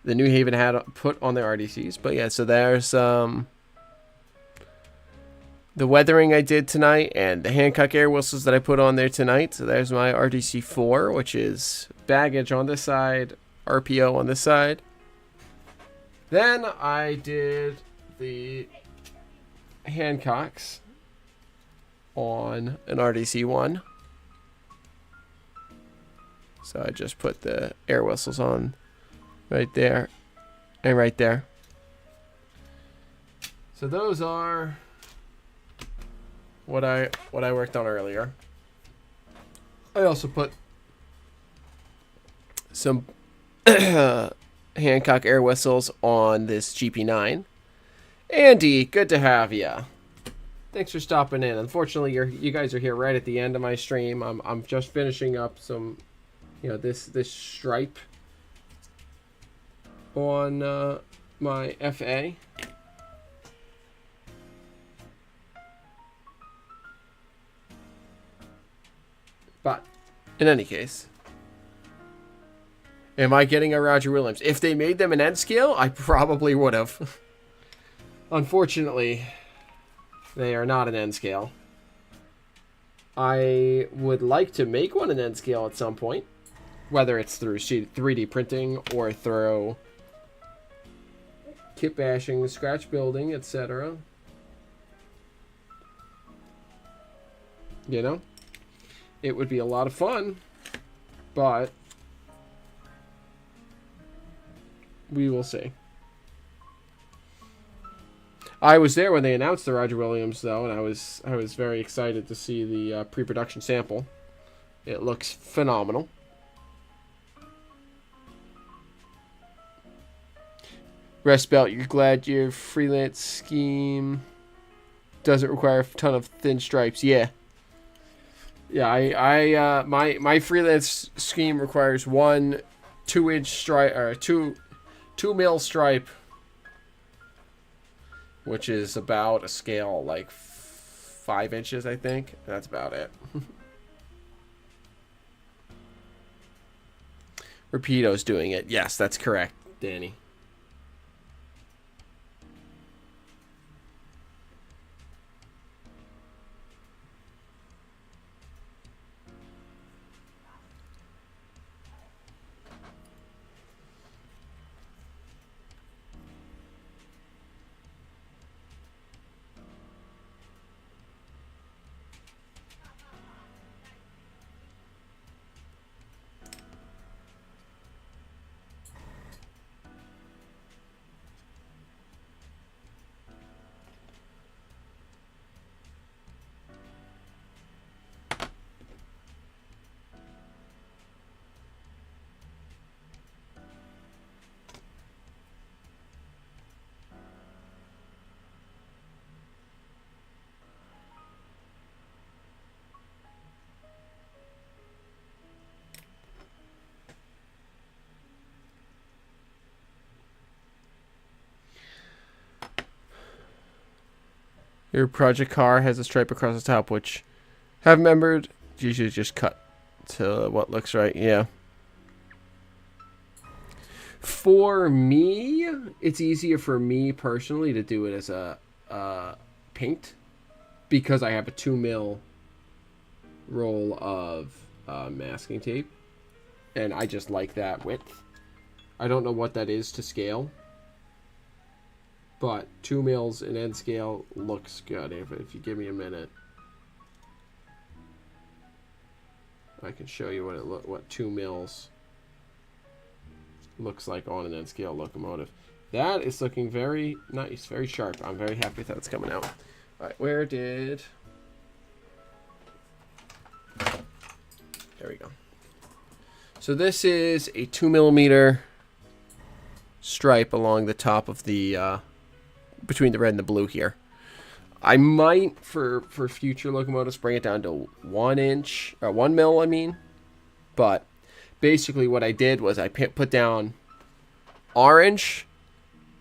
New Haven had put on their RDCs. But yeah, so there's the weathering I did tonight and the Hancock air whistles that I put on there tonight. So there's my RDC 4, which is baggage on this side, RPO on this side. Then I did the Hancocks on an RDC 1. So I just put the air whistles on right there and right there. So those are what I worked on earlier. I also put some Hancock air whistles on this GP9. Andy, good to have you. Thanks for stopping in. Unfortunately, you guys are here right at the end of my stream. I'm just finishing up some, this stripe on my FA. But in any case, am I getting a Roger Williams? If they made them an N scale, I probably would have. Unfortunately, they are not an N scale. I would like to make one an N scale at some point, whether it's through 3D printing or through kit bashing, scratch building, etc. It would be a lot of fun, but we will see. I was there when they announced the Roger Williams, though, and I was very excited to see the pre-production sample. It looks phenomenal. Rest Belt, you're glad your freelance scheme doesn't require a ton of thin stripes. Yeah. Yeah, my freelance scheme requires one 2-inch stripe or 2 mil stripe, which is about a scale like 5 inches, I think. That's about it. Rapido's doing it. Yes, that's correct, Danny. Your project car has a stripe across the top, which have remembered. Usually just cut to what looks right. Yeah. For me, it's easier for me personally to do it as a paint because I have a 2 mil roll of masking tape, and I just like that width. I don't know what that is to scale, but 2 mils in end scale looks good. If you give me a minute, I can show you what 2 mils looks like on an end scale locomotive. That is looking very nice, very sharp. I'm very happy with how it's coming out. All right, where did... There we go. So this is a 2 millimeter stripe along the top of the between the red and the blue here. I might for future locomotives bring it down to 1 inch or 1 mil. I mean, but basically what I did was I put down orange,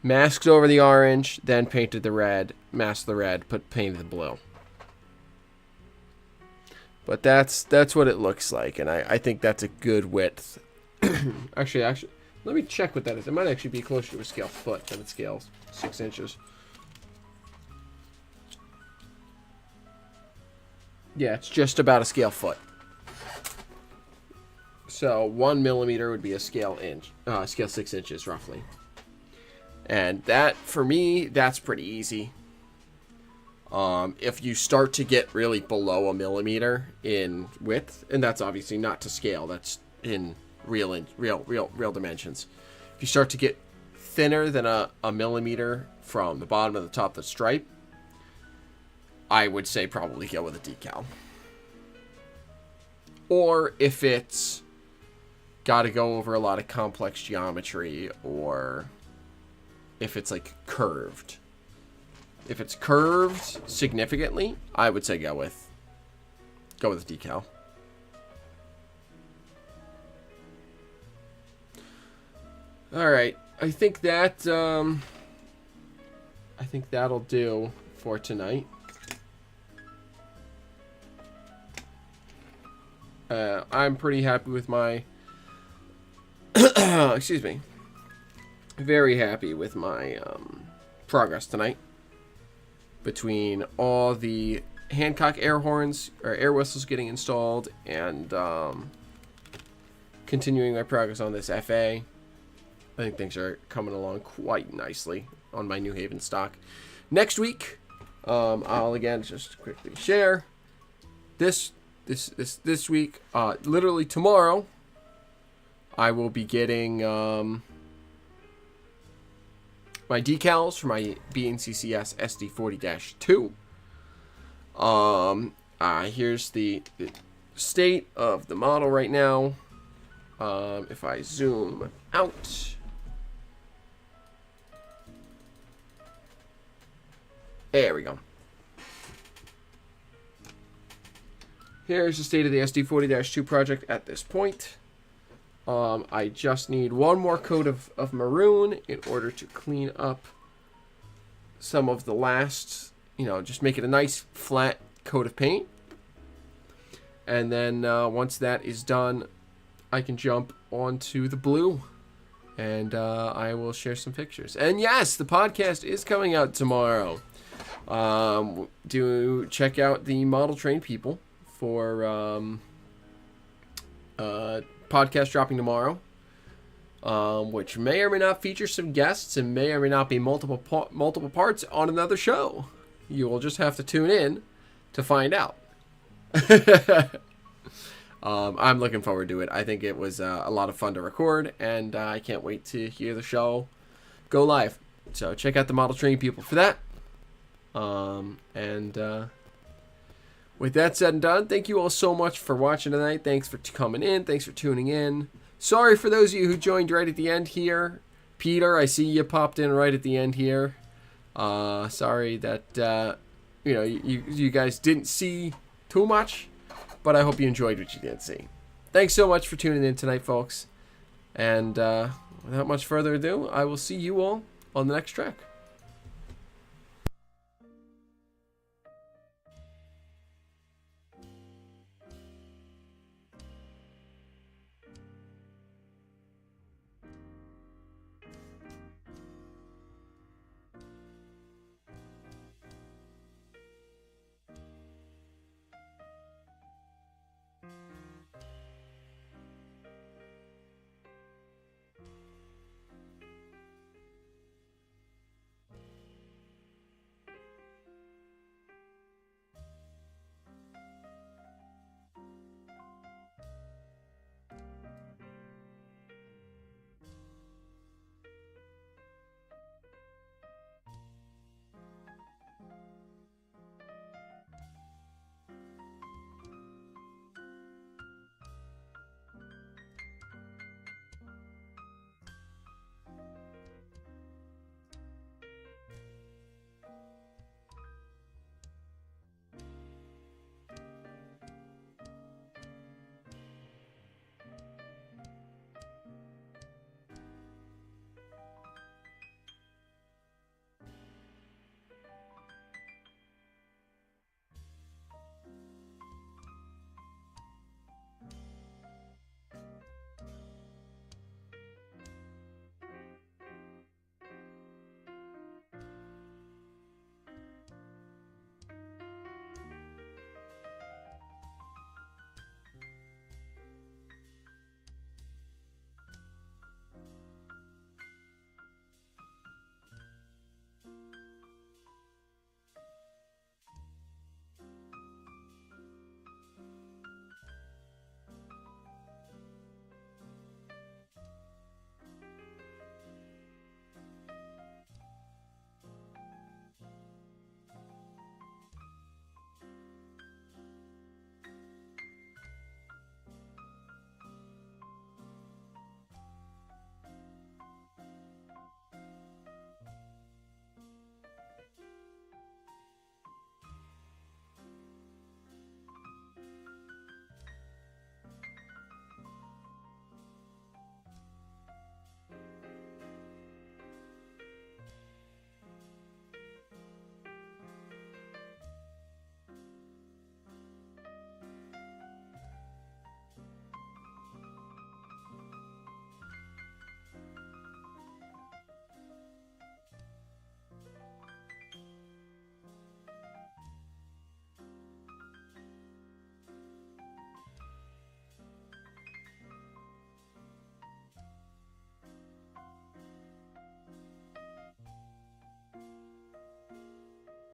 masked over the orange, then painted the red, masked the red, painted the blue. But that's what it looks like, and I think that's a good width. actually, let me check what that is. It might actually be closer to a scale foot than a scale 6 inches. Yeah, it's just about a scale foot. So 1 millimeter would be a scale 6 inches roughly. And that, for me, that's pretty easy. If you start to get really below a millimeter in width, and that's obviously not to scale, that's in real dimensions. If you start to get thinner than a millimeter from the bottom to the top of the stripe, I would say probably go with a decal. Or if it's got to go over a lot of complex geometry, or if it's like curved. If it's curved significantly, I would say go with a decal. All right, I think that'll do for tonight. I'm pretty happy with my excuse me. Very happy with my progress tonight. Between all the Hancock air horns or air whistles getting installed and continuing my progress on this FA, I think things are coming along quite nicely on my New Haven stock. Next week, I'll again just quickly share this week. Literally tomorrow, I will be getting my decals for my BNCCS SD40-2. Here's the state of the model right now. If I zoom out, there we go. Here's the state of the SD40-2 project at this point. I just need one more coat of maroon in order to clean up some of the last, just make it a nice flat coat of paint. And then once that is done, I can jump onto the blue, and I will share some pictures. And yes, the podcast is coming out tomorrow. Do check out the Model Train people for podcast dropping tomorrow, which may or may not feature some guests and may or may not be multiple parts on another show. You will just have to tune in to find out. I'm looking forward to it. I think it was a lot of fun to record, and I can't wait to hear the show go live. So check out the Model Train people for that. With that said and done, thank you all so much for watching tonight. Thanks for coming in. Thanks for tuning in. Sorry for those of you who joined right at the end here. Peter, I see you popped in right at the end here. Sorry that you guys didn't see too much, but I hope you enjoyed what you did see. Thanks so much for tuning in tonight, folks. And without much further ado, I will see you all on the next track.